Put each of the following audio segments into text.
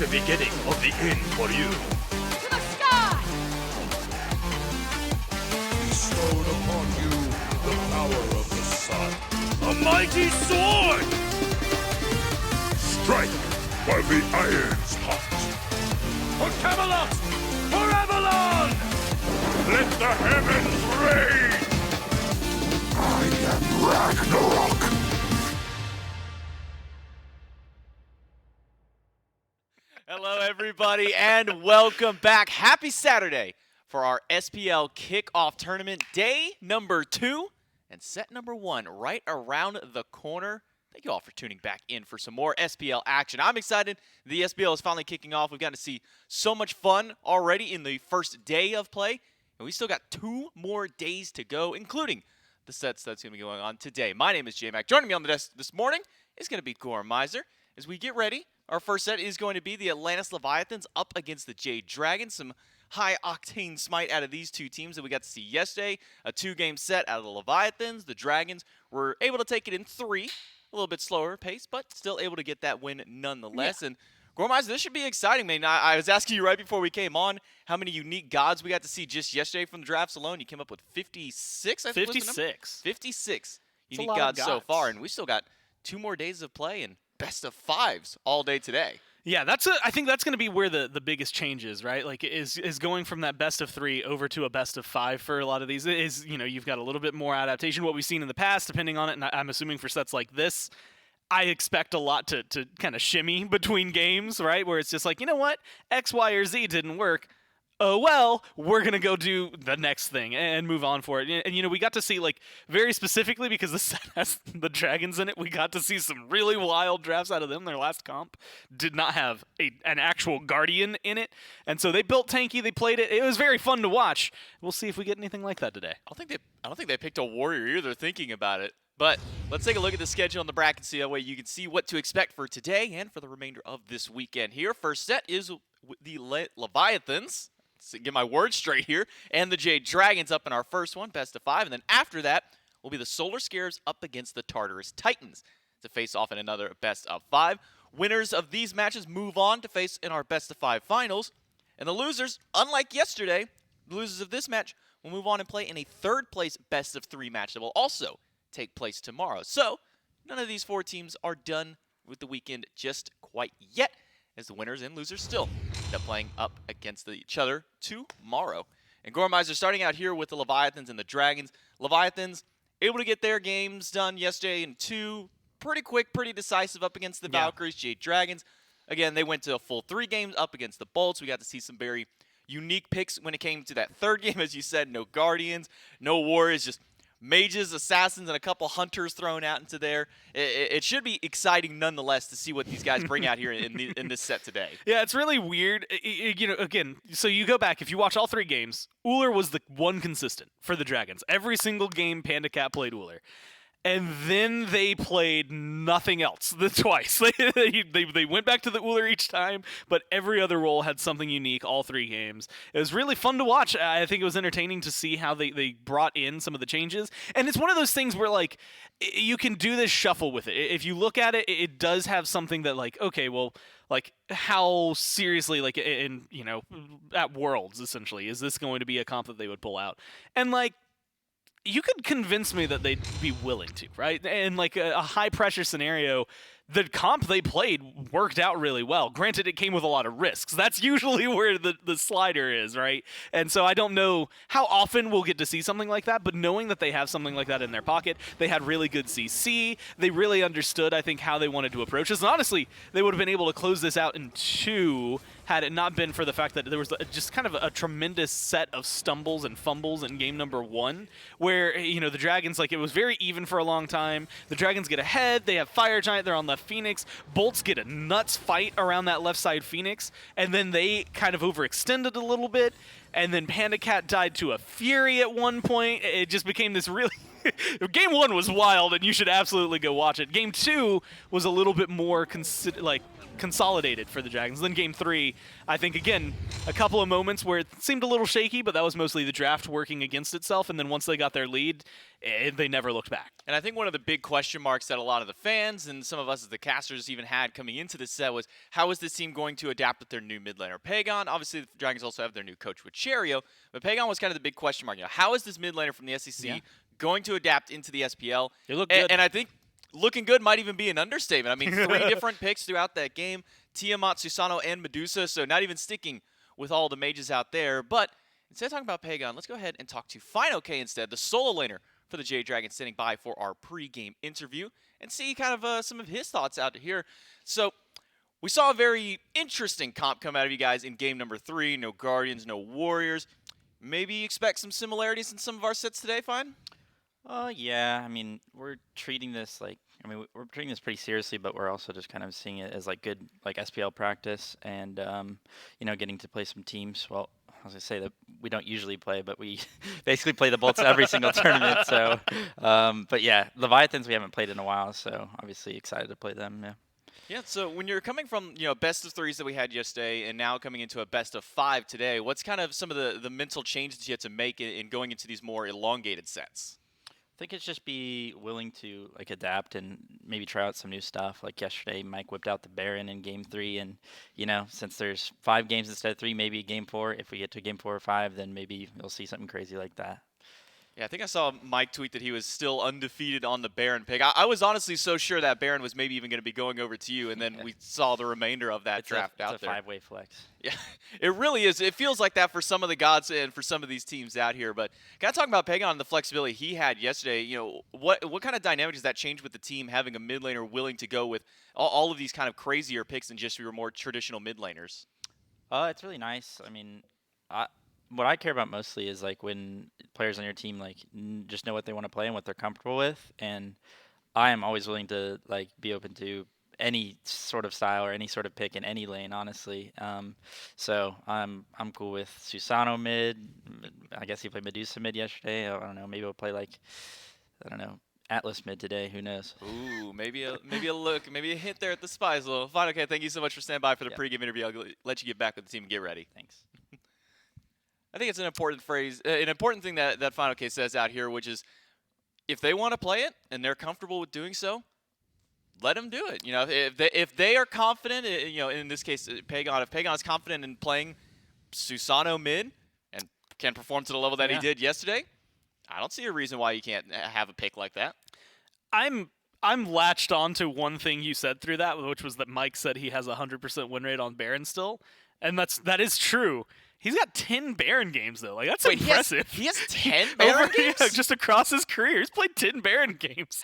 beginning of the end for you. To the sky! Bestowed upon you the power of the sun. A mighty sword! Strike while the iron's hot. For Camelot! For Avalon! Let the heavens rain! I am Ragnarok! Hello, everybody, and welcome back. Happy Saturday for our SPL Kickoff Tournament, day number 2 and set number 1 right around the corner. Thank you all for tuning back in for some more SPL action. I'm excited. The SPL is finally kicking off. We've gotten to see so much fun already in the first day of play, and we still got 2 more days to go, including the sets that's going to be going on today. My name is J-Mac. Joining me on the desk this morning is going to be Gormizer. As we get ready, our first set is going to be the Atlantis Leviathans up against the Jade Dragons. Some high-octane smite out of these two teams that we got to see yesterday. A 2-game set out of the Leviathans. The Dragons were able to take it in 3. A little bit slower pace, but still able to get that win nonetheless. Yeah. And Gormizer, this should be exciting, man. I was asking you right before we came on how many unique gods we got to see just yesterday from the drafts alone. You came up with 56, I think. 56. 56 unique gods so far, and we still got 2 more days of play and best of 5s all day today. Yeah, I think that's going to be where the biggest change is, right? Like, is going from that best of 3 over to a best of 5 for a lot of these. Is, you know, you've got a little bit more adaptation, what we've seen in the past, depending on it, and I'm assuming for sets like this, I expect a lot to kind of shimmy between games, right? Where it's just like, you know what? X, Y, or Z didn't work. Oh, well, we're going to go do the next thing and move on for it. And, you know, we got to see, like, very specifically, because the set has the dragons in it, we got to see some really wild drafts out of them. Their last comp did not have an actual guardian in it. And so they built tanky, they played it. It was very fun to watch. We'll see if we get anything like that today. I don't think they picked a warrior either, thinking about it. But let's take a look at the schedule on the bracket so that way you can see what to expect for today and for the remainder of this weekend here. First set is the Leviathans. Get my words straight here, and the Jade Dragons up in our first one, best of 5, and then after that will be the Solar Scarabs up against the Tartarus Titans to face off in another best of 5. Winners of these matches move on to face in our best of 5 finals, and the losers, unlike yesterday, the losers of this match will move on and play in a 3rd place best of 3 match that will also take place tomorrow. So none of these 4 teams are done with the weekend just quite yet, as the winners and losers still end up playing up against each other tomorrow. And Gormizer starting out here with the Leviathans and the Dragons. Leviathans able to get their games done yesterday in 2. Pretty quick, pretty decisive up against the Valkyries. Jade Dragons, again, they went to a full 3 games up against the Bolts. We got to see some very unique picks when it came to that 3rd game. As you said, no Guardians, no Warriors, just mages, assassins, and a couple hunters thrown out into there. It should be exciting nonetheless to see what these guys bring out here in this set today. Yeah, it's really weird. You know, again, so you go back, if you watch all 3 games, Uller was the one consistent for the Dragons. Every single game, Panda Cat played Uller. And then they played nothing else twice. They went back to the Uller each time, but every other role had something unique all 3 games. It was really fun to watch. I think it was entertaining to see how they brought in some of the changes. And it's one of those things where, like, you can do this shuffle with it. If you look at it, it does have something that, like, okay, well, like, how seriously, like, in, you know, at Worlds, essentially, is this going to be a comp that they would pull out? And, like, you could convince me that they'd be willing to, right? And like a high-pressure scenario, the comp they played worked out really well. Granted, it came with a lot of risks. That's usually where the slider is, right? And so I don't know how often we'll get to see something like that, but knowing that they have something like that in their pocket, they had really good CC. They really understood, I think, how they wanted to approach this. And honestly, they would have been able to close this out in 2 had it not been for the fact that there was just kind of a tremendous set of stumbles and fumbles in game number 1, where, you know, the Dragons, like, it was very even for a long time. The Dragons get ahead. They have Fire Giant. They're on left Phoenix. Bolts get a nuts fight around that left side Phoenix, and then they kind of overextended a little bit. and then Panda Cat died to a Fury at one point. It just became this really... Game 1 was wild, and you should absolutely go watch it. Game 2 was a little bit more consolidated for the Dragons. Then Game 3, I think, again, a couple of moments where it seemed a little shaky, but that was mostly the draft working against itself, and then once they got their lead, they never looked back. And I think one of the big question marks that a lot of the fans and some of us as the casters even had coming into this set was, how is this team going to adapt with their new mid laner? Pagon, obviously the Dragons also have their new coach with Cherio, but Pagon was kind of the big question mark. How is this mid laner from the SEC going to adapt into the SPL? They look good. And I think looking good might even be an understatement. I mean, 3 different picks throughout that game, Tiamat, Susanoo, and Medusa, so not even sticking with all the mages out there. But instead of talking about Pagon, let's go ahead and talk to hi-rez instead, the solo laner for the Jade Dragons, standing by for our pre-game interview and see kind of some of his thoughts out here. So we saw a very interesting comp come out of you guys in game number 3. No Guardians, no Warriors. Maybe expect some similarities in some of our sets today, Fine? Yeah. I mean, we're treating this we're treating this pretty seriously, but we're also just kind of seeing it as like good SPL practice and getting to play some teams. Well, I was gonna say that we don't usually play, but we basically play the Bolts every single tournament. So, but yeah, Leviathans we haven't played in a while, so obviously excited to play them. Yeah. Yeah, so when you're coming from, best of 3s that we had yesterday and now coming into a best of 5 today, what's kind of some of the mental changes you had to make in going into these more elongated sets? I think it's just be willing to adapt and maybe try out some new stuff. Like yesterday, Mike whipped out the Baron in Game 3, and since there's 5 games instead of 3, maybe Game 4. If we get to Game 4 or 5, then maybe we'll see something crazy like that. Yeah, I think I saw Mike tweet that he was still undefeated on the Baron pick. I was honestly so sure that Baron was maybe even going to be going over to you, and then we saw the remainder of that draft out there. It's a 5-way flex. Yeah, it really is. It feels like that for some of the gods and for some of these teams out here. But kind of talking about Pagon and the flexibility he had yesterday, what kind of dynamic does that change with the team having a mid laner willing to go with all of these kind of crazier picks than just your more traditional mid laners? It's really nice. I mean, what I care about mostly is when players on your team just know what they want to play and what they're comfortable with, and I am always willing to be open to any sort of style or any sort of pick in any lane, honestly. So I'm cool with Susanoo mid. I guess he played Medusa mid yesterday. I don't know. Maybe we'll play Atlas mid today. Who knows? Ooh, maybe a look, maybe a hint there at the spies. Fine. Okay, thank you so much for standing by for the pregame interview. I'll let you get back with the team and get ready. Thanks. I think it's an important phrase, an important thing that Final K says out here, which is if they want to play it and they're comfortable with doing so, let them do it. If they are confident, in this case, Pagon, if Pagon is confident in playing Susanoo mid and can perform to the level that he did yesterday, I don't see a reason why you can't have a pick like that. I'm latched on to one thing you said through that, which was that Mike said he has a 100% win rate on Baron still, and that is true. He's got 10 Baron games, though. That's impressive. He has 10 Baron games? Yeah, just across his career. He's played 10 Baron games.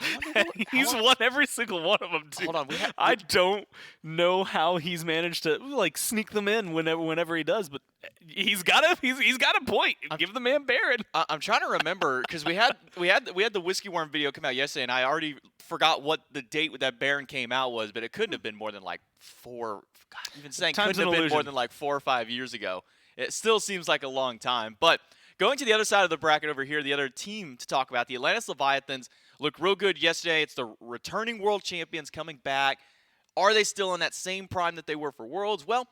He's won every single one of them, too. Hold on. I don't know how he's managed to sneak them in whenever he does, but he's got a point. Give the man Baron. I'm trying to remember, because we had the Whiskey Worm video come out yesterday, and I already forgot what the date that Baron came out was, but it couldn't have been more than 4. God, even saying couldn't have been more than 4 or 5 years ago. It still seems like a long time. But going to the other side of the bracket over here, the other team to talk about, the Atlantis Leviathans, looked real good yesterday. It's the returning world champions coming back. Are they still in that same prime that they were for Worlds? Well,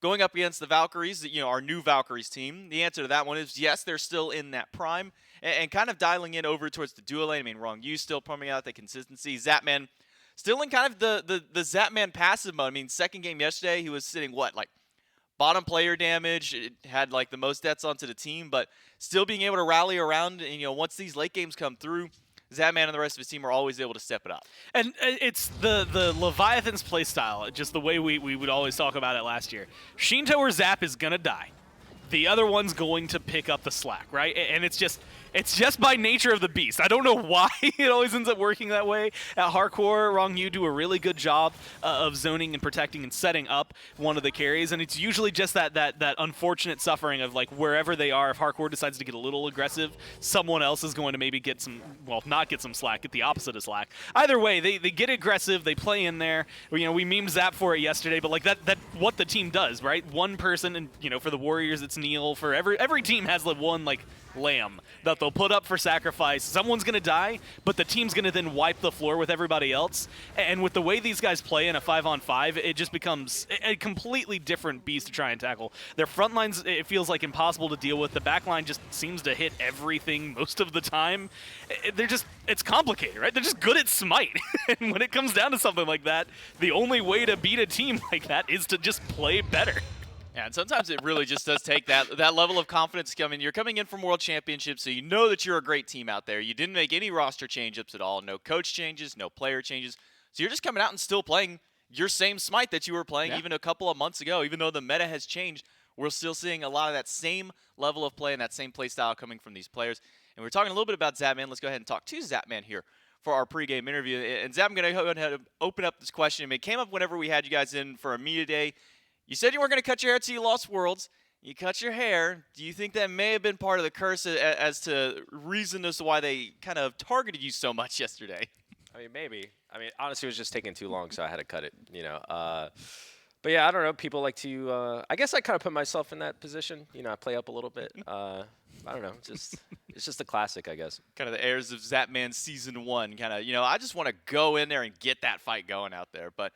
going up against the Valkyries, our new Valkyries team, the answer to that one is yes, they're still in that prime. And kind of dialing in over towards the dual lane. I mean, Wrong You still pumping out the consistency. Zapman still in kind of the Zapman passive mode. I mean, second game yesterday, he was sitting, bottom player damage, it had the most deaths onto the team, but still being able to rally around. And, once these late games come through, Zapman and the rest of his team are always able to step it up. And it's the Leviathans playstyle, just the way we would always talk about it last year. Shinto or Zap is going to die. The other one's going to pick up the slack, right? And it's just, It's just by nature of the beast. I don't know why it always ends up working that way. At hardcore, Wrong You do a really good job of zoning and protecting and setting up one of the carries, and it's usually just that unfortunate suffering of like wherever they are. If hardcore decides to get a little aggressive, someone else is going to maybe get some, well, not get some slack, get the opposite of slack. Either way, they get aggressive, they play in there. You know, we memed Zap for it yesterday, but like that what the team does, right? One person, and you know, for the Warriors, it's Neil. For every team has the one like lamb that they'll put up for sacrifice. Someone's going to die, but the team's going to then wipe the floor with everybody else. And with the way these guys play in a 5-on-5, it just becomes a completely different beast to try and tackle. Their front lines, it feels like impossible to deal with. The back line just seems to hit everything most of the time. It's complicated, right? They're just good at Smite. And when it comes down to something like that, the only way to beat a team like that is to just play better. Yeah, and sometimes it really just does take that level of confidence coming. You're coming in from World Championships, so you know that you're a great team out there. You didn't make any roster change-ups at all, no coach changes, no player changes. So you're just coming out and still playing your same Smite that you were playing even a couple of months ago. Even though the meta has changed, we're still seeing a lot of that same level of play and that same play style coming from these players. And we're talking a little bit about Zapman. Let's go ahead and talk to Zapman here for our pregame interview. And Zap, I'm going to go ahead and open up this question. It came up whenever we had you guys in for a media day. You said you weren't going to cut your hair until you lost Worlds. You cut your hair. Do you think that may have been part of the curse as to reason as to why they kind of targeted you so much yesterday? I mean, maybe. I mean, honestly, it was just taking too long, so I had to cut it, you know. But yeah, I don't know. People like to, I guess I kind of put myself in that position. You know, I play up a little bit. I don't know. It's just a classic, I guess. Kind of the airs of Zapman Season 1. Kind of, you know, I just want to go in there and get that fight going out there. But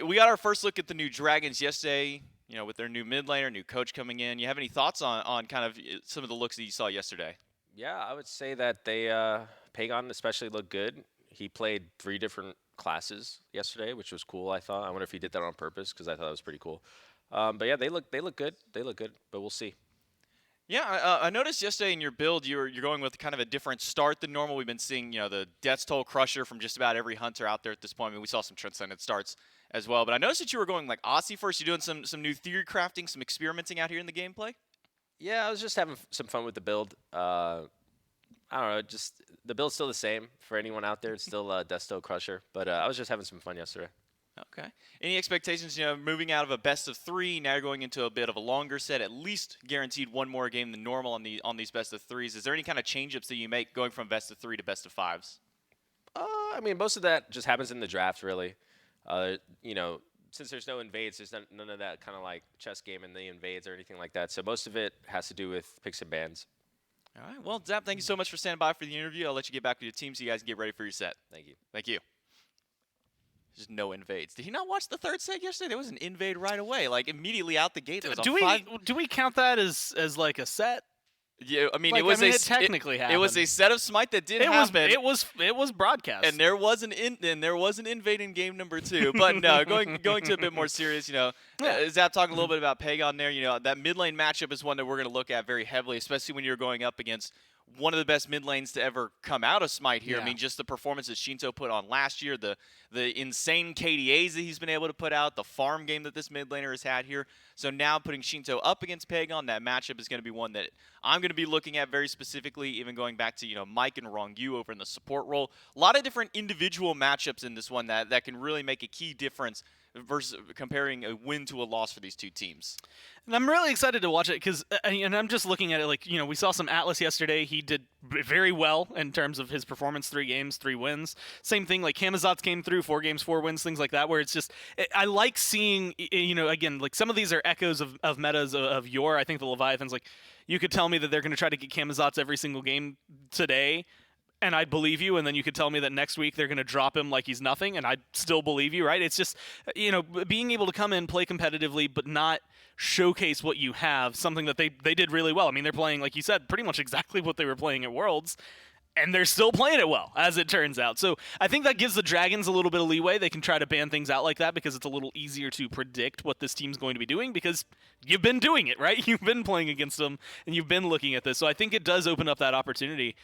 we got our first look at the new Dragons yesterday, you know, with their new mid laner, new coach coming in. You have any thoughts on kind of some of the looks that you saw yesterday? Yeah, I would say that they, Pagon especially looked good. He played 3 different classes yesterday, which was cool, I thought. I wonder if he did that on purpose because I thought it was pretty cool. But yeah, they look good. They look good, but we'll see. Yeah, I noticed yesterday in your build you're going with kind of a different start than normal. We've been seeing, you know, the Death's Toll Crusher from just about every hunter out there at this point. I mean, we saw some transcendent starts as well, but I noticed that you were going like Aussie first. You're doing some new theory crafting, some experimenting out here in the gameplay. Yeah, I was just having some fun with the build. I don't know, just the build's still the same for anyone out there. It's still Death's Toll Crusher, but I was just having some fun yesterday. Okay. Any expectations, you know, moving out of a best of 3, now you're going into a bit of a longer set, at least guaranteed one more game than normal on these best of 3s. Is there any kind of change-ups that you make going from best of 3 to best of 5s? I mean, most of that just happens in the draft, really. You know, since there's no invades, there's none of that kind of like chess game in the invades or anything like that. So most of it has to do with picks and bans. All right. Well, Zap, thank you so much for standing by for the interview. I'll let you get back with your team so you guys can get ready for your set. Thank you. Thank you. Just no invades. Did he not watch the third set yesterday? There was an invade right away, like immediately out the gate. There was Do we count that as like a set? Yeah, I mean, Like, it technically happened. It was a set of Smite that did happen. It was broadcast. And there was an invade in game number 2. But no, going to a bit more serious, you know, Zap talking a little bit about Pagon there. You know, that mid lane matchup is one that we're going to look at very heavily, especially when you're going up against one of the best mid lanes to ever come out of Smite here. Yeah. I mean, just the performance that Shinto put on last year, the insane KDAs that he's been able to put out, the farm game that this mid laner has had here. So now putting Shinto up against Pagon, that matchup is going to be one that I'm going to be looking at very specifically, even going back to, you know, Mike and Rongyu over in the support role. A lot of different individual matchups in this one that can really make a key difference versus comparing a win to a loss for these two teams. And I'm really excited to watch it because, and I'm just looking at it like, you know, we saw some Atlas yesterday. He did very well in terms of his performance, 3 games, 3 wins. Same thing, like Kamazotz came through, 4 games, 4 wins, things like that, where it's just, I like seeing, you know, again, like some of these are echoes of metas of yore. I think the Leviathans, like, you could tell me that they're going to try to get Kamazotz every single game today, and I'd believe you, and then you could tell me that next week they're going to drop him like he's nothing, and I'd still believe you, right? It's just, you know, being able to come in, play competitively, but not showcase what you have, something that they did really well. I mean, they're playing, like you said, pretty much exactly what they were playing at Worlds, and they're still playing it well, as it turns out. So I think that gives the Dragons a little bit of leeway. They can try to ban things out like that because it's a little easier to predict what this team's going to be doing because you've been doing it, right? You've been playing against them, and you've been looking at this. So I think it does open up that opportunity.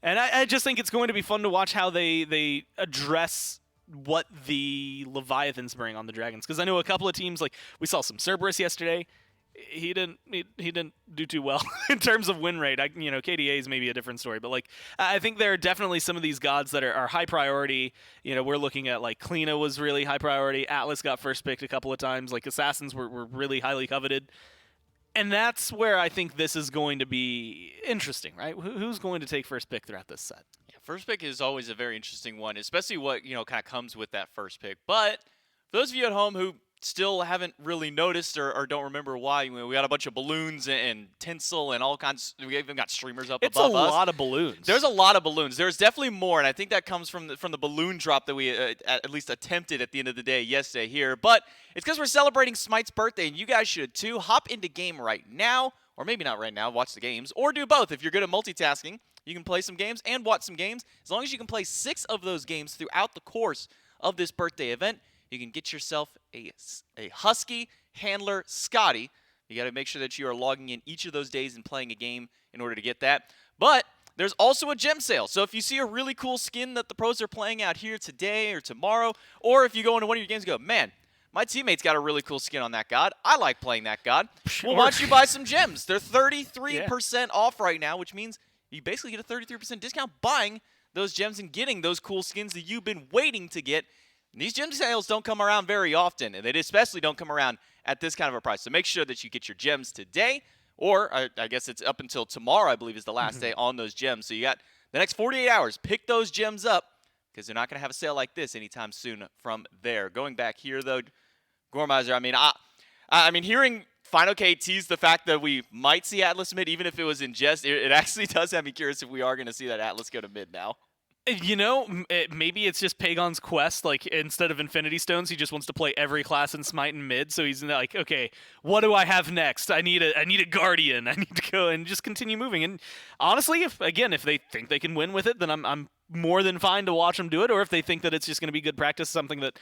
And I just think it's going to be fun to watch how they address what the Leviathans bring on the Dragons. Because I know a couple of teams, like we saw some Cerberus yesterday. he didn't do too well in terms of win rate. KDA is maybe a different story, but like I think there are definitely some of these gods that are high priority. We're looking at like Kleena was really high priority. Atlas got first picked a couple of times. Like assassins were really highly coveted. And that's where I think this is going to be interesting, right? Who's going to take first pick throughout this set? Yeah, first pick is always a very interesting one, especially what kind of comes with that first pick. But for those of you at home who still haven't really noticed or don't remember why, we got a bunch of balloons and tinsel and all kinds. We even got streamers up it's above us. It's a lot of balloons. There's a lot of balloons. There's definitely more, and I think that comes from the balloon drop that we at least attempted at the end of the day yesterday here. But it's because we're celebrating Smite's birthday, and you guys should too. Hop into game right now, or maybe not right now, watch the games, or do both. If you're good at multitasking, you can play some games and watch some games. As long as you can play 6 of those games throughout the course of this birthday event, you can get yourself a Husky Handler Scotty. You got to make sure that you are logging in each of those days and playing a game in order to get that. But there's also a gem sale. So if you see a really cool skin that the pros are playing out here today or tomorrow, or if you go into one of your games and go, man, my teammate's got a really cool skin on that god. I like playing that god. Well, why don't you buy some gems? They're 33% off right now, which means you basically get a 33% discount buying those gems and getting those cool skins that you've been waiting to get. And these gem sales don't come around very often, and they especially don't come around at this kind of a price. So make sure that you get your gems today, or I guess it's up until tomorrow, I believe, is the last day on those gems. So you got the next 48 hours. Pick those gems up, because they're not going to have a sale like this anytime soon from there. Going back here, though, Gormizer, I mean, hearing Final K tease the fact that we might see Atlas mid, even if it was in jest, it actually does have me curious if we are going to see that Atlas go to mid now. Maybe it's just Pagon's quest. Like, instead of Infinity Stones, he just wants to play every class in Smite and mid. So he's like, okay, what do I have next? I need a Guardian. I need to go and just continue moving. And honestly, if they think they can win with it, then I'm more than fine to watch them do it. Or if they think that it's just going to be good practice, something that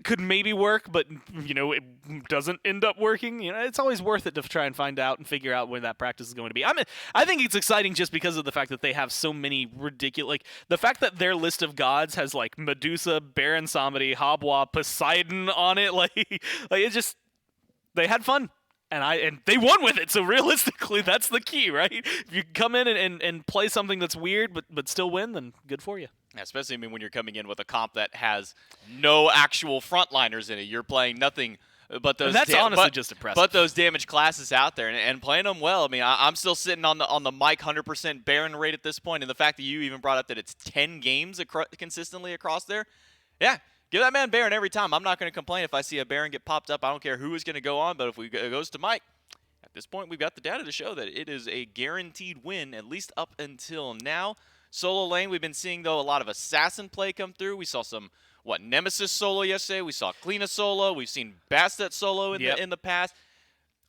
could maybe work, but it doesn't end up working. It's always worth it to try and find out and figure out where that practice is going to be. I think it's exciting just because of the fact that they have so many ridiculous, like the fact that their list of gods has like Medusa, Baron Samedi, Habwa, Poseidon on it. Like it's just, they had fun. And they won with it, so realistically, that's the key, right? If you come in and play something that's weird but still win, then good for you. Yeah, especially when you're coming in with a comp that has no actual frontliners in it. You're playing nothing but those. And that's honestly just impressive. But those damage classes out there and playing them well. I mean, I'm still sitting on the Mike 100% Baron rate at this point, and the fact that you even brought up that it's 10 games consistently across there, yeah. Give that man Baron every time. I'm not going to complain if I see a Baron get popped up. I don't care who is going to go on, but if it goes to Mike, at this point, we've got the data to show that it is a guaranteed win, at least up until now. Solo lane, we've been seeing, though, a lot of Assassin play come through. We saw some, Nemesis solo yesterday. We saw Kleena solo. We've seen Bastet solo in the past.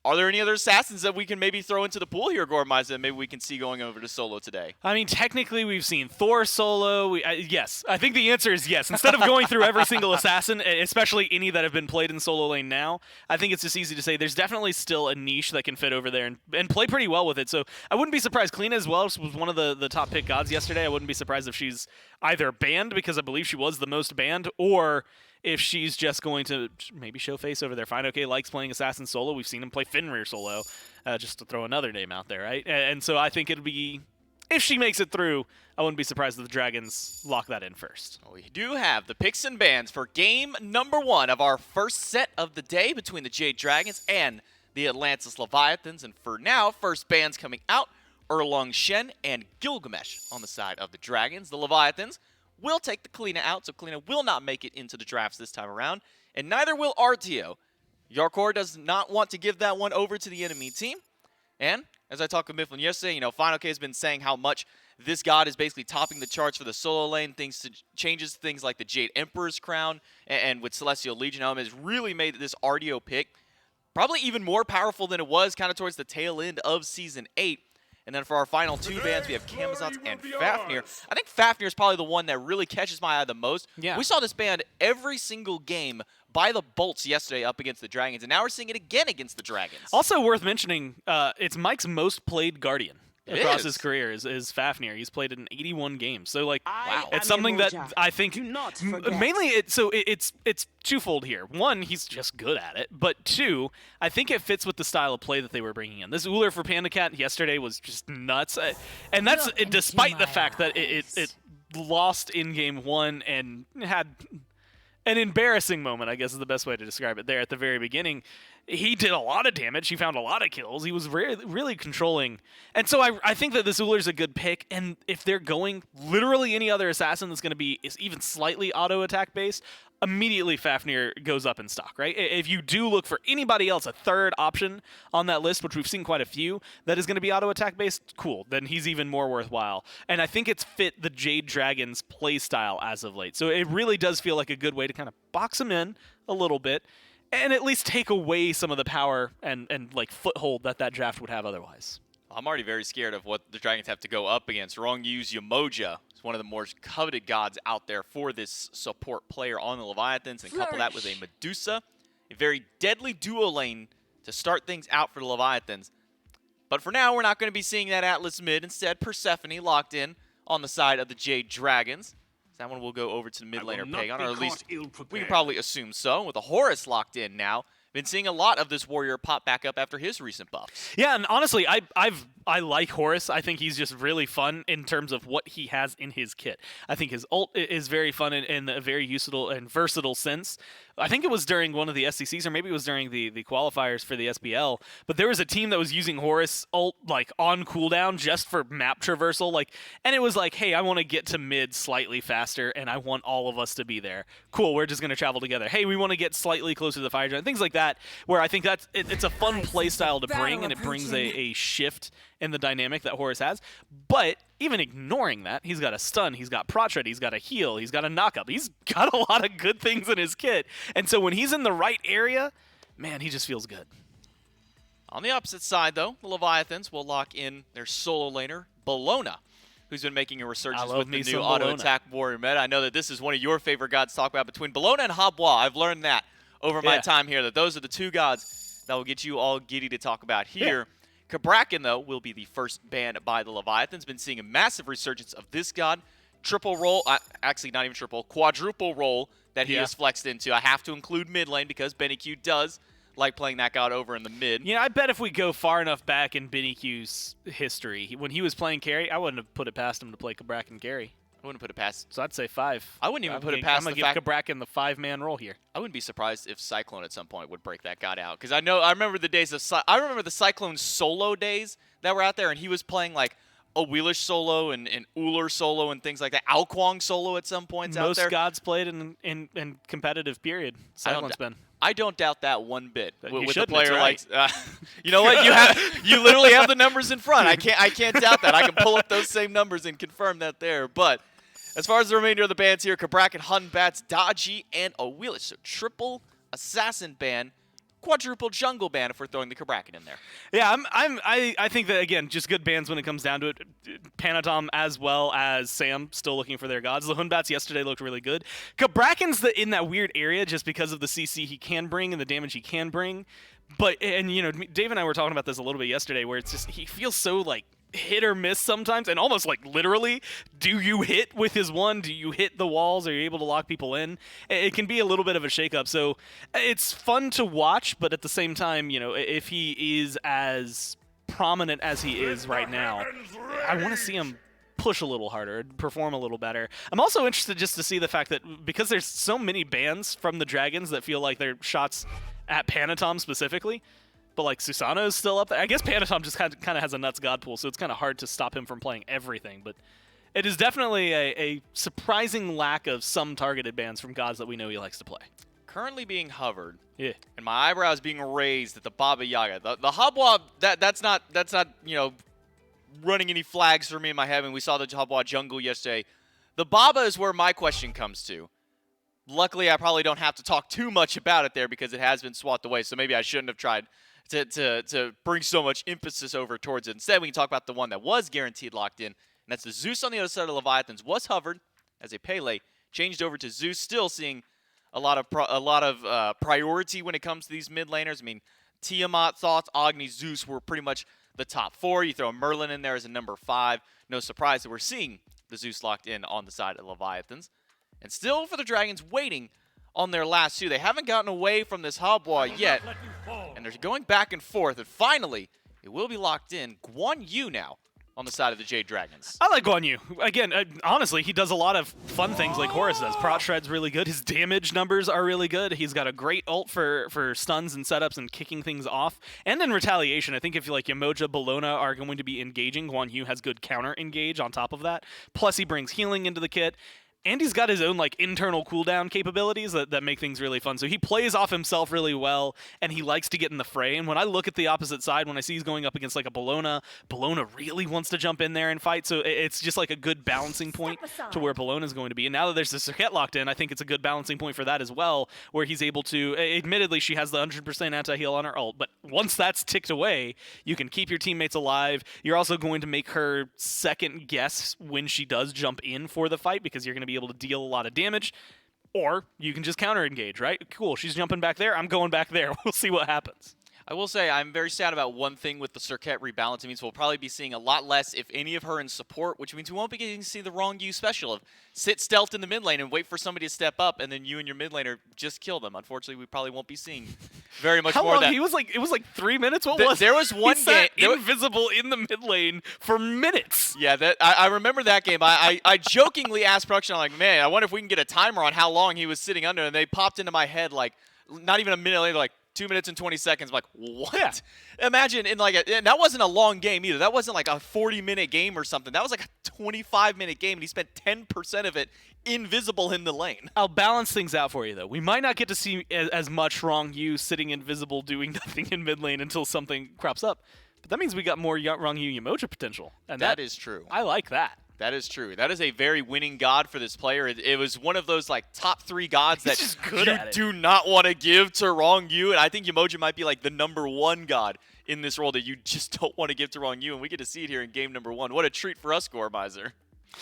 Are there any other Assassins that we can maybe throw into the pool here, Gormize, that maybe we can see going over to solo today? I mean, technically, we've seen Thor solo. Yes. I think the answer is yes. Instead of going through every single Assassin, especially any that have been played in solo lane now, I think it's just easy to say there's definitely still a niche that can fit over there and play pretty well with it. So I wouldn't be surprised. Kleena as well was one of the top pick gods yesterday. I wouldn't be surprised if she's either banned, because I believe she was the most banned, or if she's just going to maybe show face over there. Fine, okay, likes playing Assassin solo. We've seen him play Fenrir solo, just to throw another name out there, right? And so I think it'll be, if she makes it through, I wouldn't be surprised if the Dragons lock that in first. We do have the picks and bans for game number 1 of our first set of the day between the Jade Dragons and the Atlantis Leviathans. And for now, first bans coming out, Erlong Shen and Gilgamesh on the side of the Dragons. The Leviathans will take the Kleena out, so Kleena will not make it into the drafts this time around, and neither will RTO. Yarkor does not want to give that one over to the enemy team, and as I talked with Mifflin yesterday, Final K has been saying how much this god is basically topping the charts for the solo lane, changes things like the Jade Emperor's Crown, and with Celestial Legion has really made this RTO pick probably even more powerful than it was kind of towards the tail end of Season 8. And then for our final 2 bans, we have Camazotz and Fafnir. I think Fafnir is probably the one that really catches my eye the most. Yeah. We saw this band every single game by the Bolts yesterday up against the Dragons, and now we're seeing it again against the Dragons. Also worth mentioning, it's Mike's most played Guardian. It across his is. career is Fafnir. He's played in 81 games. So like, Wow. it's something that I think Do not forget. mainly it's twofold here. One, he's just good at it, but two, I think it fits with the style of play that they were bringing in. This Uller for Panda Cat yesterday was just nuts, and that's Look into despite the my fact that eyes. it lost in game 1 and had an embarrassing moment, I guess is the best way to describe it there at the very beginning. He did a lot of damage. He found a lot of kills. He was really controlling. And so I think that this Uller's a good pick. And if they're going literally any other assassin that's going to be is even slightly auto attack based, immediately Fafnir goes up in stock, right? If you do look for anybody else, a third option on that list, which we've seen quite a few, that is going to be auto attack based, cool. Then he's even more worthwhile. And I think it's fit the Jade Dragon's play style as of late. So it really does feel like a good way to kind of box him in a little bit and at least take away some of the power and like foothold that draft would have otherwise. I'm already very scared of what the Dragons have to go up against. Rongyu's Yamoja is one of the more coveted gods out there for this support player on the Leviathans, and couple that with a Medusa, a very deadly duo lane to start things out for the Leviathans. But for now, we're not going to be seeing that Atlas mid. Instead, Persephone locked in on the side of the Jade Dragons. That one will go over to the mid laner Pagon, or at least we can probably assume so. With a Horus locked in now, been seeing a lot of this warrior pop back up after his recent buffs. Yeah, and honestly, I like Horus. I think he's just really fun in terms of what he has in his kit. I think his ult is very fun in a very useful and versatile sense. I think it was during one of the SCCs, or maybe it was during the qualifiers for the SBL, but there was a team that was using Horus ult like on cooldown just for map traversal, and it was like, hey, I want to get to mid slightly faster, and I want all of us to be there. Cool, we're just going to travel together. Hey, we want to get slightly closer to the fire giant, things like that, where I think it's a fun play style to bring, and it brings a shift in the dynamic that Horus has. But even ignoring that, he's got a stun, he's got prot shred, he's got a heal, he's got a knockup. He's got a lot of good things in his kit. And so when he's in the right area, man, he just feels good. On the opposite side, though, the Leviathans will lock in their solo laner, Bologna, who's been making a resurgence with the new auto-attack warrior meta. I know that this is one of your favorite gods to talk about. Between Bologna and Habwa, I've learned that over my time here, that those are the two gods that will get you all giddy to talk about here. Yeah. Cabrakan, though, will be the first ban by the Leviathans. Been seeing a massive resurgence of this god. Triple role, actually not even triple, quadruple role that he has flexed into. I have to include mid lane because Benny Q does like playing that god over in the mid. Yeah, I bet if we go far enough back in Benny Q's history, when he was playing carry, I wouldn't have put it past him to play Cabrakan carry. I wouldn't put it past. So I'd say 5. I wouldn't even put it past I'm going to give Cabrakan the 5-man role here. I wouldn't be surprised if Cyclone at some point would break that god out. Because I remember the days of I remember the Cyclone solo days that were out there, and he was playing like a Wheelish solo and Uller solo and things like that. Alquang solo at some points out there. Most gods played in competitive period. Cyclone's been. I don't doubt that one bit. With the shouldn't, player it's like, you know what? You literally have the numbers in front. I can't doubt that. I can pull up those same numbers and confirm that there. But as far as the remainder of the bans here, Cabrakan, Hun Bats, Dodgy, and a Wheelish. So triple assassin ban, quadruple jungle ban if we're throwing the Cabrakan in there. Yeah, I think that, again, just good bans when it comes down to it. Panatom as well as Sam still looking for their gods. The Hunbats yesterday looked really good. Cabrakan's in that weird area just because of the CC he can bring and the damage he can bring. But, and you know, Dave and I were talking about this a little bit yesterday, where it's just, he feels so like hit or miss sometimes, and almost like literally, do you hit with his one? Do you hit the walls? Are you able to lock people in? It can be a little bit of a shakeup. So it's fun to watch, but at the same time, you know, if he is as prominent as he is right now, I want to see him push a little harder, perform a little better. I'm also interested just to see the fact that because there's so many bans from the Dragons that feel like they're shots at Panatom specifically, but like Susano is still up there. I guess Panatom just kind of has a nuts god pool, so it's kind of hard to stop him from playing everything. But it is definitely a surprising lack of some targeted bans from gods that we know he likes to play. Currently being hovered, Yeah. and my eyebrows being raised at the Baba Yaga. The Habwa, that's not you know, running any flags for me in my head. And we saw the Habwa jungle yesterday. The Baba is where my question comes to. Luckily, I probably don't have to talk too much about it there because it has been swapped away. So maybe I shouldn't have tried to bring so much emphasis over towards it. Instead, we can talk about the one that was guaranteed locked in, and that's the Zeus on the other side of Leviathans. Was hovered as a Pele, changed over to Zeus, still seeing a lot of priority when it comes to these mid laners. I mean, Tiamat, Thoughts, Agni, Zeus were pretty much the top 4. You throw Merlin in there as a number 5. No surprise that we're seeing the Zeus locked in on the side of Leviathans. And still for the Dragons waiting on their last 2. They haven't gotten away from this Habwa yet. And they're going back and forth. And finally, it will be locked in. Guan Yu now on the side of the Jade Dragons. I like Guan Yu. Again, honestly, he does a lot of fun things like Horus does. Prot Shred's really good. His damage numbers are really good. He's got a great ult for stuns and setups and kicking things off. And in retaliation, I think if like Yamoja, Bologna are going to be engaging, Guan Yu has good counter engage on top of that. Plus, he brings healing into the kit. And he's got his own like internal cooldown capabilities that make things really fun. So he plays off himself really well, and he likes to get in the fray. And when I look at the opposite side, when I see he's going up against like a Bologna really wants to jump in there and fight. So it's just like a good balancing point to where Bologna is going to be. And now that there's the Serket locked in, I think it's a good balancing point for that as well, where he's able to, admittedly, she has the 100% anti-heal on her ult, but once that's ticked away, you can keep your teammates alive. You're also going to make her second guess when she does jump in for the fight, because you're going to be able to deal a lot of damage, or you can just counter engage, right? Cool, she's jumping back there, I'm going back there. We'll see what happens. I will say I'm very sad about one thing with the Serket rebalance. It means we'll probably be seeing a lot less, if any, of her in support, which means we won't be getting to see the wrong you special of sit stealth in the mid lane and wait for somebody to step up, and then you and your mid laner just kill them. Unfortunately, we probably won't be seeing very much How more long? of that. It was like 3 minutes. What was? There was one he game sat invisible in the mid lane for minutes. Yeah, I remember that game. I jokingly asked production, I'm like, man, I wonder if we can get a timer on how long he was sitting under, and they popped into my head like not even a minute later, like 2 minutes and 20 seconds. I'm like, what? Yeah. Imagine in like and that wasn't a long game either. That wasn't like a 40-minute game or something. That was like a 25-minute game, and he spent 10% of it invisible in the lane. I'll balance things out for you, though. We might not get to see as much wrong you sitting invisible doing nothing in mid lane until something crops up. But that means we got more wrong you Yamoja potential. And that is true. I like that. That is true. That is a very winning god for this player. It was one of those like top 3 gods that you do not want to give to wrong you, and I think Yamoja might be like the number 1 god in this role that you just don't want to give to wrong you, and we get to see it here in game number 1. What a treat for us, Goremizer.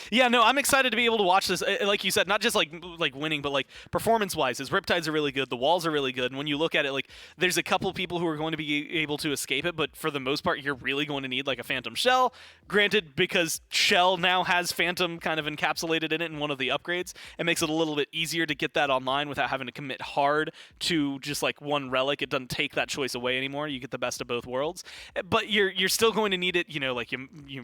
Yeah, no, I'm excited to be able to watch this. Like you said, not just like winning, but like performance-wise, his Riptides are really good. The walls are really good. And when you look at it, like there's a couple people who are going to be able to escape it, but for the most part, you're really going to need like a Phantom Shell. Granted, because Shell now has Phantom kind of encapsulated in it in one of the upgrades, it makes it a little bit easier to get that online without having to commit hard to just like one relic. It doesn't take that choice away anymore. You get the best of both worlds. But you're still going to need it, like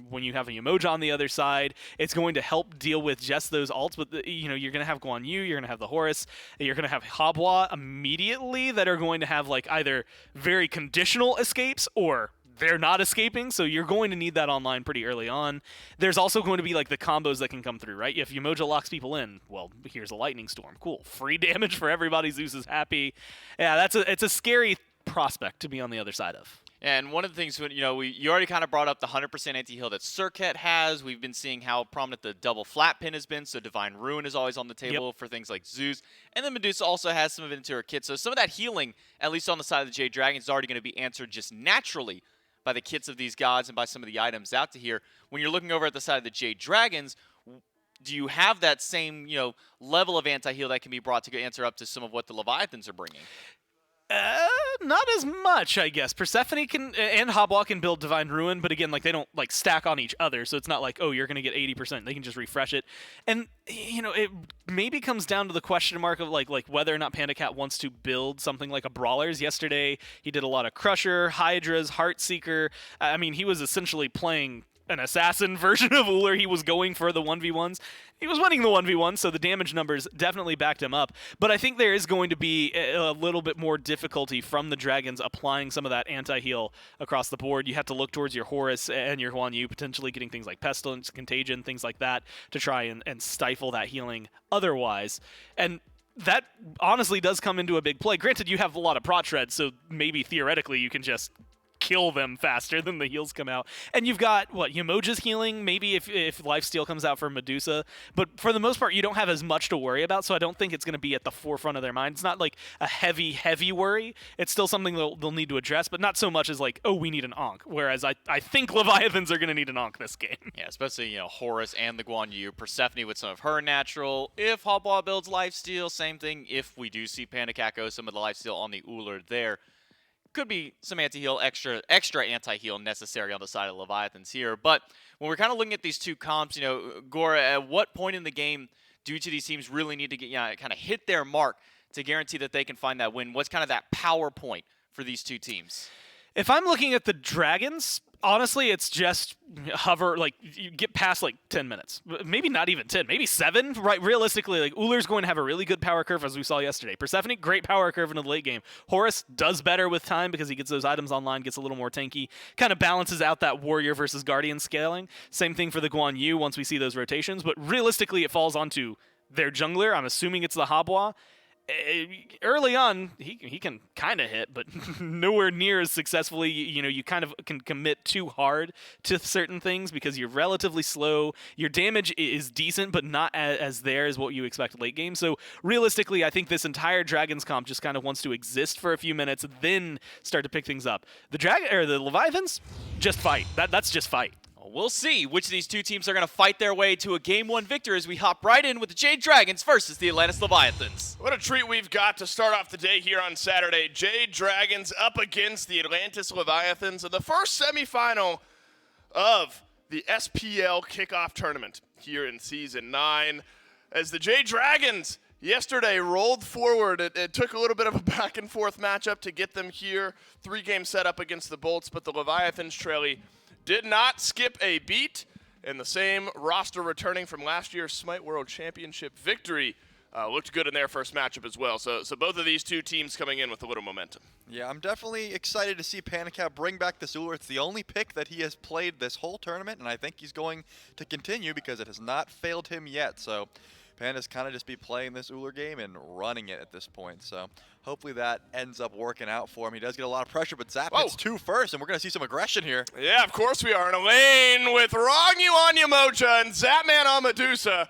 when you have a Yamoja on the other side, it's going to help deal with just those ults, but you're going to have Guan Yu, you're going to have the Horus, you're going to have Habwa immediately that are going to have like either very conditional escapes or they're not escaping, so you're going to need that online pretty early on. There's also going to be like the combos that can come through, right? If Yamoja locks people in, well, here's a lightning storm. Cool. Free damage for everybody. Zeus is happy. Yeah, it's a scary prospect to be on the other side of. And one of the things, you already kind of brought up the 100% anti-heal that Serket has. We've been seeing how prominent the double flat pin has been, so Divine Ruin is always on the table for things like Zeus. And then Medusa also has some of it into her kit. So some of that healing, at least on the side of the Jade Dragons, is already going to be answered just naturally by the kits of these gods and by some of the items out to here. When you're looking over at the side of the Jade Dragons, do you have that same, level of anti-heal that can be brought to answer up to some of what the Leviathans are bringing? Not as much, I guess. Persephone and Habwa can build Divine Ruin, but again, like they don't like stack on each other, so it's not like, oh, you're gonna get 80%. They can just refresh it, and it maybe comes down to the question mark of like whether or not Panda Cat wants to build something like a Brawlers. Yesterday, he did a lot of Crusher, hi-rez, Heartseeker. I mean, he was essentially playing an assassin version of Uller. He was going for the 1v1s. He was winning the 1v1, so the damage numbers definitely backed him up. But I think there is going to be a little bit more difficulty from the Dragons applying some of that anti-heal across the board. You have to look towards your Horus and your Guan Yu, potentially getting things like Pestilence, Contagion, things like that to try and stifle that healing otherwise. And that honestly does come into a big play. Granted, you have a lot of Prot Shred, so maybe theoretically you can just kill them faster than the heals come out. And you've got, Yamoja's healing, maybe if Lifesteal comes out for Medusa. But for the most part, you don't have as much to worry about, so I don't think it's going to be at the forefront of their mind. It's not like a heavy worry. It's still something they'll need to address, but not so much as like, oh, we need an Ankh. Whereas I think Leviathans are going to need an Ankh this game. Yeah, especially, Horus and the Guan Yu. Persephone with some of her natural. If Habwa builds Lifesteal, same thing. If we do see Panda Cat go some of the Lifesteal on the Uller there. could be some anti-heal, extra anti-heal necessary on the side of Leviathans here. But when we're kind of looking at these two comps, Gora, at what point in the game do each of these teams really need to get kind of hit their mark to guarantee that they can find that win? What's kind of that power point for these two teams? If I'm looking at the Dragons, honestly, it's just hover, you get past 10 minutes. Maybe not even 10, maybe 7, right? Realistically, Ullr's going to have a really good power curve, as we saw yesterday. Persephone, great power curve into the late game. Horus does better with time because he gets those items online, gets a little more tanky, kind of balances out that Warrior versus Guardian scaling. Same thing for the Guan Yu once we see those rotations, but realistically, it falls onto their jungler. I'm assuming it's the Habwa. Early on, he can kind of hit, but nowhere near as successfully. You kind of can commit too hard to certain things because you're relatively slow. Your damage is decent, but not as there as what you expect late game. So realistically, I think this entire Dragons comp just kind of wants to exist for a few minutes, then start to pick things up. The Leviathans, just fight. That's just fight. We'll see which of these two teams are going to fight their way to a Game 1 victory as we hop right in with the Jade Dragons versus the Atlantis Leviathans. What a treat we've got to start off the day here on Saturday. Jade Dragons up against the Atlantis Leviathans in the first semifinal of the SPL Kickoff tournament here in Season 9. As the Jade Dragons yesterday rolled forward, it took a little bit of a back-and-forth matchup to get them here. 3-game setup against the Bolts, but the Leviathans Trelly did not skip a beat, and the same roster returning from last year's Smite World Championship victory looked good in their first matchup as well. So both of these two teams coming in with a little momentum. Yeah, I'm definitely excited to see Panacat bring back this Ullr. It's the only pick that he has played this whole tournament, and I think he's going to continue because it has not failed him yet. So Panda's kind of just be playing this Ullr game and running it at this point. So hopefully that ends up working out for him. He does get a lot of pressure, but Zap hits 2 first, and we're going to see some aggression here. Yeah, of course we are. In a lane with Rongyu on Yamocha and Zapman on Medusa.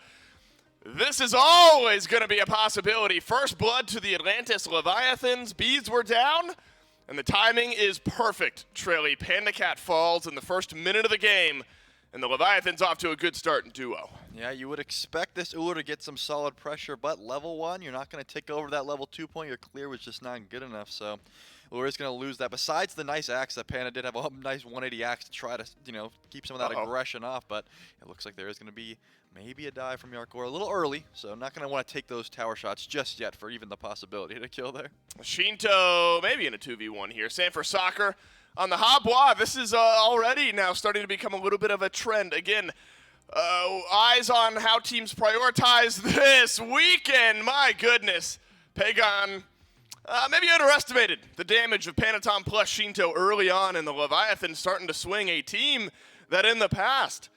This is always going to be a possibility. First blood to the Atlantis Leviathans. Beads were down, and the timing is perfect. Trelly, Pandacat falls in the first minute of the game, and the Leviathans off to a good start in duo. Yeah, you would expect this Ullr to get some solid pressure, but level 1, you're not going to take over that level 2 point. Your clear was just not good enough, so Ullr is going to lose that. Besides the nice axe, that Panda did have a nice 180 axe to try to, keep some of that aggression off, but it looks like there is going to be maybe a dive from Yarkor a little early, so not going to want to take those tower shots just yet for even the possibility to kill there. Shinto maybe in a 2v1 here. Sanford Soccer on the Habwa. This is already now starting to become a little bit of a trend. Again, eyes on how teams prioritize this weekend. My goodness. Pagon maybe underestimated the damage of Panatom plus Shinto early on, and the Leviathan starting to swing, a team that in the past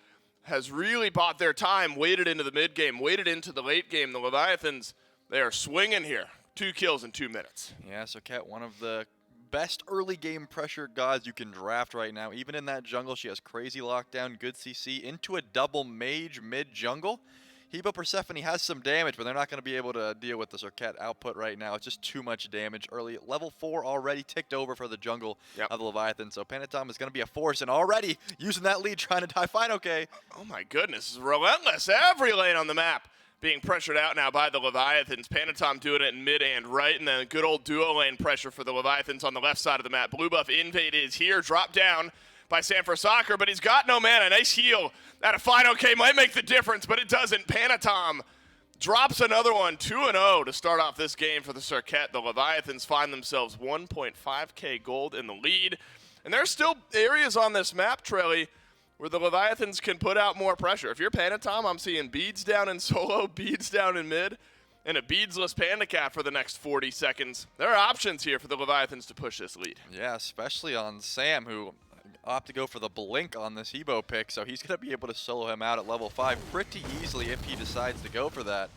has really bought their time, waited into the mid game, waited into the late game. The Leviathans, they are swinging here. 2 kills in 2 minutes. Yeah, so Cat, one of the best early game pressure gods you can draft right now. Even in that jungle, she has crazy lockdown, good CC, into a double mage mid-jungle. Hebo Persephone has some damage, but they're not going to be able to deal with the Cirquet output right now. It's just too much damage early. Level 4 already ticked over for the jungle of the Leviathan, so Panatom is going to be a force, and already using that lead, trying to die fine, okay. Oh my goodness, relentless. Every lane on the map being pressured out now by the Leviathans. Panatom doing it in mid and right, and then good old duo lane pressure for the Leviathans on the left side of the map. Blue buff invade is here, dropped down by Sanford Soccer, but he's got no mana. Nice heal at a fine okay, might make the difference, but it doesn't. Panatom drops another one, 2-0 to start off this game for the Circuit. The Leviathans find themselves 1.5k gold in the lead, and there's still areas on this map, Trelly, where the Leviathans can put out more pressure. If you're Panatom, I'm seeing beads down in solo, beads down in mid, and a beadsless Pandacat for the next 40 seconds. There are options here for the Leviathans to push this lead. Yeah, especially on Sam, who opt to go for the blink on this Hebo pick, so he's going to be able to solo him out at level 5 pretty easily if he decides to go for that.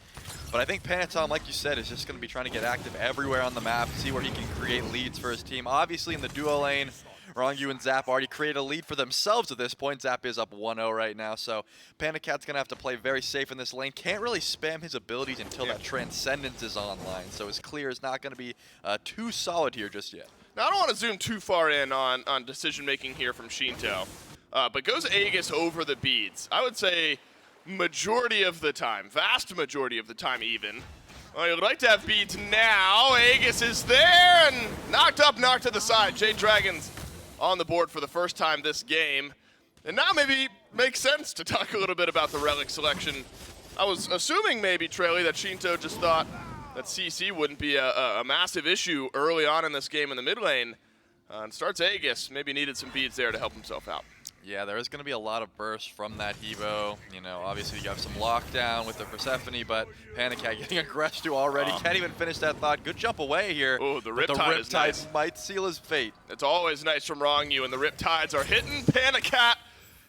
But I think Panatom, like you said, is just going to be trying to get active everywhere on the map, see where he can create leads for his team. Obviously in the duo lane, Rongyu and Zap already created a lead for themselves at this point. Zap is up 1-0 right now, so Pandacat's going to have to play very safe in this lane. Can't really spam his abilities until that Transcendence is online, so his clear is not going to be too solid here just yet. Now, I don't want to zoom too far in on decision-making here from Shinto, but goes Aegis over the beads. I would say majority of the time, vast majority of the time even, Well, you'd like to have beads now. Aegis is there and knocked up, knocked to the side. Jade Dragons on the board for the first time this game. And now maybe makes sense to talk a little bit about the relic selection. I was assuming maybe, Trelly, that Shinto just thought that CC wouldn't be a massive issue early on in this game in the mid lane. And starts Aegis, maybe needed some beads there to help himself out. Yeah, there is going to be a lot of bursts from that Evo. You know, obviously you have some lockdown with the Persephone, but Panicat getting aggressed to already. Can't even finish that thought. Good jump away here. Oh, the but Riptide is nice. Might seal his fate. It's always nice from Wrong-U, and the Riptides are hitting. Panicat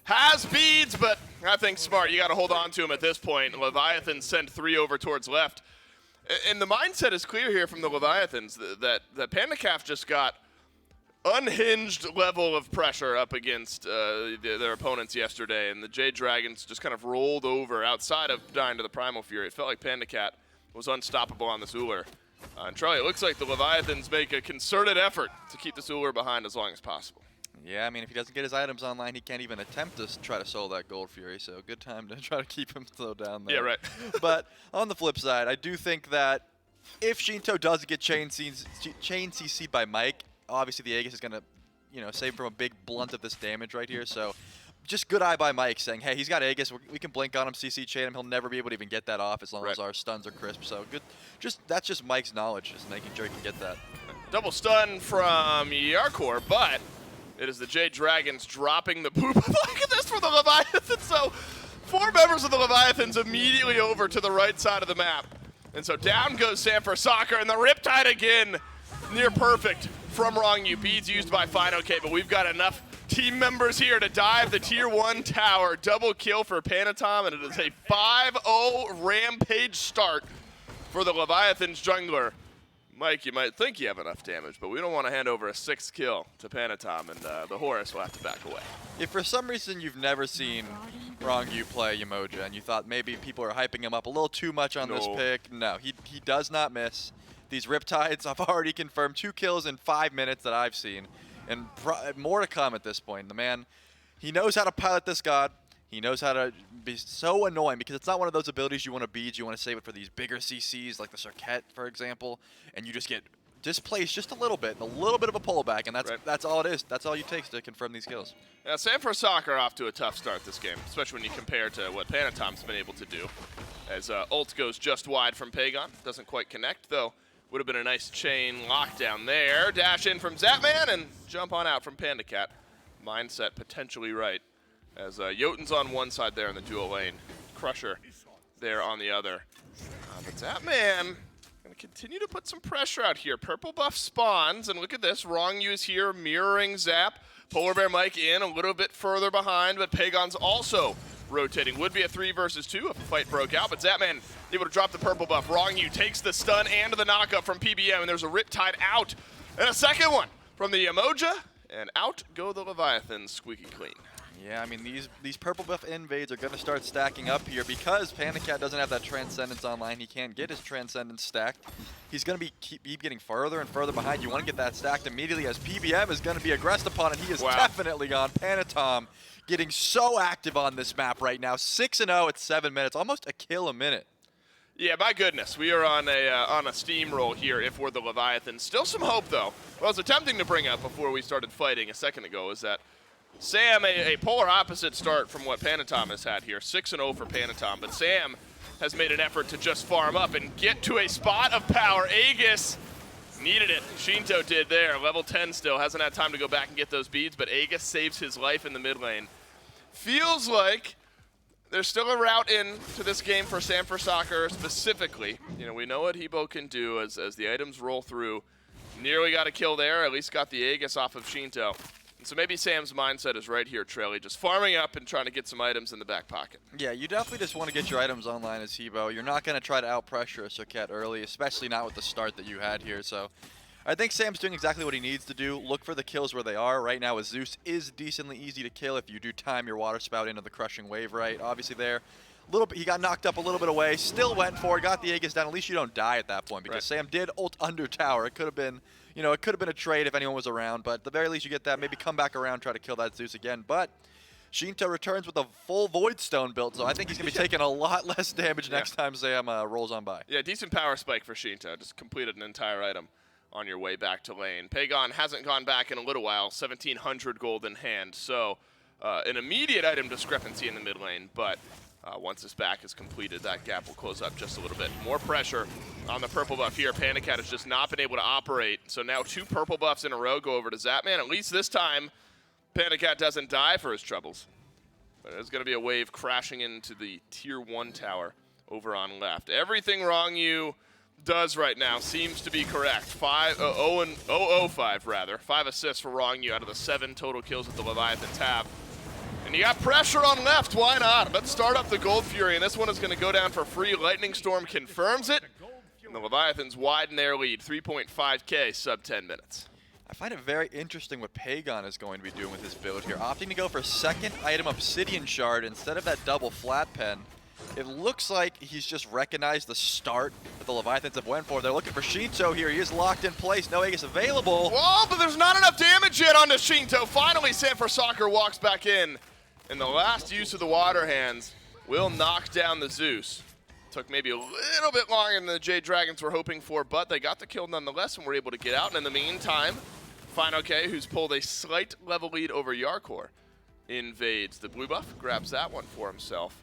has beads, but I think smart. You got to hold on to him at this point. Leviathans send 3 over towards left. And the mindset is clear here from the Leviathans that Panicat just got unhinged level of pressure up against their opponents yesterday, and the Jade Dragons just kind of rolled over outside of dying to the Primal Fury. It felt like Panicat was unstoppable on this Ullr. And Charlie, it looks like the Leviathans make a concerted effort to keep this Ullr behind as long as possible. Yeah, I mean, if he doesn't get his items online, he can't even attempt to try to solo that Gold Fury, so good time to try to keep him slowed down there. Yeah, right. But on the flip side, I do think that if Shinto does get chain CC'd by Mike, obviously the Aegis is going to, you know, save him from a big blunt of this damage right here. So just good eye by Mike saying, hey, he's got Aegis. We can blink on him, CC chain him. He'll never be able to even get that off as long as our stuns are crisp. So good. That's just Mike's knowledge, just making sure he can get that. Double stun from Yarkor, but it is the Jade Dragons dropping the poop. Look at this for the Leviathans. So 4 members of the Leviathans immediately over to the right side of the map. And so down goes Sam for Soccer, and the Riptide again, near perfect from Wrong-U. Beads used by Fine OK, but we've got enough team members here to dive the tier 1 tower. Double kill for Panatom, and it is a 5-0 rampage start for the Leviathans jungler. Mike, you might think you have enough damage, but we don't want to hand over a 6th kill to Panatom, and the Horus will have to back away. If for some reason you've never seen Wrong-U play Yamoja and you thought maybe people are hyping him up a little too much on this pick, no, he does not miss. These Riptides, I've already confirmed 2 kills in 5 minutes that I've seen, and more to come at this point. The man, he knows how to pilot this god. He knows how to be so annoying because it's not one of those abilities you want to bead. You want to save it for these bigger CCs like the Circuit, for example, and you just get displaced just a little bit of a pullback, and that's all it is. That's all you take to confirm these kills. Now, Sam for Soccer off to a tough start this game, especially when you compare to what Panatom's been able to do. As ult goes just wide from Pagon, doesn't quite connect though. Would have been a nice chain lockdown there. Dash in from Zapman and jump on out from Pandacat. Mindset potentially right. As Jotun's on one side there in the dual lane. Crusher there on the other. But Zapman going to continue to put some pressure out here. Purple buff spawns, and look at this. Wrong-U is here mirroring Zap. Polar Bear Mike in a little bit further behind, but Pagon's also rotating. Would be a 3 versus 2 if a fight broke out, but Zapman able to drop the purple buff. Wrong-U takes the stun and the knockup from PBM, and there's a Riptide out. And a second one from the Emoja, and out go the Leviathans squeaky clean. Yeah, I mean, these purple buff invades are going to start stacking up here because Panicat doesn't have that Transcendence online. He can't get his Transcendence stacked. He's going to keep getting further and further behind. You want to get that stacked immediately as PBM is going to be aggressed upon, and he is definitely gone. Panatom getting so active on this map right now. 6-0 at 7 minutes, almost a kill a minute. Yeah, my goodness, we are on a steamroll here if we're the Leviathans. Still some hope, though. What I was attempting to bring up before we started fighting a second ago is that Sam, a polar opposite start from what Panatom has had here. 6-0 for Panatom, but Sam has made an effort to just farm up and get to a spot of power. Aegis needed it. Shinto did there. Level 10 still. Hasn't had time to go back and get those beads, but Aegis saves his life in the mid lane. Feels like there's still a route in to this game for Sam for Soccer specifically. You know, we know what Hebo can do as the items roll through. Nearly got a kill there, at least got the Aegis off of Shinto. So maybe Sam's mindset is right here, Trelly, just farming up and trying to get some items in the back pocket. Yeah, you definitely just want to get your items online as Hebo. You're not going to try to out-pressure a Circuit early, especially not with the start that you had here. So I think Sam's doing exactly what he needs to do. Look for the kills where they are. Right now, Zeus is decently easy to kill if you do time your water spout into the crushing wave right. Obviously there, he got knocked up a little bit away, still went for it, got the Aegis down. At least you don't die at that point because Sam did ult under tower. It could have been, you know, it could have been a trade if anyone was around, but at the very least you get that. Maybe come back around, try to kill that Zeus again. But Shinto returns with a full Void Stone built, so I think he's going to be taking a lot less damage next time Sam rolls on by. Yeah, decent power spike for Shinto. Just completed an entire item on your way back to lane. Pagon hasn't gone back in a little while, 1,700 gold in hand, so an immediate item discrepancy in the mid lane, but once this back is completed, that gap will close up just a little bit. More pressure on the purple buff here. Panda Cat has just not been able to operate, so now 2 purple buffs in a row go over to Zapman. At least this time, Panda Cat doesn't die for his troubles. But there's going to be a wave crashing into the tier 1 tower over on left. Everything Wrong You does right now seems to be correct. 005 rather. 5 assists for Wrong You out of the 7 total kills that the Leviathans have. And you got pressure on left, why not? Let's start up the Gold Fury, and this one is going to go down for free. Lightning Storm confirms it, and the Leviathans widen their lead, 3.5k, sub 10 minutes. I find it very interesting what Pagon is going to be doing with his build here, opting to go for second item Obsidian Shard instead of that double flat pen. It looks like he's just recognized the start that the Leviathans have went for. They're looking for Shinto here. He is locked in place. No Aegis available. Whoa, but there's not enough damage yet onto Shinto. Finally, Sanford Soccer walks back in. And the last use of the Water Hands will knock down the Zeus. Took maybe a little bit longer than the Jade Dragons were hoping for, but they got the kill nonetheless and were able to get out. And in the meantime, Fine-OK, who's pulled a slight level lead over Yarkor, invades the blue buff, grabs that one for himself.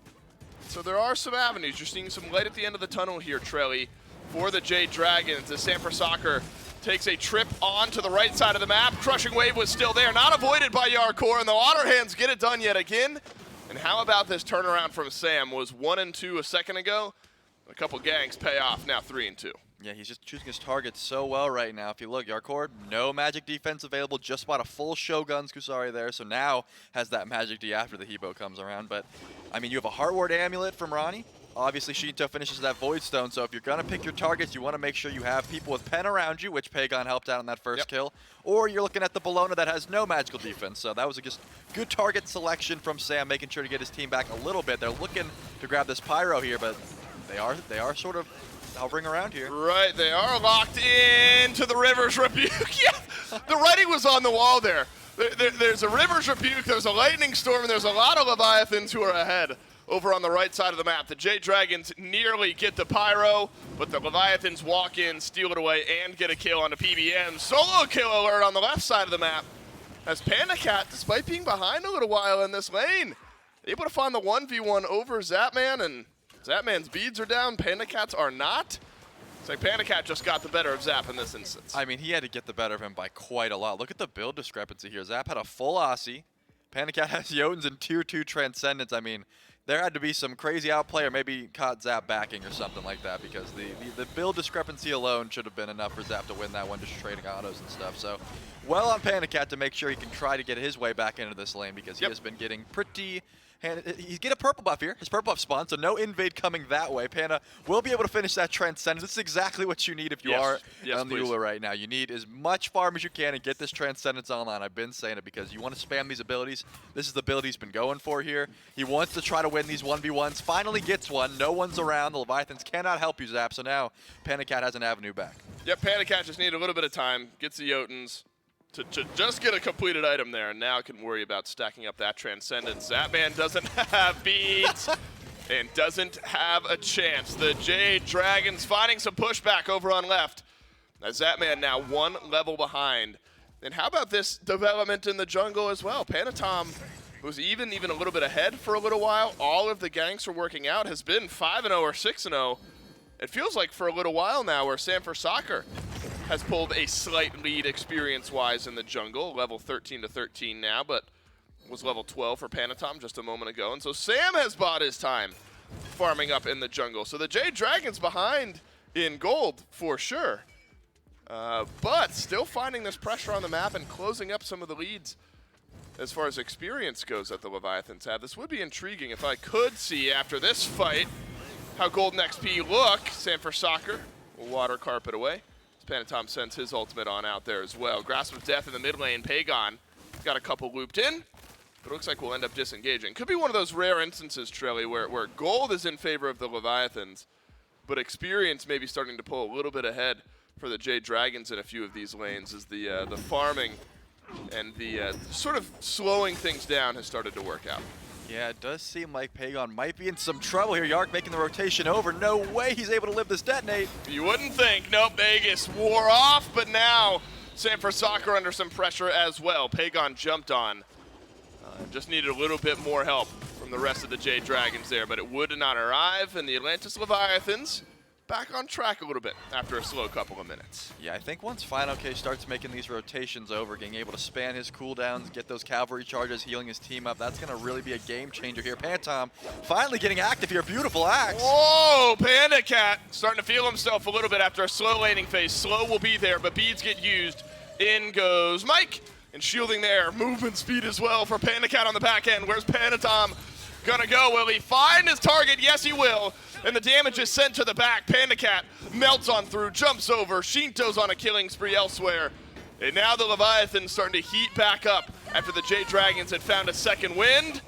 So there are some avenues. You're seeing some light at the end of the tunnel here, Trelly, for the Jade Dragons. As Sanford Soccer takes a trip onto the right side of the map. Crushing Wave was still there, not avoided by Yarkor, and the Water Hands get it done yet again. And how about this turnaround from Sam? Was 1 and 2 a second ago. A couple ganks pay off, now 3 and 2. Yeah, he's just choosing his targets so well right now. If you look, Yarkor, no magic defense available, just bought a full Shogun's Kusari there, so now has that magic D after the Hebo comes around. But, I mean, you have a Heartward Amulet from Ronnie. Obviously, Shinto finishes that Void Stone, so if you're going to pick your targets, you want to make sure you have people with pen around you, which Pagon helped out on that first kill, or you're looking at the Bologna that has no magical defense. So that was a just good target selection from Sam, making sure to get his team back a little bit. They're looking to grab this Pyro here, but they are sort of hovering around here. Right, they are locked into the River's Rebuke. Yeah, the writing was on the wall there. There's a River's Rebuke, there's a Lightning Storm, and there's a lot of Leviathans who are ahead over on the right side of the map. The Jade Dragons nearly get the Pyro, but the Leviathans walk in, steal it away, and get a kill on the PBM. Solo kill alert on the left side of the map as Panda Cat, despite being behind a little while in this lane, able to find the 1v1 over Zapman, and Zapman's beads are down, Panda Cat's are not. It's like Panda Cat just got the better of Zap in this instance. I mean, he had to get the better of him by quite a lot. Look at the build discrepancy here. Zap had a full Aussie. Panda Cat has Jotuns and tier 2 Transcendence. I mean, there had to be some crazy outplay or maybe caught Zap backing or something like that, because the build discrepancy alone should have been enough for Zap to win that one, just trading autos and stuff. So, well on Panda Cat to make sure he can try to get his way back into this lane, because he has been getting pretty... He's getting a purple buff here. His purple buff spawn, so no invade coming that way. Panda will be able to finish that Transcendence. This is exactly what you need if you are on the Ula right now. You need as much farm as you can and get this Transcendence online. I've been saying it because you want to spam these abilities. This is the build he's been going for here. He wants to try to win these 1v1s. Finally gets one. No one's around. The Leviathans cannot help you, Zap, so now Panda Cat has an avenue back. Yep, Panda Cat just needed a little bit of time. Gets the Jotuns to just get a completed item there, and now can worry about stacking up that Transcendence. Zapman doesn't have beads and doesn't have a chance. The Jade Dragons finding some pushback over on left, as Zapman now 1 level behind. And how about this development in the jungle as well? Panatom was even a little bit ahead for a little while. All of the ganks are working out, has been 5-0 or 6-0. It feels like for a little while now where Sanford Soccer has pulled a slight lead experience-wise in the jungle, level 13 to 13 now, but was level 12 for Panatom just a moment ago. And so Sam has bought his time farming up in the jungle. So the Jade Dragons behind in gold for sure, but still finding this pressure on the map and closing up some of the leads as far as experience goes that the Leviathans have. This would be intriguing if I could see after this fight how Golden XP look. Sanford Soccer will water carpet away. Panatom sends his ultimate on out there as well. Grasp of Death in the mid lane. Pagon got a couple looped in, but it looks like we'll end up disengaging. Could be one of those rare instances, Trelly, where gold is in favor of the Leviathans, but experience may be starting to pull a little bit ahead for the Jade Dragons in a few of these lanes as the farming And the sort of slowing things down has started to work out. Yeah, it does seem like Pagon might be in some trouble here. Yark making the rotation over. No way he's able to live this detonate. You wouldn't think. Nope, Vegas wore off, but now Sanford Soccer under some pressure as well. Pagon jumped on. Just needed a little bit more help from the rest of the Jade Dragons there, but it would not arrive, and the Atlantis Leviathans back on track a little bit after a slow couple of minutes. Yeah, I think once Final K starts making these rotations over, being able to span his cooldowns, get those cavalry charges, healing his team up, that's going to really be a game changer here. Pantom finally getting active here. Beautiful axe. Whoa, Panda Cat starting to feel himself a little bit after a slow laning phase. Slow will be there, but beads get used. In goes Mike, and shielding there. Movement speed as well for Panda Cat on the back end. Where's Pantom gonna go? Will he find his target? Yes, he will. And the damage is sent to the back. Panda Cat melts on through, jumps over. Shinto's on a killing spree elsewhere. And now the Leviathans starting to heat back up after the Jade Dragons had found a second wind.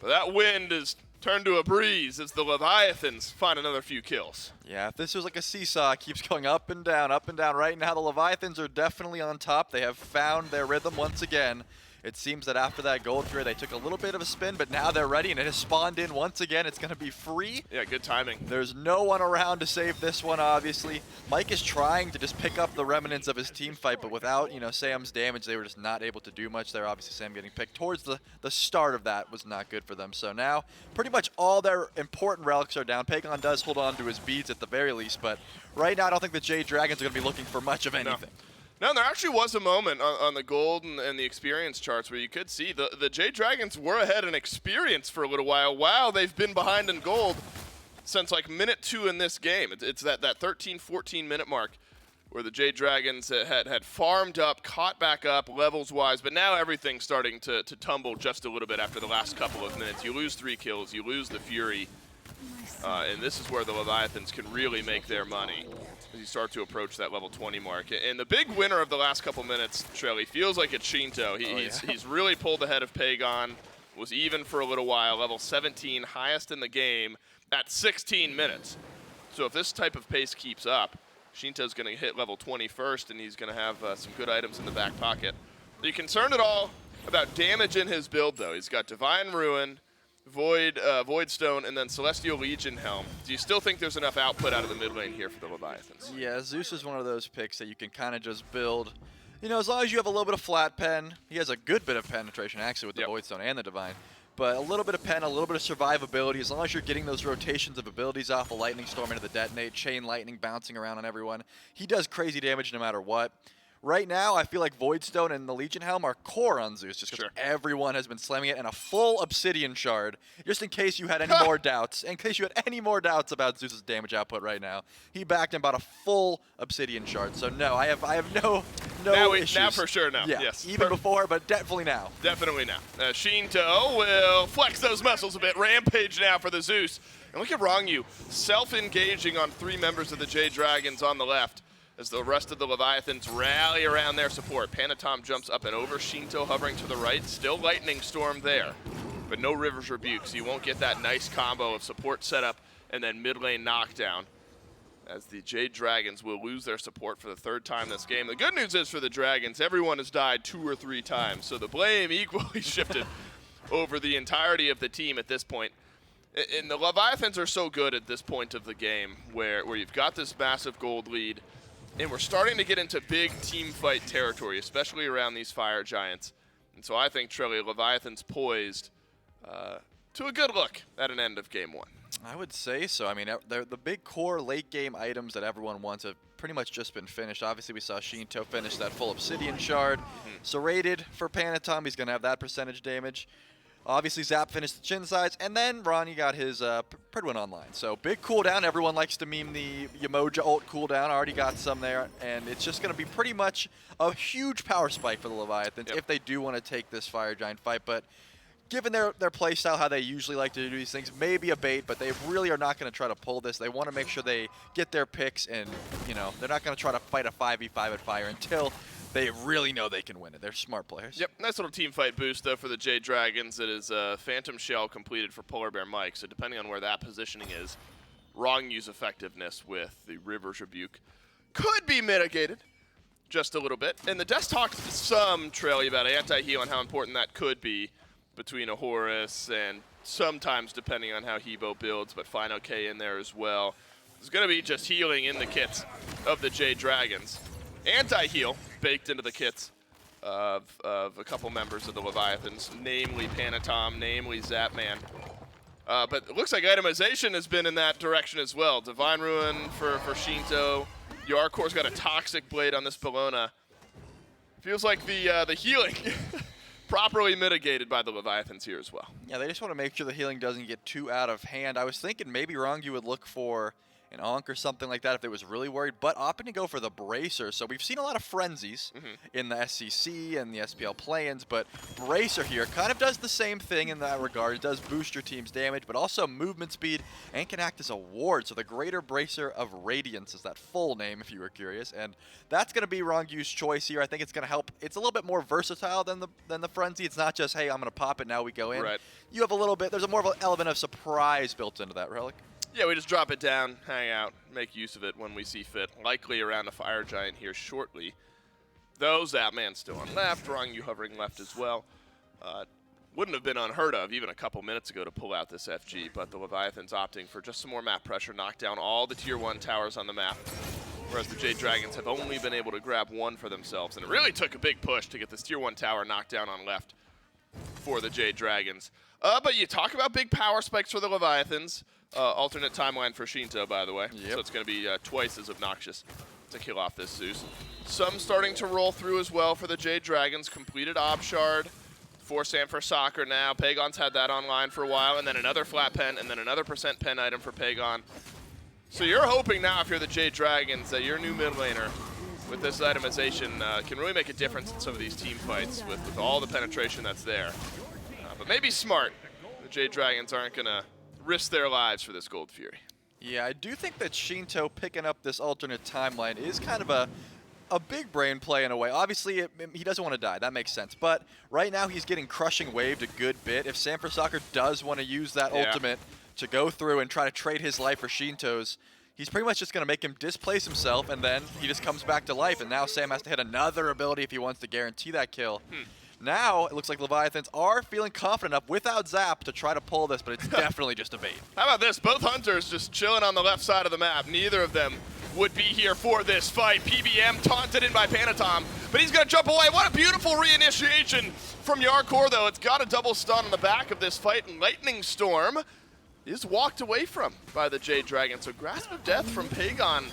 But that wind is turned to a breeze as the Leviathans find another few kills. Yeah, if this was like a seesaw, it keeps going up and down, up and down. Right now, the Leviathans are definitely on top. They have found their rhythm once again. It seems that after that gold fury, they took a little bit of a spin, but now they're ready, and it has spawned in once again. It's going to be free. Yeah, good timing. There's no one around to save this one, obviously. Mike is trying to just pick up the remnants of his team fight, but without, Sam's damage, they were just not able to do much there. Obviously, Sam getting picked towards the start of that was not good for them. So now, pretty much all their important relics are down. Pagon does hold on to his beads at the very least, but right now, I don't think the Jade Dragons are going to be looking for much of anything. No, there actually was a moment on the gold and the experience charts where you could see the Jade Dragons were ahead in experience for a little while. Wow, they've been behind in gold since like minute 2 in this game. It's that 13, 14 minute mark where the Jade Dragons had farmed up, caught back up levels-wise, but now everything's starting to tumble just a little bit after the last couple of minutes. You lose 3 kills, you lose the Fury, and this is where the Leviathans can really make their money as you start to approach that level 20 mark. And the big winner of the last couple minutes, Trelly, feels like it's Shinto. He's really pulled ahead of Pagon, was even for a little while, level 17, highest in the game at 16 minutes. So if this type of pace keeps up, Shinto's going to hit level 20 first, and he's going to have some good items in the back pocket. Are you concerned at all about damage in his build, though? He's got Divine Ruin, Void Stone, and then Celestial Legion Helm. Do you still think there's enough output out of the mid lane here for the Leviathans? Yeah, Zeus is one of those picks that you can kind of just build. As long as you have a little bit of flat pen. He has a good bit of penetration, actually, with the Void Stone and the Divine. But a little bit of pen, a little bit of survivability. As long as you're getting those rotations of abilities off, the Lightning Storm into the Detonate, Chain Lightning bouncing around on everyone. He does crazy damage no matter what. Right now, I feel like Void Stone and the Legion Helm are core on Zeus, just because everyone has been slamming it, and a full Obsidian Shard, just in case you had any more doubts. In case you had any more doubts about Zeus's damage output right now, he backed him about a full Obsidian Shard. So no, I have no issues. Now for sure, no. Yeah, Yes. even before, but definitely now. Definitely now. Shinto will flex those muscles a bit. Rampage now for the Zeus. And look at Rongyu, self-engaging on 3 members of the Jade Dragons on the left, as the rest of the Leviathans rally around their support. Panatom jumps up and over, Shinto hovering to the right, still Lightning Storm there, but no River's Rebuke, so you won't get that nice combo of support setup and then mid lane knockdown, as the Jade Dragons will lose their support for the 3rd time this game. The good news is for the Dragons, everyone has died 2 or 3 times, so the blame equally shifted over the entirety of the team at this point. And the Leviathans are so good at this point of the game where you've got this massive gold lead, and we're starting to get into big team fight territory, especially around these fire giants. And so I think Trelly Leviathan's poised to a good look at an end of game 1. I would say so. I mean, the big core late game items that everyone wants have pretty much just been finished. Obviously, we saw Shinto finish that full Obsidian Shard. Serrated for Panatom, he's going to have that percentage damage. Obviously, Zap finished the chin size, and then Ronnie got his Pridwin online. So big cooldown. Everyone likes to meme the Yamoja ult cooldown. Already got some there, and it's just going to be pretty much a huge power spike for the Leviathans if they do want to take this Fire Giant fight. But given their play style, how they usually like to do these things, maybe a bait, but they really are not going to try to pull this. They want to make sure they get their picks, and they're not going to try to fight a 5v5 at Fire until they really know they can win it. They're smart players. Yep, nice little team fight boost, though, for the Jade Dragons. It is Phantom Shell completed for Polar Bear Mike, so depending on where that positioning is, Rongyu's effectiveness with the River's Rebuke could be mitigated. just a little bit. And the Des talked some, Trelly, about anti-heal and how important that could be between a Horus and sometimes depending on how Hebo builds, but Final K in there as well. There's going to be just healing in the kits of the Jade Dragons. Anti-heal baked into the kits of a couple members of the Leviathans, namely Panatom, namely Zapman. But it looks like itemization has been in that direction as well. Divine Ruin for Shinto. Yarkor's got a Toxic Blade on this Bellona. Feels like the healing properly mitigated by the Leviathans here as well. Yeah, they just want to make sure the healing doesn't get too out of hand. I was thinking maybe Rongu would look for an Ankh or something like that if they was really worried, but opting to go for the Bracer. So we've seen a lot of frenzies in the SCC and the SPL play-ins, but Bracer here kind of does the same thing in that regard. It does boost your team's damage, but also movement speed and can act as a ward. So the Greater Bracer of Radiance is that full name if you were curious, and that's going to be Rongu's choice here. I think it's going to help. It's a little bit more versatile than the frenzy. It's not just, hey, I'm going to pop it, now we go in. Right. You have a little bit, there's a more of an element of surprise built into that, Relic. Yeah, we just drop it down, hang out, make use of it when we see fit. Likely around a Fire Giant here shortly. Though Zapman's still on left, Rongu hovering left as well. Wouldn't have been unheard of even a couple minutes ago to pull out this FG, but the Leviathans opting for just some more map pressure, knock down all the Tier 1 towers on the map, whereas the Jade Dragons have only been able to grab one for themselves. And it really took a big push to get this Tier 1 tower knocked down on left for the Jade Dragons. But you talk about big power spikes for the Leviathans. Alternate timeline for Shinto, by the way. Yep. So it's going to be twice as obnoxious to kill off this Zeus. Some starting to roll through as well for the Jade Dragons. Completed Ob Shard for Sanford Soccer now. Pagon's had that online for a while, and then another flat pen, and then another % pen item for Pagon. So you're hoping now, if you're the Jade Dragons, that your new mid laner with this itemization can really make a difference in some of these team fights with all the penetration that's there. But maybe smart. The Jade Dragons aren't going to risk their lives for this Gold Fury. Yeah, I do think that Shinto picking up this alternate timeline is kind of a big brain play in a way. Obviously, he doesn't want to die. That makes sense. But right now, he's getting crushing waved a good bit. If Sanford Soccer does want to use that ultimate to go through and try to trade his life for Shinto's, he's pretty much just going to make him displace himself, and then he just comes back to life. And now Sam has to hit another ability if he wants to guarantee that kill. Now, it looks like Leviathans are feeling confident enough without Zap to try to pull this, but it's definitely just a bait. How about this? Both Hunters just chilling on the left side of the map. Neither of them would be here for this fight. PBM taunted in by Panatom, but he's going to jump away. What a beautiful reinitiation from Yarkor, though. It's got a double stun on the back of this fight, and Lightning Storm is walked away from by the Jade Dragon. So Grasp of Death from Pagon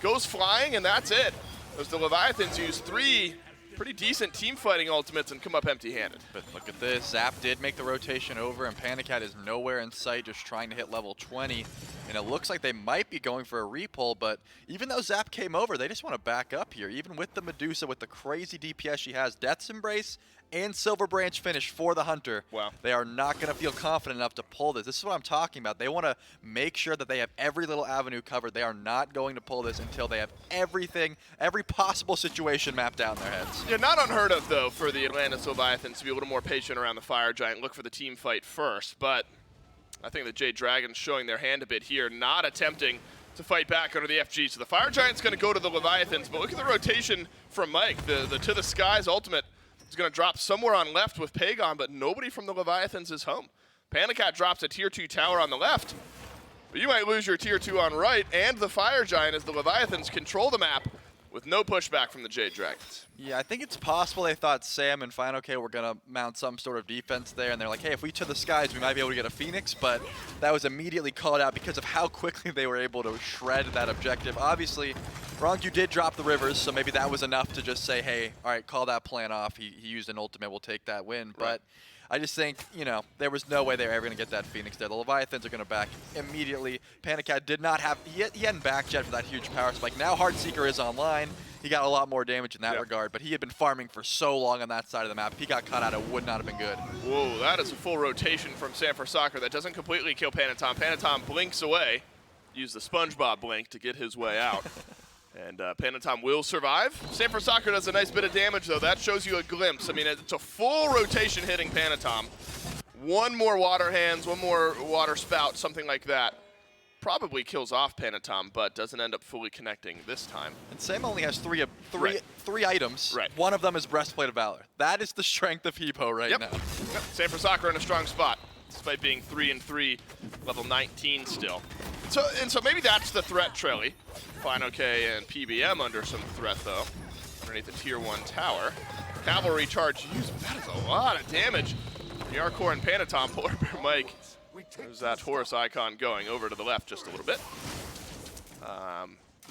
goes flying, and that's it. As the Leviathans use 3 pretty decent team fighting ultimates and come up empty-handed. But look at this. Zap did make the rotation over, and Panicat is nowhere in sight, just trying to hit level 20. And it looks like they might be going for a repull, but even though Zap came over, they just want to back up here. Even with the Medusa, with the crazy DPS she has, Death's Embrace and Silver Branch finish for the Hunter. Wow. They are not going to feel confident enough to pull this. This is what I'm talking about. They want to make sure that they have every little avenue covered. They are not going to pull this until they have everything, every possible situation mapped out in their heads. Yeah, not unheard of, though, for the Atlantis Leviathans to be a little more patient around the Fire Giant, look for the team fight first. But I think the Jade Dragons showing their hand a bit here, not attempting to fight back under the FG. So the Fire Giant's going to go to the Leviathans, but look at the rotation from Mike. The To the Skies ultimate is going to drop somewhere on left with Pagon, but nobody from the Leviathans is home. Panicat drops a Tier 2 tower on the left, but you might lose your Tier 2 on right, and the Fire Giant as the Leviathans control the map with no pushback from the Jade Dragons. Yeah, I think it's possible they thought Sam and Final K were going to mount some sort of defense there, and they're like, hey, if we To the Skies, we might be able to get a Phoenix, but that was immediately called out because of how quickly they were able to shred that objective. Obviously, Rongu did drop the Rivers, so maybe that was enough to just say, hey, all right, call that plan off. He used an ultimate, we'll take that win. Right. But I just think, you know, there was no way they were ever going to get that Phoenix there. The Leviathans are going to back immediately. Panicat did not have, he hadn't backed yet for that huge power spike. Now Heartseeker is online. He got a lot more damage in that regard, but he had been farming for so long on that side of the map. If he got cut out, it would not have been good. Whoa, that is a full rotation from Sanford Soccer. That doesn't completely kill Panatom. Panatom blinks away. Use the SpongeBob blink to get his way out. And Panatom will survive. Sanford Soccer does a nice bit of damage, though. That shows you a glimpse. I mean, it's a full rotation hitting Panatom. One more water hands, one more water spout, something like that. probably kills off Panatom, but doesn't end up fully connecting this time. And Sam only has three items. Right. One of them is Breastplate of Valor. That is the strength of Hebo right now. Yep. San Francisco in a strong spot, despite being 3-3, level 19 still. So maybe that's the threat, Trelly. Fine, okay, and PBM under some threat, though, underneath the Tier 1 tower. Cavalry charge used. That is a lot of damage. The Arcor and Panatom, Polar Bear Mike. There's that Horus icon going over to the left just a little bit.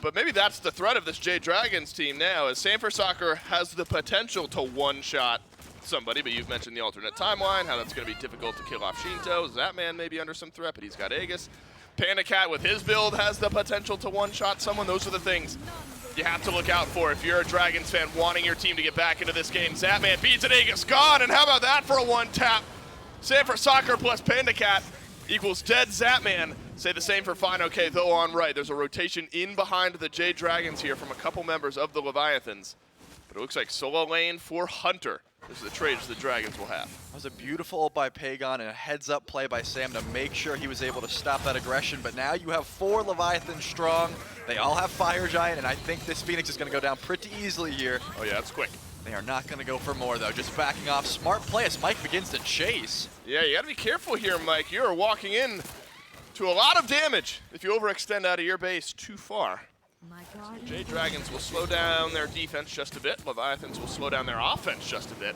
But maybe that's the threat of this Jade Dragons team now, as Sanford Soccer has the potential to one-shot somebody, but you've mentioned the alternate timeline, how that's going to be difficult to kill off Shinto. Zatman may be under some threat, but he's got Aegis. Panda Cat with his build has the potential to one-shot someone. Those are the things you have to look out for if you're a Dragons fan wanting your team to get back into this game. Zatman beats it, Aegis gone, and how about that for a one-tap? Sanford Soccer plus Panda Cat equals dead Zatman. Say the same for Fine OK, though on right. There's a rotation in behind the Jade Dragons here from a couple members of the Leviathans. But it looks like solo lane for Hunter. Those are the trades the Dragons will have. That was a beautiful ult by Pagon and a heads-up play by Sam to make sure he was able to stop that aggression. But now you have 4 Leviathans strong. They all have Fire Giant, and I think this Phoenix is going to go down pretty easily here. Oh yeah, that's quick. They are not going to go for more, though. Just backing off. Smart play as Mike begins to chase. Yeah, you got to be careful here, Mike. You're walking in to a lot of damage if you overextend out of your base too far. Jade Dragons will slow down their defense just a bit. Leviathans will slow down their offense just a bit.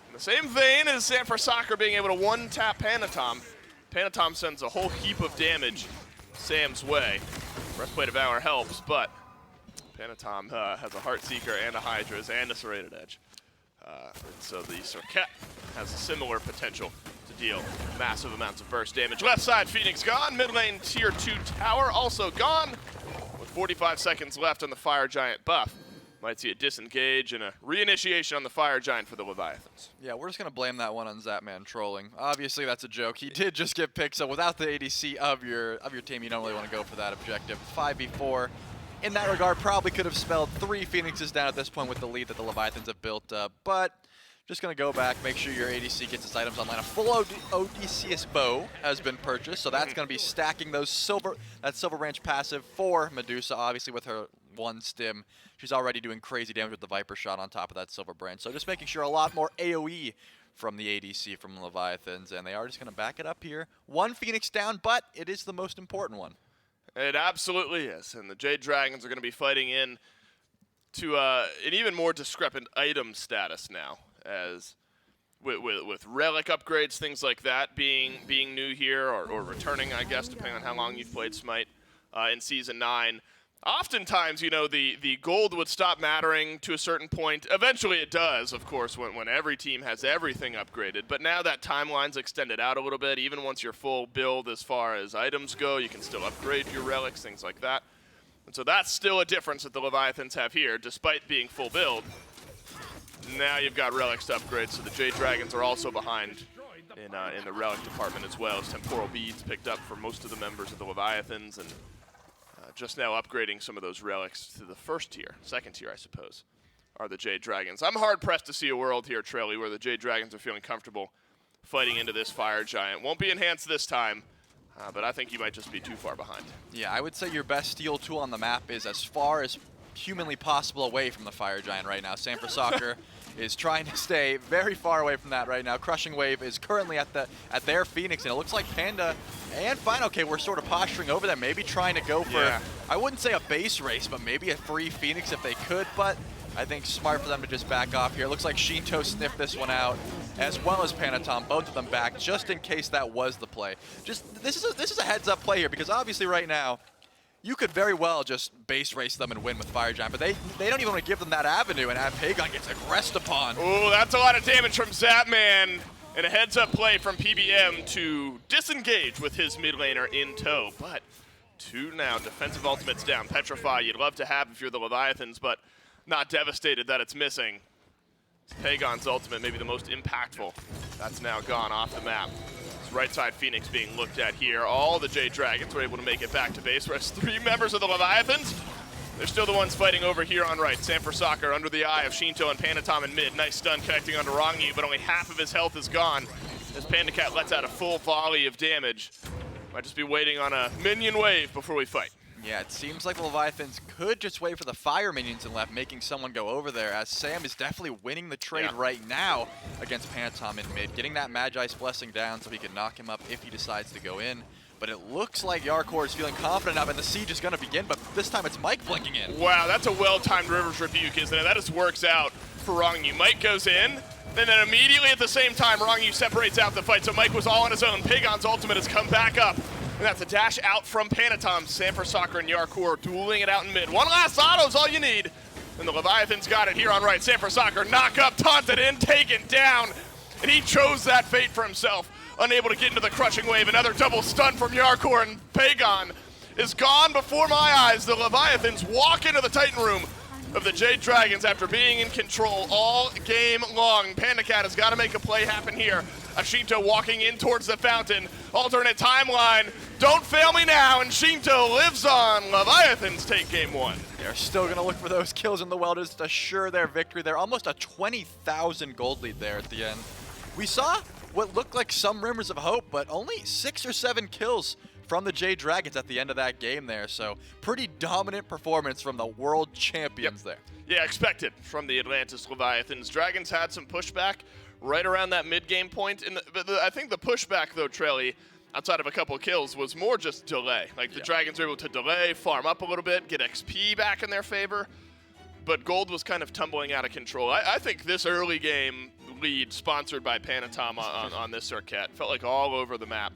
In the same vein as Sanford Soccer being able to one-tap Panatom, Panatom sends a whole heap of damage Sam's way. Breastplate of Valor helps, but Panatom has a Heartseeker and a hi-rez and a Serrated Edge. So the Circuit has a similar potential to deal massive amounts of burst damage. Left side, Phoenix gone. Mid lane, Tier 2 tower also gone. With 45 seconds left on the Fire Giant buff. Might see a disengage and a reinitiation on the Fire Giant for the Leviathans. Yeah, we're just going to blame that one on Zatman trolling. Obviously, that's a joke. He did just get picked, so without the ADC of your team, you don't really want to go for that objective. 5v4. In that regard, probably could have spelled 3 Phoenixes down at this point with the lead that the Leviathans have built up. But just going to go back, make sure your ADC gets its items online. A full Odysseus bow has been purchased, so that's going to be stacking that Silver Branch passive for Medusa, obviously with her 1 stim. She's already doing crazy damage with the Viper shot on top of that Silver Branch. So just making sure a lot more AoE from the ADC from Leviathans, and they are just going to back it up here. 1 Phoenix down, but it is the most important one. It absolutely is, and the Jade Dragons are going to be fighting in to an even more discrepant item status now, as with relic upgrades, things like that being new here, or returning, I guess, depending on how long you've played Smite in Season 9. Oftentimes, you know, the gold would stop mattering to a certain point. Eventually it does, of course, when every team has everything upgraded. But now that timeline's extended out a little bit. Even once you're full build as far as items go, you can still upgrade your relics, things like that. And so that's still a difference that the Leviathans have here, despite being full build. Now you've got relics to upgrade, so the Jade Dragons are also behind in the relic department as well, as temporal beads picked up for most of the members of the Leviathans, and just now upgrading some of those relics to the second tier, I suppose, are the Jade Dragons. I'm hard-pressed to see a world here, Trelly, where the Jade Dragons are feeling comfortable fighting into this Fire Giant. Won't be enhanced this time, but I think you might just be too far behind. Yeah, I would say your best steal tool on the map is as far as humanly possible away from the Fire Giant right now. Sanford Soccer is trying to stay very far away from that right now. Crushing Wave is currently at their Phoenix, and it looks like Panda and Fine OK we're sort of posturing over them, maybe trying to go for, I wouldn't say a base race, but maybe a free Phoenix if they could, but I think smart for them to just back off here. Looks like Shinto sniffed this one out, as well as Panatom, both of them back, just in case that was the play. This is a heads-up play here, because obviously right now, you could very well just base race them and win with Fire Giant, but they don't even want to give them that avenue, and Pagon gets aggressed upon. Ooh, that's a lot of damage from Zatman, and a heads-up play from PBM to disengage with his mid laner in tow. But 2 now, defensive ultimates down. Petrify you'd love to have if you're the Leviathans, but not devastated that it's missing. Pagon's ultimate, maybe the most impactful. That's now gone off the map. Right side Phoenix being looked at here. All the Jade Dragons were able to make it back to base, whereas 3 members of the Leviathans, they're still the ones fighting over here on right. Sanford Soccer under the eye of Shinto and Panatom in mid. Nice stun connecting onto Rongyi, but only half of his health is gone as Panda Cat lets out a full volley of damage. Might just be waiting on a minion wave before we fight. Yeah, it seems like the Leviathans could just wait for the fire minions in left, making someone go over there, as Sam is definitely winning the trade right now against Panatom in mid, getting that Magi's Blessing down so he can knock him up if he decides to go in. But it looks like Yarkor is feeling confident enough, and the siege is going to begin, but this time it's Mike blinking in. Wow, that's a well-timed Rivers Rebuke, isn't it? That just works out for Rongyu. Mike goes in, then immediately at the same time, Rongyu separates out the fight, so Mike was all on his own. Pagon's ultimate has come back up. And that's a dash out from Panatom. Sanford Soccer and Yarkor dueling it out in mid. One last auto is all you need. And the Leviathans got it here on right. Sanford Soccer knock up, taunted in, taken down. And he chose that fate for himself. Unable to get into the crushing wave. Another double stun from Yarkor, and Pagon is gone before my eyes. The Leviathans walk into the Titan room of the Jade Dragons after being in control all game long. PandaCat has got to make a play happen here. Ashinto walking in towards the fountain. Alternate timeline. Don't fail me now, and Shinto lives on. Leviathans take game one. They're still going to look for those kills in the well to assure their victory. They're almost a 20,000 gold lead there at the end. We saw what looked like some rumors of hope, but only 6 or 7 kills from the Jade Dragons at the end of that game there. So pretty dominant performance from the world champions there. Yeah, expected from the Atlantis Leviathans. Dragons had some pushback right around that mid-game point. But I think the pushback, though, Trelly, outside of a couple of kills, was more just delay. Like, the Dragons were able to delay, farm up a little bit, get XP back in their favor. But gold was kind of tumbling out of control. I think this early game lead, sponsored by Panatom on this circuit, felt like all over the map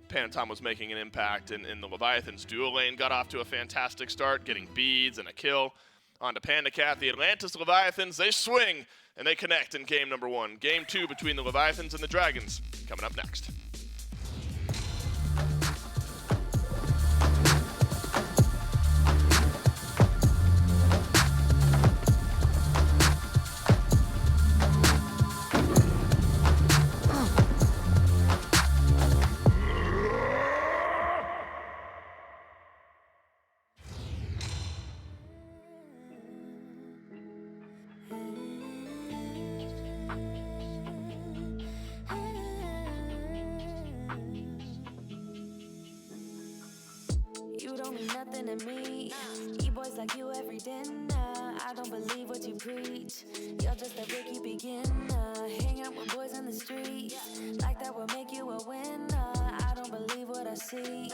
Panatom was making an impact, and the Leviathans duo lane got off to a fantastic start, getting beads and a kill onto PandaCat. The Atlantis Leviathans, they swing, and they connect in game number one. Game two between the Leviathans and the Dragons coming up next. You don't mean nothing to me. E-boys like you every dinner. I don't believe what you preach. You're just a rookie beginner. Hang out with boys in the street. Like that will make you a winner. I don't believe what I see.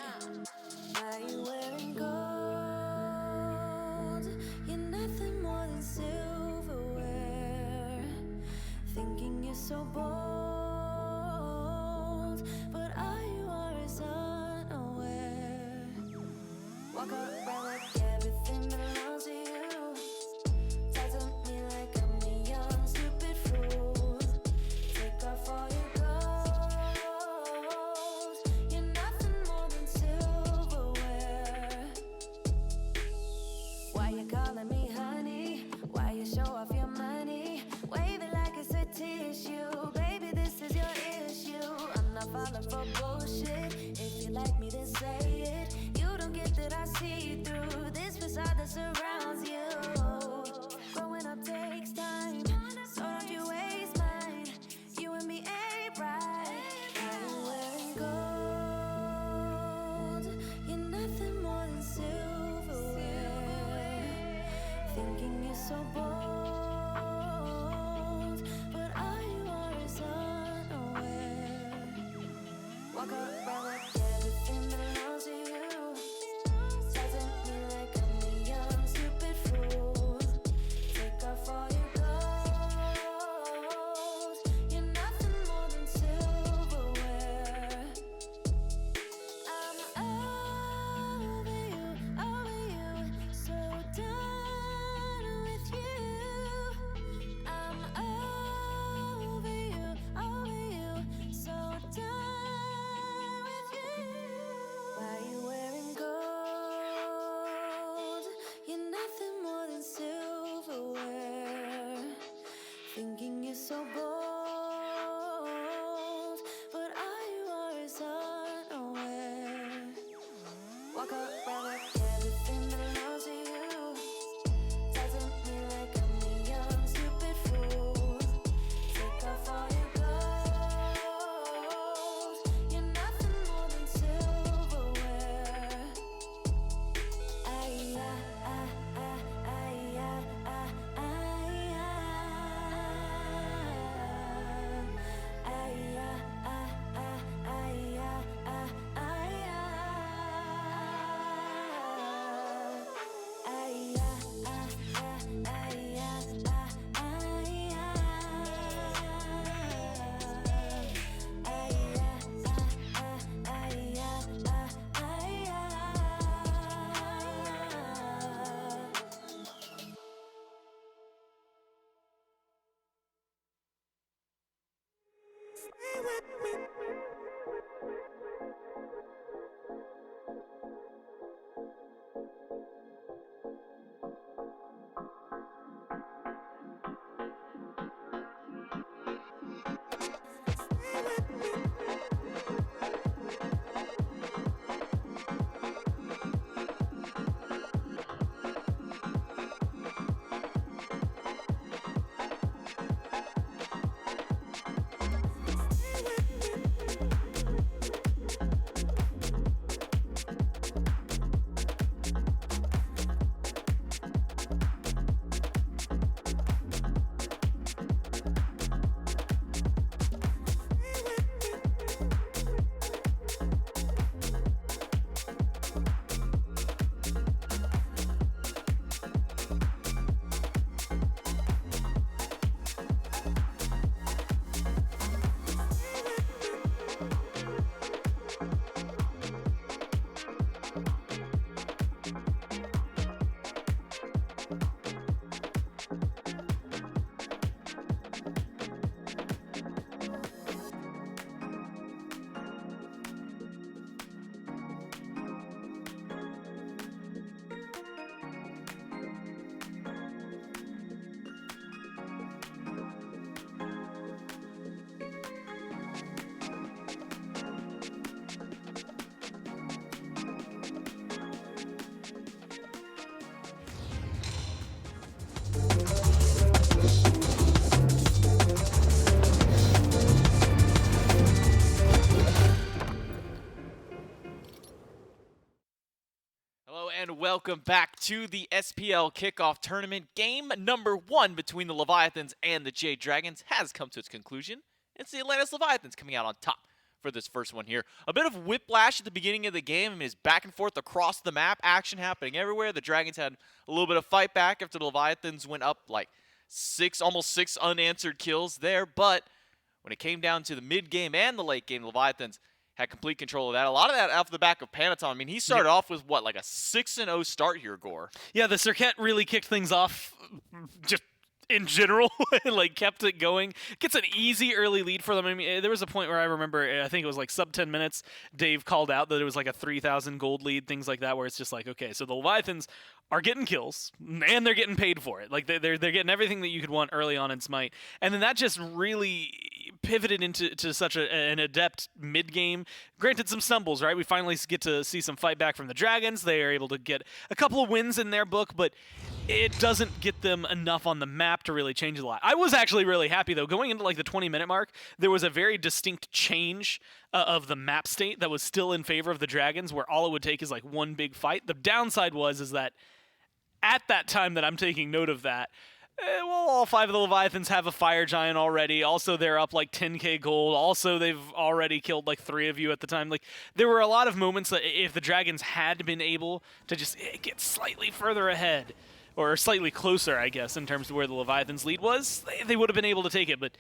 Why you wearing gold? You're nothing more than silverware. Thinking you're so bold, but all you are is unaware. Walk around like everything belongs to you. Talk to me like I'm a young, stupid fool. Take off all your clothes. You're nothing more than silverware. Why you calling me honey? Why you show off your money? Wave it like it's a tissue. Baby, this is your issue. I'm not falling for bullshit. If you like me, then say it. You don't get that I see through this facade that surrounds you. Growing up takes time, so don't you waste mine. You and me ain't right. Why you wearing gold? You're nothing more than silverware. Thinking you're so bold, but all you are is unaware. Walk around like everything belongs to you. Talk to me like I'm a young, stupid fool. Take off all your clothes. You're nothing more than silverware. I'm over you, so done with you. And welcome back to the SPL Kickoff Tournament. Game number 1 between the Leviathans and the Jade Dragons has come to its conclusion. It's the Atlantis Leviathans coming out on top for this first one here. A bit of whiplash at the beginning of the game. I mean, it's back and forth across the map, action happening everywhere. The Dragons had a little bit of fight back after the Leviathans went up like almost six unanswered kills there. But when it came down to the mid game and the late game, Leviathans had complete control of that. A lot of that off the back of Panatom. I mean, he started off with, what, like a 6-0 start here, Gore. Yeah, the Circuit really kicked things off just in general, like kept it going. Gets an easy early lead for them. I mean, there was a point where I remember, I think it was like sub 10 minutes, Dave called out that it was like a 3,000 gold lead, things like that, where it's just like, okay, so the Leviathans are getting kills, and they're getting paid for it. Like, they're getting everything that you could want early on in Smite. And then that just really pivoted into such an adept mid-game. Granted, some stumbles, right? We finally get to see some fight back from the Dragons. They are able to get a couple of wins in their book, but it doesn't get them enough on the map to really change a lot. I was actually really happy, though. Going into like the 20-minute mark, there was a very distinct change of the map state that was still in favor of the Dragons, where all it would take is like one big fight. The downside is that at that time that I'm taking note of that, well, all 5 of the Leviathans have a Fire Giant already. Also, they're up like 10k gold. Also, they've already killed like 3 of you at the time. Like, there were a lot of moments that if the Dragons had been able to just get slightly further ahead, or slightly closer, I guess, in terms of where the Leviathans' lead was, they would have been able to take it. But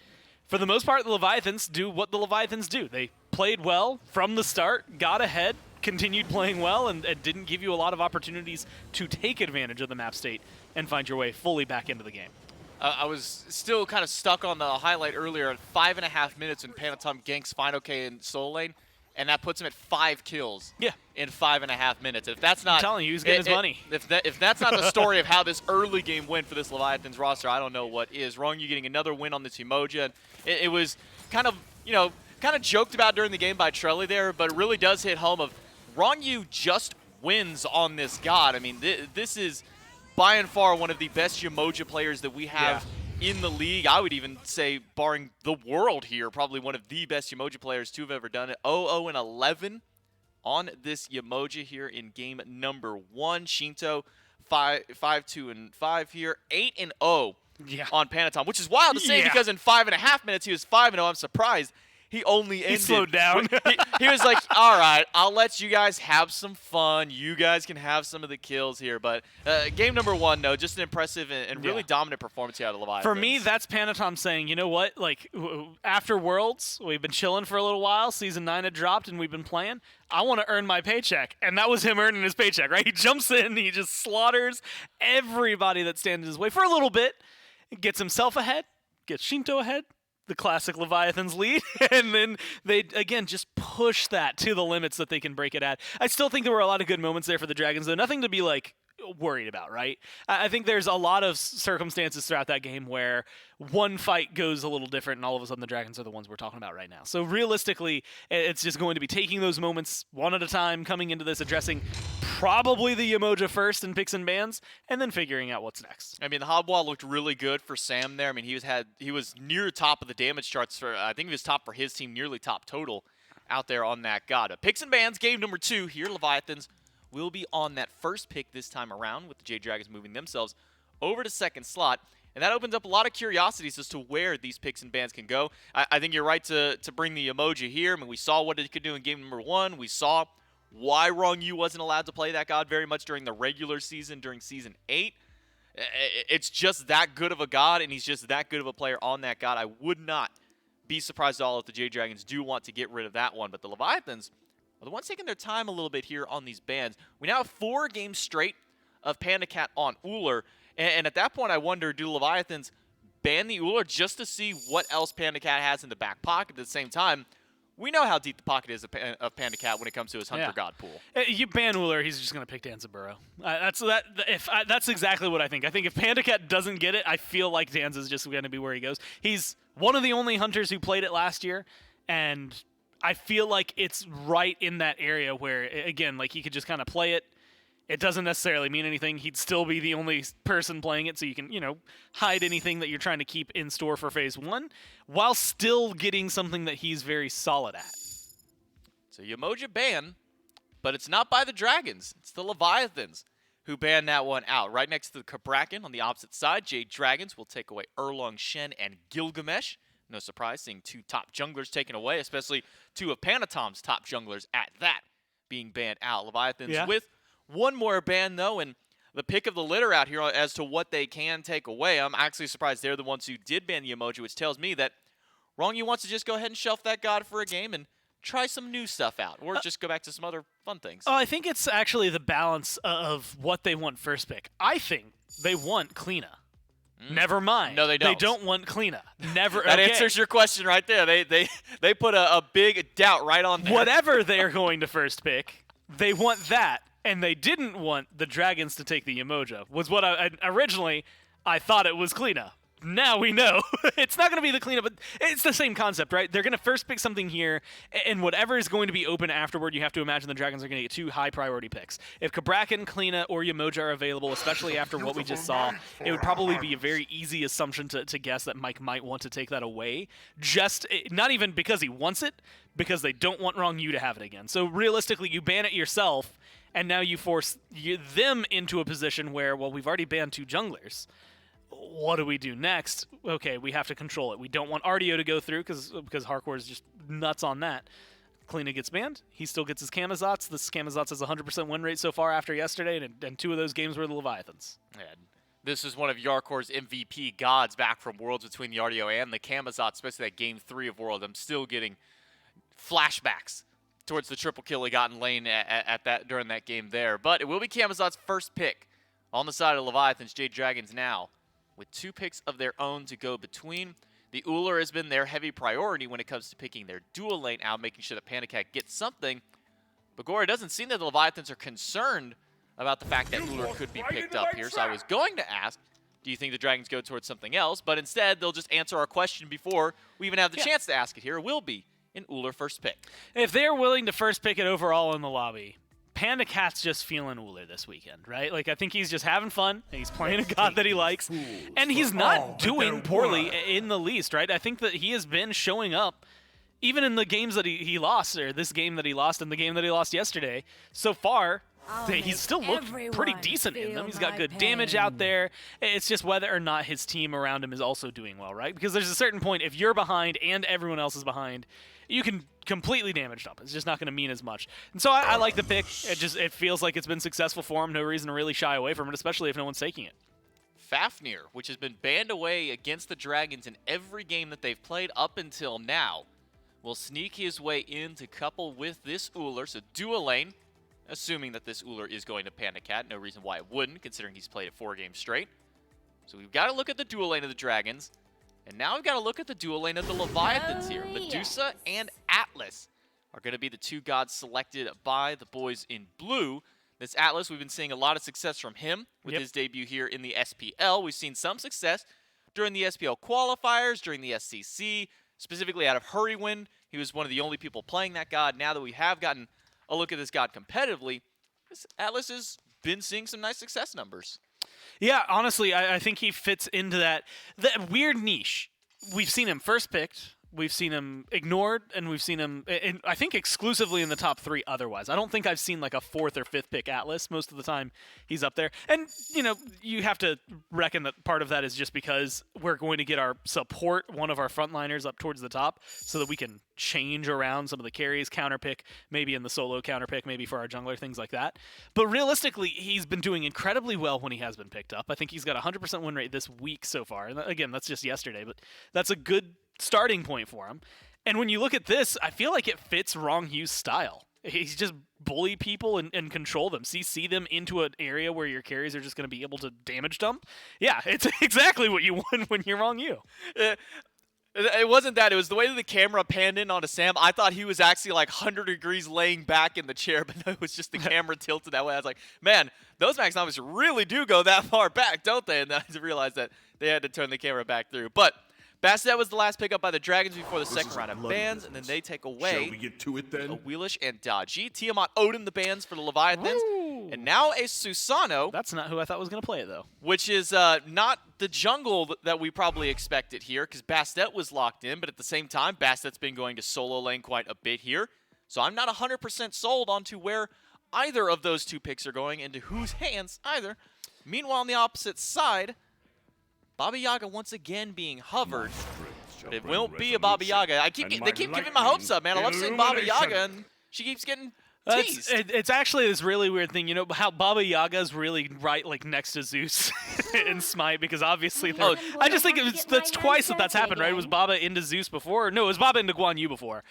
for the most part, the Leviathans do what the Leviathans do. They played well from the start, got ahead, continued playing well, and didn't give you a lot of opportunities to take advantage of the map state and find your way fully back into the game. I was still kind of stuck on the highlight earlier at 5.5 minutes when Panatom ganks Final K in solo lane, and that puts him at 5 kills in 5.5 minutes. If that's not, I'm telling you, he's getting his money. If that's not the story of how this early game went for this Leviathans roster, I don't know what is. Wrong, you getting another win on this Umoja. It was kind of, kind of joked about during the game by Trelly there, but it really does hit home of Wrong You just wins on this god. I mean, this is by and far one of the best Umoja players that we have in the league. I would even say, barring the world here, probably one of the best Umoja players to have ever done it. 0-0-11 on this Umoja here in game number 1. Shinto 5-2-5 here, 8-0 on Panatom, which is wild to say because in 5.5 minutes he was 5-0. I'm surprised he only ended. He slowed down. He was like, all right, I'll let you guys have some fun. You guys can have some of the kills here. But game number 1, no, just an impressive and really dominant performance here out of Leviathans. For me, that's Panatom saying, you know what, like, after Worlds, we've been chilling for a little while. Season 9 had dropped, and we've been playing. I want to earn my paycheck. And that was him earning his paycheck, right? He jumps in, he just slaughters everybody that stands in his way for a little bit, gets himself ahead, gets Shinto ahead, the classic Leviathans lead, and then they, again, just push that to the limits that they can break it at. I still think there were a lot of good moments there for the Dragons, though. Nothing to be, like, worried about, right? I think there's a lot of circumstances throughout that game where one fight goes a little different, and all of a sudden the Dragons are the ones we're talking about right now. So realistically, it's just going to be taking those moments one at a time, coming into this, addressing probably the Umoja first in picks and bans, and then figuring out what's next. I mean, the Hobwall looked really good for Sam there. I mean, he was near top of the damage charts for, I think he was top for his team, nearly top total out there on that god. Picks and bans, game number 2 here. Leviathans will be on that first pick this time around, with the Jade Dragons moving themselves over to second slot. And that opens up a lot of curiosities as to where these picks and bans can go. I think you're right to bring the Umoja here. I mean, we saw what it could do in game number 1. We saw why Wrong You wasn't allowed to play that god very much during the regular season, during Season 8. It's just that good of a god, and he's just that good of a player on that god. I would not be surprised at all if the Jade Dragons do want to get rid of that one. But the Leviathans are the ones taking their time a little bit here on these bans. We now have 4 games straight of Panda Cat on Uller, and at that point I wonder, do Leviathans ban the Uller just to see what else Panda Cat has in the back pocket? At the same time, we know how deep the pocket is of Panda Cat when it comes to his Hunter God pool. You ban Uller, he's just going to pick Danza-Burrow. That's exactly what I think. I think if Panda Cat doesn't get it, I feel like Danza's just going to be where he goes. He's one of the only Hunters who played it last year, and I feel like it's right in that area where, again, like he could just kind of play it. It doesn't necessarily mean anything. He'd still be the only person playing it, so you can, hide anything that you're trying to keep in store for Phase 1, while still getting something that he's very solid at. So Umoja ban, but it's not by the Dragons. It's the Leviathans. who banned that one out. Right next to the Kabrakan on the opposite side, Jade Dragons will take away Erlong Shen and Gilgamesh. No surprise seeing 2 top junglers taken away, especially 2 of Panatom's top junglers at that being banned out. Leviathans with one more ban, though, and the pick of the litter out here as to what they can take away. I'm actually surprised they're the ones who did ban the emoji, which tells me that Wrongyou wants to just go ahead and shelf that god for a game and try some new stuff out, or just go back to some other fun things. Oh, I think it's actually the balance of what they want first pick. I think they want Kleena. Never mind. No, they don't. They don't want Kleena. Never. That okay. answers your question right there. They put a big doubt right on there. Whatever they're going to first pick, they want that, and they didn't want the Dragons to take the Emoja. Was what I originally I thought it was Kleena. Now we know. It's not going to be the Kleena, but it's the same concept, right? They're going to first pick something here, and whatever is going to be open afterward, you have to imagine the Dragons are going to get 2 high-priority picks. If Kabrakan, Kleena, or Yemoja are available, especially after what we just saw, it would probably be a very easy assumption to guess that Mike might want to take that away. Just, not even because he wants it, because they don't want Wrongyou to have it again. So realistically, you ban it yourself, and now you force them into a position where, well, we've already banned 2 junglers. What do we do next? Okay, we have to control it. We don't want RDO to go through because Hardcore is just nuts on that. Kleena gets banned. He still gets his Camazotz. This Camazotz has a 100% win rate so far after yesterday, and 2 of those games were the Leviathans. And this is one of Yarkor's MVP gods back from Worlds between the RDO and the Camazotz, especially that Game 3 of World. I'm still getting flashbacks towards the triple kill he got in lane at that during that game there. But it will be Camazott's first pick on the side of Leviathans. Jade Dragons now with 2 picks of their own to go between. The Ullr has been their heavy priority when it comes to picking their dual lane out, making sure that PandaCat gets something. But Gore, it doesn't seem that the Leviathans are concerned about the fact that Ullr could be picked up here. So I was going to ask, do you think the Dragons go towards something else? But instead, they'll just answer our question before we even have the chance to ask it here. It will be an Ullr first pick. If they're willing to first pick it overall in the lobby, PandaCat's just feeling Ullr this weekend, right? Like, I think he's just having fun, and he's playing a god that he likes, and he's not doing poorly in the least, right? I think that he has been showing up, even in the games that he lost, or this game that he lost and the game that he lost yesterday. So far, he's still looked pretty decent in them. He's got good damage out there. It's just whether or not his team around him is also doing well, right? Because there's a certain point, if you're behind and everyone else is behind, you can completely damage dump. It's just not going to mean as much. And so I like the pick. It feels like it's been successful for him. No reason to really shy away from it, especially if no one's taking it. Fafnir, which has been banned away against the Dragons in every game that they've played up until now, will sneak his way in to couple with this Ullr. So dual lane, assuming that this Ullr is going to PandaCat. No reason why it wouldn't, considering he's played it 4 games straight. So we've got to look at the dual lane of the Dragons. And now we've got to look at the dual lane of the Leviathans here. Medusa and Atlas are going to be the 2 gods selected by the boys in blue. This Atlas, we've been seeing a lot of success from him with his debut here in the SPL. We've seen some success during the SPL qualifiers, during the SCC, specifically out of Hurrywind. He was one of the only people playing that god. Now that we have gotten a look at this god competitively, this Atlas has been seeing some nice success numbers. Yeah, honestly, I think he fits into that weird niche. We've seen him first picked, we've seen him ignored, and we've seen him, I think, exclusively in the top 3 otherwise. I don't think I've seen like a 4th or 5th pick Atlas. Most of the time, he's up there. And, you have to reckon that part of that is just because we're going to get our support, one of our frontliners, up towards the top so that we can change around some of the carries, counterpick, maybe in the solo counterpick, maybe for our jungler, things like that. But realistically, he's been doing incredibly well when he has been picked up. I think he's got a 100% win rate this week so far. And again, that's just yesterday, but that's a good starting point for him. And when you look at this, I feel like it fits Wrongyou's style. He's just bully people and control them. CC them into an area where your carries are just going to be able to damage dump. Yeah, it's exactly what you want when you're Wrongyou. It wasn't that. It was the way that the camera panned in onto Sam. I thought he was actually like 100 degrees laying back in the chair, but no, it was just the camera tilted that way. I was like, man, those max numbers really do go that far back, don't they? And then I realized that they had to turn the camera back through. But Bastet was the last pickup by the Dragons before the second round of bans, and then they take away Shall we get to it then? a Wheelish and Dodgy. Tiamat Odin the bans for the Leviathans, and now a Susano. That's not who I thought was going to play it, though. Which is not the jungle that we probably expected here, because Bastet was locked in, but at the same time, Bastet's been going to solo lane quite a bit here. So I'm not 100% sold onto where either of those two picks are going, into whose hands either. Meanwhile, on the opposite side, Baba Yaga once again being hovered. But it won't be a Baba Yaga. They keep giving my hopes up, man. I love seeing Baba Yaga, and she keeps getting teased. It's actually this really weird thing, you know, how Baba Yaga's really right, like, next to Zeus in Smite, because obviously I just think that's twice that's happened, right? It was Baba into Zeus before. No, it was Baba into Guan Yu before.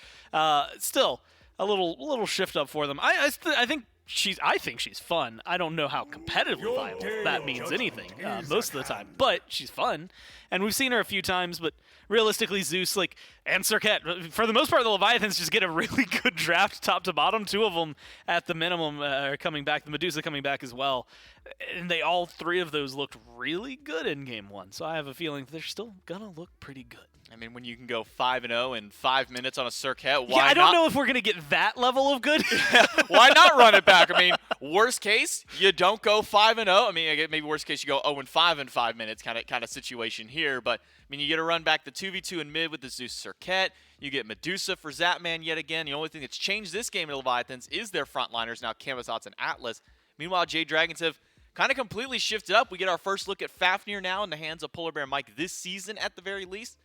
Still, a little shift up for them. I think she's fun. I don't know how competitively viable that means anything most of the time, but she's fun, and we've seen her a few times. But realistically, Zeus, like, and Serket, for the most part, the Leviathans just get a really good draft top to bottom. Two of them at the minimum are coming back. The Medusa coming back as well, and all three of those looked really good in game one. So I have a feeling they're still gonna look pretty good. I mean, when you can go 5-0 in 5 minutes on a Serket, why Yeah, I don't not? know if we're going to get that level of good. Why not run it back? I mean, worst case, you don't go 5-0. I mean, maybe worst case, you go 0-5 in 5 minutes kind of situation here. But, I mean, you get to run back the 2v2 in mid with the Zeus Serket. You get Medusa for Zapman yet again. The only thing that's changed this game in Leviathans is their frontliners, now Kamazats and Atlas. Meanwhile, Jade Dragons have kind of completely shifted up. We get our first look at Fafnir now in the hands of Polar Bear Mike this season at the very least.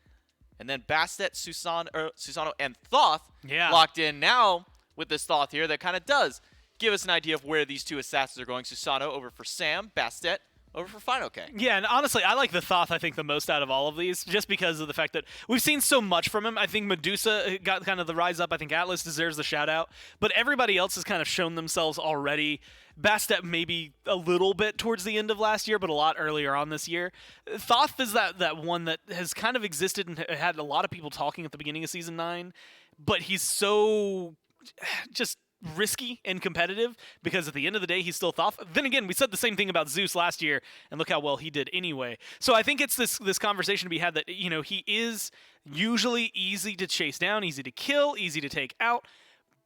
And then Bastet, Susano, and Thoth locked in now with this Thoth here that kind of does give us an idea of where these two assassins are going. Susano over for Sam, Bastet over for Final K. Yeah, and honestly, I like the Thoth, I think, the most out of all of these, just because of the fact that we've seen so much from him. I think Medusa got kind of the rise up. I think Atlas deserves the shout-out. But everybody else has kind of shown themselves already. Bastet maybe a little bit towards the end of last year, but a lot earlier on this year. Thoth is that one that has kind of existed and had a lot of people talking at the beginning of Season 9, but he's so just risky and competitive because at the end of the day, he's still Thoth. Then again, we said the same thing about Zeus last year, and look how well he did anyway. So I think it's this conversation to be had that, you know, he is usually easy to chase down, easy to kill, easy to take out,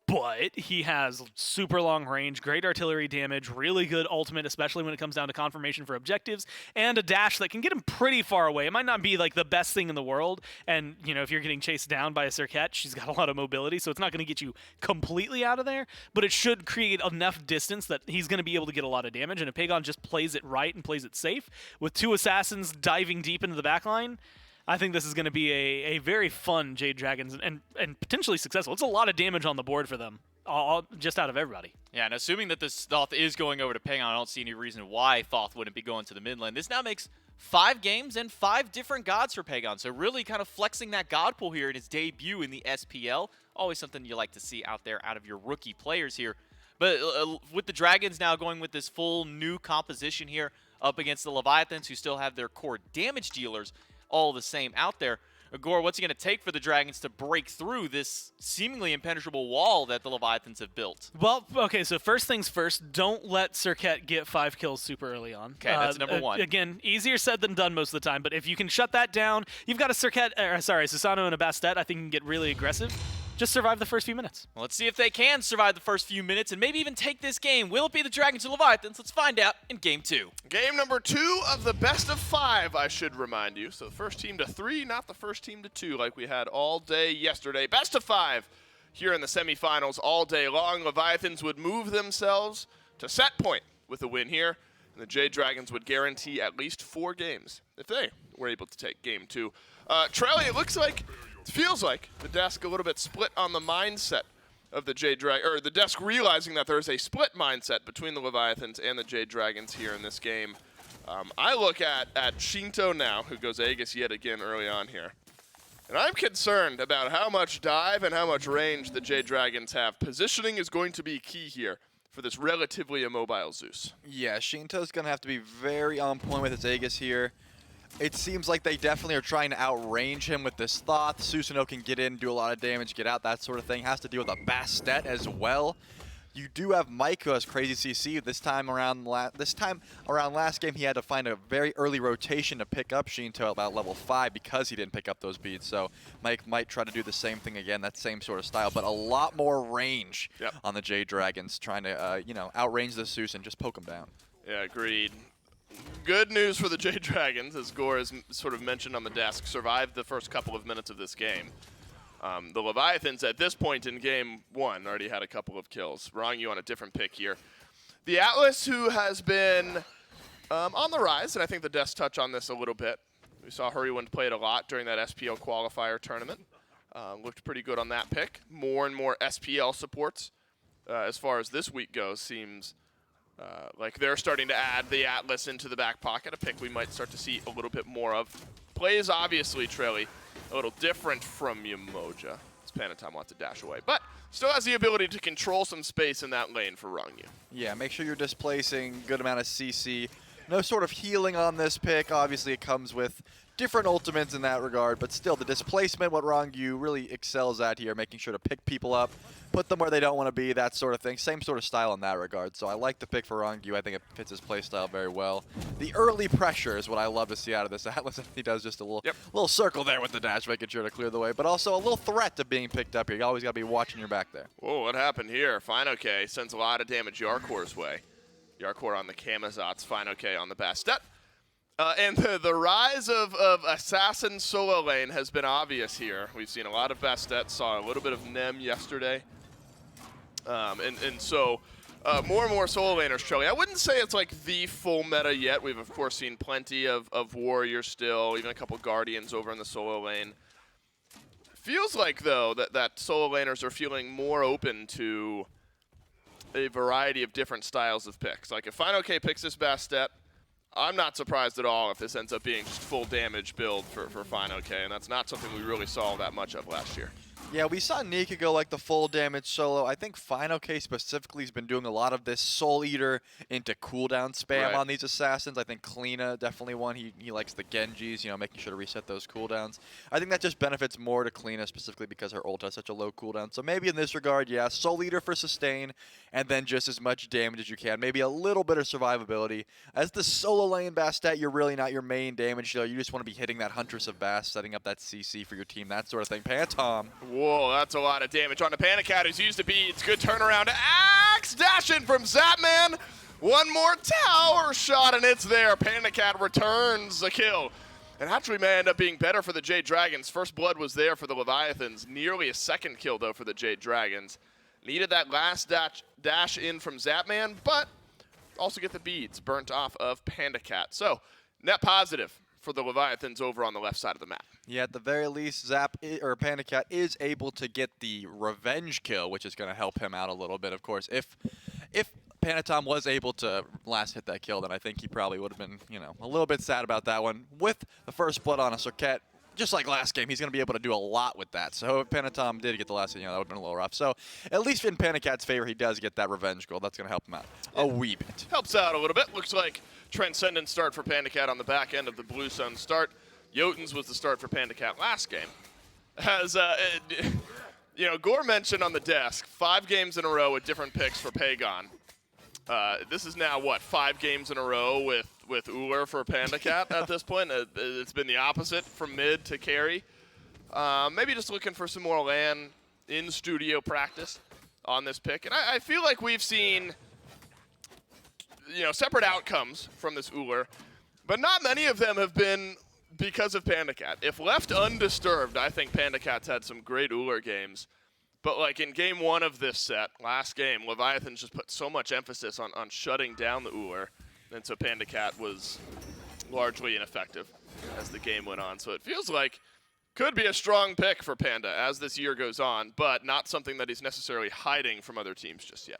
but he has super long range, great artillery damage, really good ultimate, especially when it comes down to confirmation for objectives, and a dash that can get him pretty far away. It might not be like the best thing in the world, and you know, if you're getting chased down by a Serket, she's got a lot of mobility, so it's not going to get you completely out of there, but it should create enough distance that he's going to be able to get a lot of damage, and if Pagon just plays it right and plays it safe, with two assassins diving deep into the backline, I think this is going to be a very fun Jade Dragons and potentially successful. It's a lot of damage on the board for them, all just out of everybody. Yeah, and assuming that this Thoth is going over to Pagon, I don't see any reason why Thoth wouldn't be going to the mid lane. This now makes 5 games and 5 different gods for Pagon, so really kind of flexing that god pool here in his debut in the SPL. Always something you like to see out there out of your rookie players here. But with the Dragons now going with this full new composition here up against the Leviathans, who still have their core damage dealers all the same out there. Gore, what's it going to take for the Dragons to break through this seemingly impenetrable wall that the Leviathans have built? Well, okay, so first things first, don't let Serket get 5 kills super early on. Okay, that's number one. Again, easier said than done most of the time, but if you can shut that down, you've got a Susano and a Bastet, I think you can get really aggressive. Just survive the first few minutes. Well, let's see if they can survive the first few minutes and maybe even take this game. Will it be the Dragons or Leviathans? Let's find out in Game 2. Game number 2 of the best of 5, I should remind you. So the first team to 3, not the first team to 2 like we had all day yesterday. Best of 5 here in the semifinals all day long. Leviathans would move themselves to set point with a win here, and the Jade Dragons would guarantee at least 4 games if they were able to take Game 2. Trelly, it feels like the desk a little bit split on the mindset of the Jade Dragon, or the desk realizing that there's a split mindset between the Leviathans and the Jade Dragons here in this game. I look at Shinto now, who goes Aegis yet again early on here, and I'm concerned about how much dive and how much range the Jade Dragons have. Positioning is going to be key here for this relatively immobile Zeus. Yeah, Shinto's going to have to be very on point with his Aegis here. It seems like they definitely are trying to outrange him with this Thoth. Susano can get in, do a lot of damage, get out, that sort of thing. Has to deal with a Bastet as well. You do have Mike, who has crazy CC. This time around last game, he had to find a very early rotation to pick up Shinto at about level 5 because he didn't pick up those beads. So Mike might try to do the same thing again, that same sort of style, but a lot more range on the Jade Dragons, trying to outrange the Zeus and just poke him down. Yeah, agreed. Good news for the Jade Dragons, as Gore has sort of mentioned on the desk, survived the first couple of minutes of this game. The Leviathans at this point in game 1 already had a couple of kills. Wrong you on a different pick here. The Atlas, who has been on the rise, and I think the Deaths touch on this a little bit. We saw Hurrywind play it a lot during that SPL qualifier tournament. Looked pretty good on that pick. More and more SPL supports as far as this week goes. Seems like they're starting to add the Atlas into the back pocket, a pick we might start to see a little bit more of. Plays, obviously, Trelly, a little different from Yamoja, as Panatom wants to dash away. But still has the ability to control some space in that lane for Rangyu. Yeah, make sure you're displacing good amount of CC. No sort of healing on this pick. Obviously, it comes with different ultimates in that regard, but still, the displacement, what Rangyu really excels at here, making sure to pick people up, put them where they don't want to be, that sort of thing. Same sort of style in that regard. So I like the pick for Rangyu. I think it fits his playstyle very well. The early pressure is what I love to see out of this Atlas. He does just a little circle there with the dash, making sure to clear the way, but also a little threat to being picked up here. You always got to be watching your back there. Whoa, what happened here? Fine-OK sends a lot of damage Yarkor's way. Yarkor on the Kamazots, Fine-OK on the Bastet. And the rise of Assassin solo lane has been obvious here. We've seen a lot of Bastet, saw a little bit of Nem yesterday. So more and more solo laners, Trelly. I wouldn't say it's like the full meta yet. We've, of course, seen plenty of Warriors still, even a couple Guardians over in the solo lane. Feels like, though, that solo laners are feeling more open to a variety of different styles of picks. Like, if Fine-OK picks this Bastet, I'm not surprised at all if this ends up being just full damage build for Fine-OK, and that's not something we really saw that much of last year. Yeah, we saw Nika go like the full damage solo. I think Fine-OK specifically has been doing a lot of this Soul Eater into cooldown spam on these assassins. I think Kleena definitely one. He likes the Genjis, making sure to reset those cooldowns. I think that just benefits more to Kleena specifically because her ult has such a low cooldown. So maybe in this regard, yeah, Soul Eater for sustain and then just as much damage as you can. Maybe a little bit of survivability. As the solo lane Bastet, you're really not your main damage dealer. You just want to be hitting that Huntress of Bast, setting up that CC for your team, that sort of thing. Panatom. Whoa, that's a lot of damage on the Panicat, who's used to be. It's good turnaround. Axe dash in from Zapman. One more tower shot, and it's there. Panicat returns the kill. And actually may end up being better for the Jade Dragons. First blood was there for the Leviathans. Nearly a second kill, though, for the Jade Dragons. Needed that last dash in from Zapman, but also get the beads burnt off of Pandacat. So, net positive for the Leviathans over on the left side of the map. Yeah, at the very least, Pandacat is able to get the revenge kill, which is going to help him out a little bit, of course. If Panatom was able to last hit that kill, then I think he probably would have been, a little bit sad about that one. With the first blood on a Circuit, just like last game, he's going to be able to do a lot with that. So if Panatom did get the last hit, that would have been a little rough. So at least in Pandacat's favor, he does get that revenge goal. That's going to help him out a wee bit. Helps out a little bit. Looks like Transcendent start for Pandacat on the back end of the Blue Sun start. Jotuns was the start for Pandacat last game. As, Gore mentioned on the desk, 5 games in a row with different picks for Pagon. This is now, 5 games in a row with Uller for Pandacat at this point. It's been the opposite from mid to carry. Maybe just looking for some more LAN in-studio practice on this pick. And I feel like we've seen, separate outcomes from this Uller, but not many of them have been because of Pandacat. If left undisturbed, I think Pandacat's had some great Uller games. But like in game 1 of this set, last game, Leviathans just put so much emphasis on shutting down the Uller, and so Pandacat was largely ineffective as the game went on. So it feels like could be a strong pick for Panda as this year goes on, but not something that he's necessarily hiding from other teams just yet.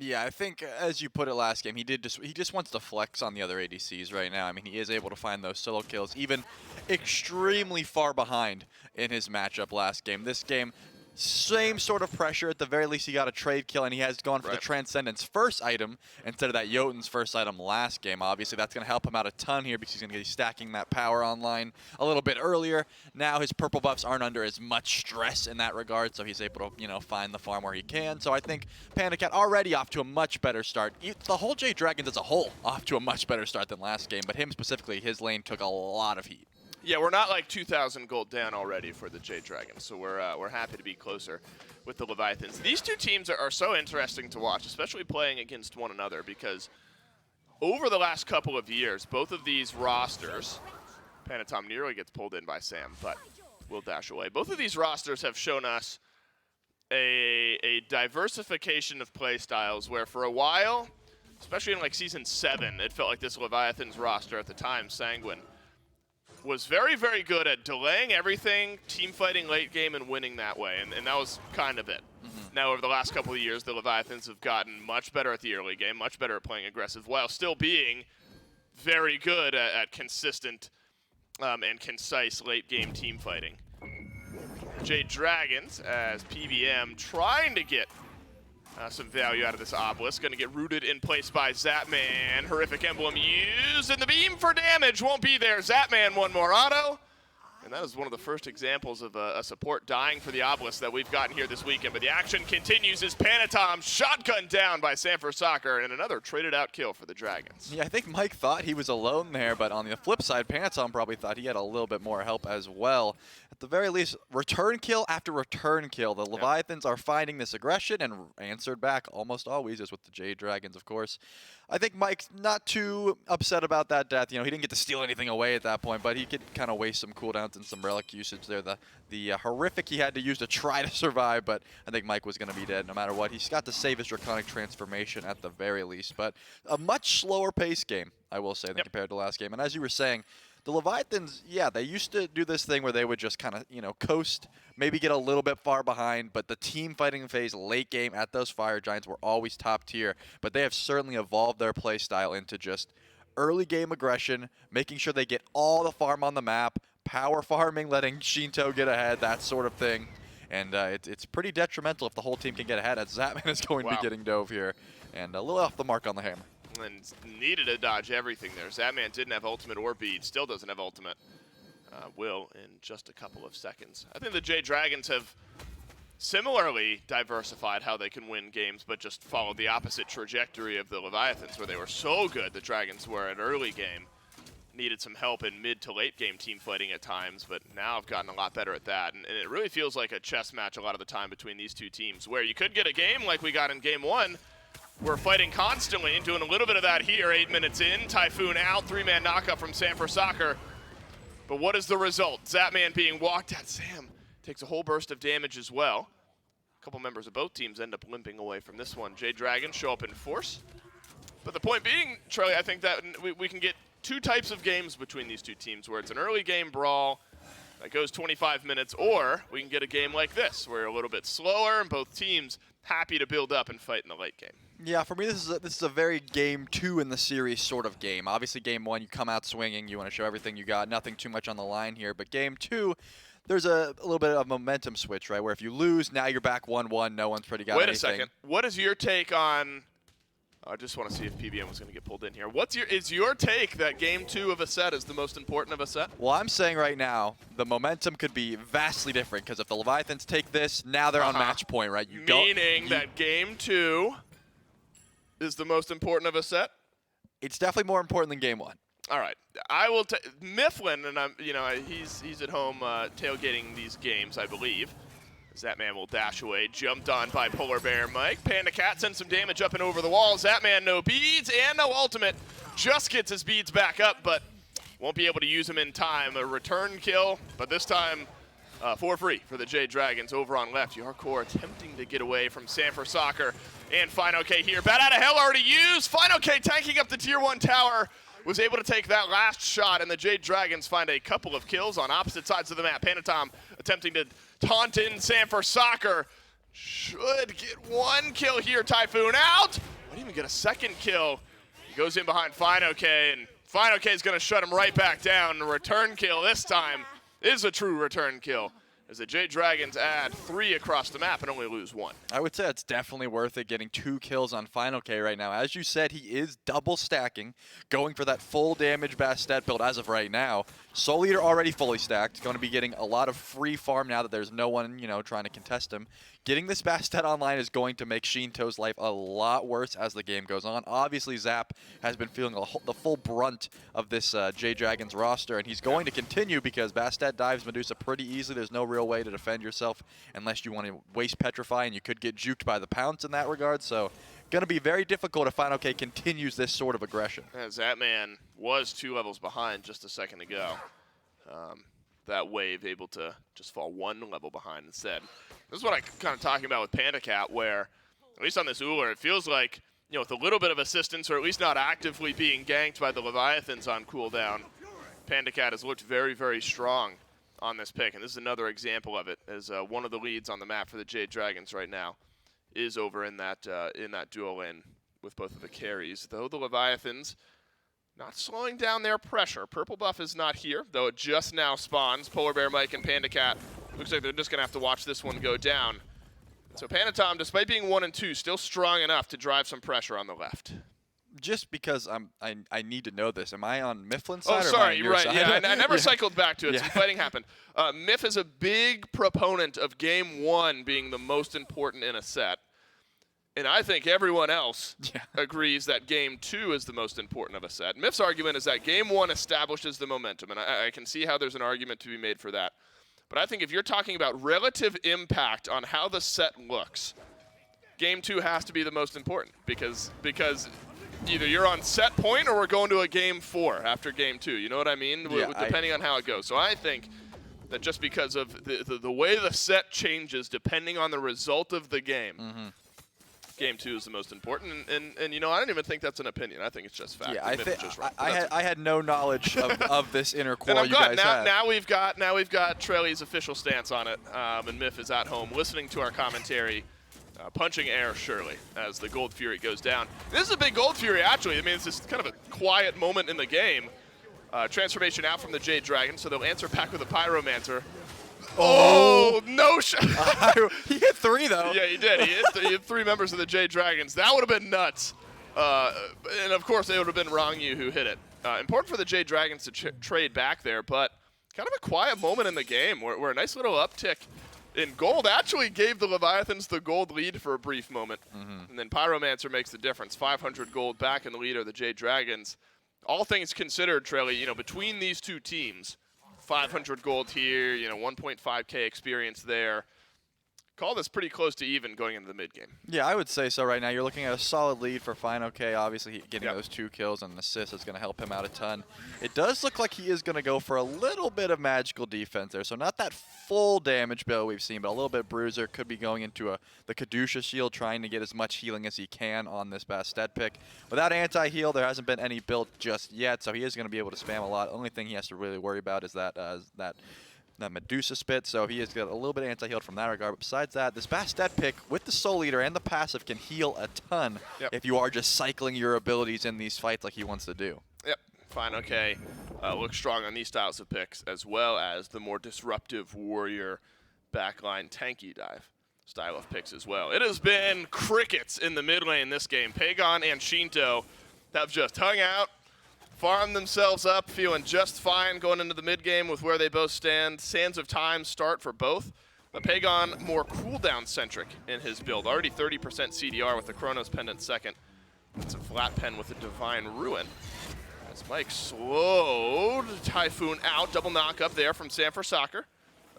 Yeah, I think as you put it last game, he just wants to flex on the other ADCs right now. I mean, he is able to find those solo kills, even extremely far behind in his matchup last game. This game, same sort of pressure. At the very least, he got a trade kill, and he has gone for the Transcendence first item instead of that Jotun's first item last game. Obviously, that's going to help him out a ton here because he's going to be stacking that power online a little bit earlier. Now his purple buffs aren't under as much stress in that regard, so he's able to, find the farm where he can. So I think Pandacat already off to a much better start. The whole Jade Dragons as a whole off to a much better start than last game, but him specifically, his lane took a lot of heat. Yeah, we're not like 2,000 gold down already for the Jade Dragons, so we're happy to be closer with the Leviathans. These two teams are so interesting to watch, especially playing against one another, because over the last couple of years, both of these rosters, Panatom nearly gets pulled in by Sam, but will dash away. Both of these rosters have shown us a diversification of play styles where for a while, especially in like Season 7, it felt like this Leviathans roster at the time, Sanguine, was very, very good at delaying everything, team fighting late game, and winning that way, and that was kind of it. Now, over the last couple of years, the Leviathans have gotten much better at the early game, much better at playing aggressive, while still being very good at consistent and concise late game team fighting. Jade Dragons, as PBM, trying to get some value out of this obelisk. Going to get rooted in place by Zapman. Horrific emblem used, and the beam for damage won't be there. Zapman, one more auto. And that is one of the first examples of a support dying for the obelisk that we've gotten here this weekend. But the action continues as Panatom shotgun down by Sanford Soccer, and another traded out kill for the Dragons. Yeah, I think Mike thought he was alone there, but on the flip side, Panatom probably thought he had a little bit more help as well. At the very least, return kill after return kill. The Leviathans are finding this aggression and answered back almost always, as with the Jade Dragons, of course. I think Mike's not too upset about that death. You know, he didn't get to steal anything away at that point, but he could kind of waste some cooldowns and some relic usage there. The horrific he had to use to try to survive, but I think Mike was going to be dead no matter what. He's got to save his Draconic Transformation at the very least, but a much slower pace game, I will say, than compared to last game. And as you were saying, the Leviathans, yeah, they used to do this thing where they would just kind of, you know, coast, maybe get a little bit far behind, but the team fighting phase late game at those Fire Giants were always top tier. But they have certainly evolved their play style into just early game aggression, making sure they get all the farm on the map, power farming, letting Shinto get ahead, that sort of thing. And it's pretty detrimental if the whole team can get ahead, as Zapman is going to be getting dove here. And a little off the mark on the hammer. And needed to dodge everything there. Zapman didn't have ultimate or bead, still doesn't have ultimate. Will in just a couple of seconds. I think the Jade Dragons have similarly diversified how they can win games, but just followed the opposite trajectory of the Leviathans, where they were so good, the Dragons were at early game. Needed some help in mid to late game team fighting at times, but now have gotten a lot better at that. And it really feels like a chess match a lot of the time between these two teams, where you could get a game like we got in game 1. We're fighting constantly and doing a little bit of that here. 8 minutes in, Typhoon out, 3-man knockup from Sanford Soccer. But what is the result? Zapman being walked at. Sam takes a whole burst of damage as well. A couple members of both teams end up limping away from this one. Jade Dragons show up in force. But the point being, Charlie, I think that we can get two types of games between these two teams, where it's an early game brawl that goes 25 minutes, or we can get a game like this, where a little bit slower and both teams happy to build up and fight in the late game. Yeah, for me, this is a very game 2 in the series sort of game. Obviously, game 1, you come out swinging, you want to show everything you got, nothing too much on the line here. But game 2, there's a little bit of momentum switch, right? Where if you lose, now you're back 1-1, no one's pretty got anything. Wait a second. What is your take on? I just want to see if PBM was going to get pulled in here. Is your take that game 2 of a set is the most important of a set? Well, I'm saying right now, the momentum could be vastly different, because if the Leviathans take this, now they're on match point, right? Meaning that game 2 is the most important of a set? It's definitely more important than game 1. All right. I will take Mifflin, and he's at home tailgating these games, I believe. Zapman will dash away, jumped on by Polar Bear Mike. Panda Cat sends some damage up and over the wall. Zapman no beads and no ultimate. Just gets his beads back up, but won't be able to use them in time. A return kill, but this time for free for the Jade Dragons over on left. Yarkor attempting to get away from Sanford Soccer. And Final K here. Bat out of hell already used. Final K tanking up the tier 1 tower. Was able to take that last shot, and the Jade Dragons find a couple of kills on opposite sides of the map. Panatom attempting to taunt in Sanford Soccer. Should get 1 kill here. Typhoon out. Might even get a 2nd kill. He goes in behind Final K, and Final K is going to shut him right back down. A return kill this time is a true return kill, as the Jade Dragons add 3 across the map and only lose 1. I would say it's definitely worth it, getting 2 kills on Final K right now. As you said, he is double stacking, going for that full damage Bastet build as of right now. Soul Eater already fully stacked, going to be getting a lot of free farm now that there's no one, trying to contest him. Getting this Bastet online is going to make Shinto's life a lot worse as the game goes on. Obviously, Zap has been feeling the full brunt of this Jade Dragons roster, and he's going to continue because Bastet dives Medusa pretty easily. There's no real way to defend yourself unless you want to waste Petrify, and you could get juked by the Pounce in that regard. So, going to be very difficult if Final K continues this sort of aggression. As Zapman was 2 levels behind just a second ago. that wave, able to just fall one level behind instead. This is what I'm kind of talking about with Panda Cat, where at least on this Uller, it feels like, you know, with a little bit of assistance, or at least not actively being ganked by the Leviathans on cooldown, Panda Cat has looked very, very strong on this pick, and this is another example of it, as one of the leads on the map for the Jade Dragons right now is over in that duo lane with both of the carries, though the Leviathans not slowing down their pressure. Purple buff is not here, though it just now spawns. Polar Bear Mike and Panda Cat, looks like they're just going to have to watch this one go down. So Panatom, despite being 1 and 2, still strong enough to drive some pressure on the left. Just because I need to know this, am I on Mifflin's side? Oh, sorry, or am I on your right. side? Yeah, I never Yeah. cycled back to it. Some fighting happened. Miff is a big proponent of Game 1 being the most important in a set. And I think everyone else agrees that Game 2 is the most important of a set. Miff's argument is that Game 1 establishes the momentum, and I can see how there's an argument to be made for that. But I think if you're talking about relative impact on how the set looks, Game 2 has to be the most important because either you're on set point or we're going to a Game 4 after Game 2. You know what I mean? Yeah, depending on how it goes. So I think that just because of the way the set changes depending on the result of the game, Game 2 is the most important. And you know, I don't even think that's an opinion. I think it's just fact. Yeah, I had no knowledge of this inner core and I'm you glad. guys had. Now we've got Trelly's official stance on it, and Miff is at home listening to our commentary, punching air surely as the Gold Fury goes down. This is a big Gold Fury actually. I mean, it's just kind of a quiet moment in the game. Transformation out from the Jade Dragon, so they'll answer back with a Pyromancer. Oh, no shot. He hit 3 though. Yeah, he did. He hit 3 members of the Jade Dragons. That would have been nuts. And of course, it would have been Rongyu who hit it. Important for the Jade Dragons to trade back there, but kind of a quiet moment in the game where a nice little uptick in gold actually gave the Leviathans the gold lead for a brief moment. And then Pyromancer makes the difference. 500 gold back in the lead are the Jade Dragons. All things considered, Trelly, you know, between these two teams, 500 gold here, you know, 1.5K experience there. Call this pretty close to even going into the mid-game. Yeah, I would say so right now. You're looking at a solid lead for Fine OK. Obviously, getting those 2 kills and an assist is going to help him out a ton. It does look like he is going to go for a little bit of magical defense there. So not that full damage build we've seen, but a little bit bruiser. Could be going into the Kadusha shield, trying to get as much healing as he can on this Bastet pick. Without anti-heal, there hasn't been any built just yet, so he is going to be able to spam a lot. Only thing he has to really worry about is that Medusa spit, so he has got a little bit anti-healed from that regard. But besides that, this Bastet pick with the Soul Eater and the passive can heal a ton if you are just cycling your abilities in these fights like he wants to do. Yep, Fine OK. Looks strong on these styles of picks, as well as the more disruptive warrior backline tanky dive style of picks as well. It has been crickets in the mid lane this game. Pagon and Shinto have just hung out, farmed themselves up, feeling just fine going into the mid-game with where they both stand. Sands of Time start for both. But Pagon more cooldown-centric in his build. Already 30% CDR with the Chronos Pendant second. It's a flat pen with a Divine Ruin. As Mike slowed Typhoon out. Double knock up there from Sanford Soccer.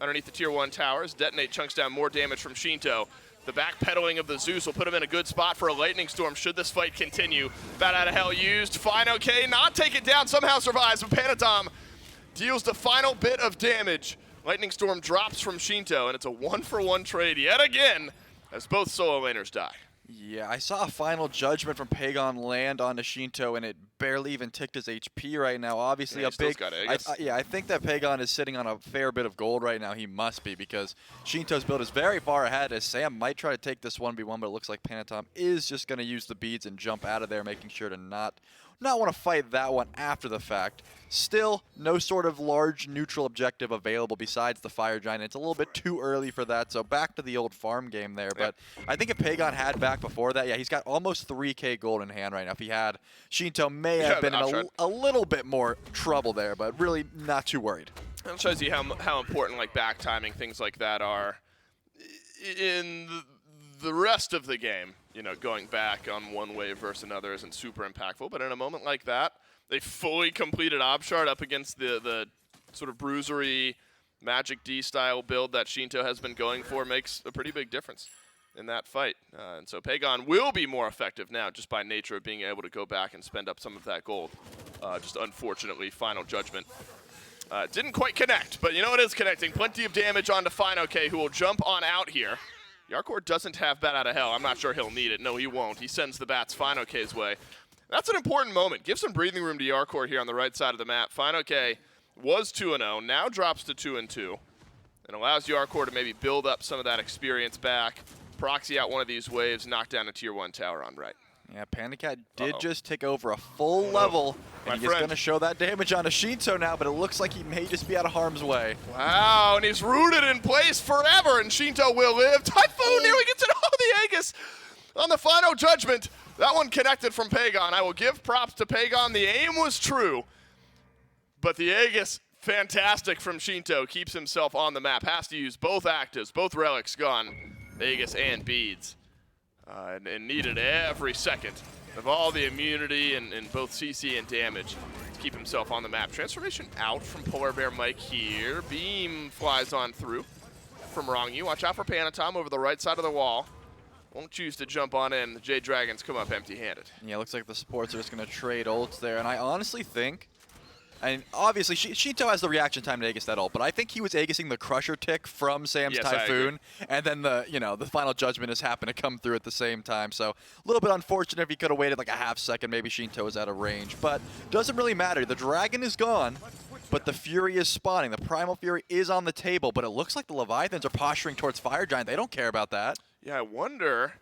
Underneath the Tier 1 towers. Detonate chunks down more damage from Shinto. The backpedaling of the Zeus will put him in a good spot for a Lightning Storm should this fight continue. Bat out of hell used. Fine OK, not take it down, somehow survives, but Panatom deals the final bit of damage. Lightning Storm drops from Shinto, and it's a 1-for-1 trade yet again as both solo laners die. Yeah, I saw a final judgment from Pagon land onto Shinto, and it barely even ticked his HP right now. Obviously, Yeah, a he still's big. got Aegis. I think that Pagon is sitting on a fair bit of gold right now. He must be, because Shinto's build is very far ahead. As Sam might try to take this 1v1, but it looks like Panatom is just going to use the beads and jump out of there, making sure to not want to fight that one after the fact. Still, no sort of large neutral objective available besides the Fire Giant. It's a little bit too early for that, so back to the old farm game there. But I think if Pagon had back before that, yeah, he's got almost 3K gold in hand right now. If he had, Shinto may have been in a little bit more trouble there, but really not too worried. That shows you how important like back timing, things like that are in the rest of the game. You know, going back on one wave versus another isn't super impactful, but in a moment like that, they fully completed Obshard up against the sort of bruisery Magic D style build that Shinto has been going for, makes a pretty big difference in that fight. And so Pagon will be more effective now just by nature of being able to go back and spend up some of that gold. Just unfortunately, final judgment Didn't quite connect, but you know it is connecting. Plenty of damage onto Fine-OK, who will jump on out here. Yarkor doesn't have Bat Out of Hell. I'm not sure he'll need it. No, he won't. He sends the bats Fine-OK's way. That's an important moment. Give some breathing room to Yarkor here on the right side of the map. Fine-OK was 2-0, now drops to 2-2, and allows Yarkor to maybe build up some of that experience back, proxy out one of these waves, knock down a tier 1 tower on right. Yeah, Panda did just take over a full level, and he's going to show that damage onto Shinto now, but it looks like he may just be out of harm's way. Wow, and he's rooted in place forever, and Shinto will live. Typhoon nearly gets it. Oh, the Aegis on the final judgment. That one connected from Pagon. I will give props to Pagon. The aim was true, but the Aegis, fantastic from Shinto, keeps himself on the map. Has to use both actives, both relics gone, Aegis and beads. And needed every second of all the immunity and both CC and damage to keep himself on the map. Transformation out from Polar Bear Mike here. Beam flies on through from Wrong-U. Watch out for Panatom over the right side of the wall. Won't choose to jump on in. The Jade Dragons come up empty-handed. Yeah, looks like the supports are just going to trade ults there, and I honestly think, and obviously Shinto has the reaction time to Aegis that ult, but I think he was Aegising the Crusher tick from Sam's Typhoon, and then the final judgment has happened to come through at the same time. So a little bit unfortunate. If he could have waited like a half second, maybe Shinto was out of range, but doesn't really matter. The Dragon is gone, but the Fury is spawning. The Primal Fury is on the table, but it looks like the Leviathans are posturing towards Fire Giant. They don't care about that. Yeah, I wonder,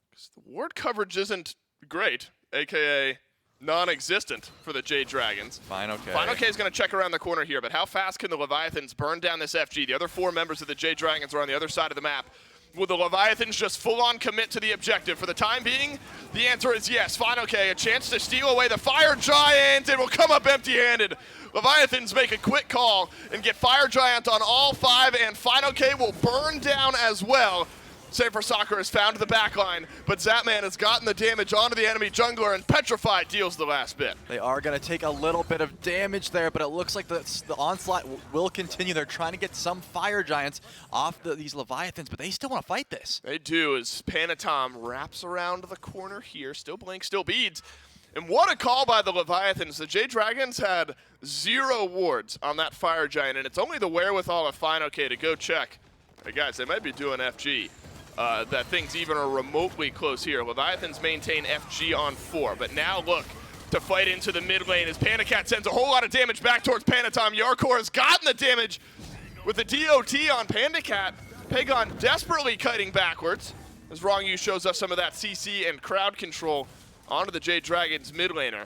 because the ward coverage isn't great, aka non-existent for the Jade Dragons. Fine-OK. Fine-OK is going to check around the corner here, but how fast can the Leviathans burn down this FG? The other 4 members of the Jade Dragons are on the other side of the map. Will the Leviathans just full-on commit to the objective? For the time being, the answer is yes. Fine-OK, a chance to steal away the Fire Giant. It will come up empty-handed. Leviathans make a quick call and get Fire Giant on all 5, and Fine-OK will burn down as well. Save for Soccer has found the backline, but Zapman has gotten the damage onto the enemy jungler, and Petrified deals the last bit. They are going to take a little bit of damage there, but it looks like the onslaught will continue. They're trying to get some Fire Giants off these Leviathans, but they still want to fight this. They do, as Panatom wraps around the corner here. Still Blink, still Beads. And what a call by the Leviathans. The Jade Dragons had 0 wards on that Fire Giant, and it's only the wherewithal of Fine-OK to go check. Hey guys, they might be doing FG. That things even are remotely close here. Leviathans maintain FG on 4, but now look to fight into the mid lane as Panda sends a whole lot of damage back towards Panatom. Yarkor has gotten the damage with the DOT on Panda. Pagon desperately kiting backwards as Wrong-U shows us some of that CC and crowd control onto the Jade Dragons mid laner.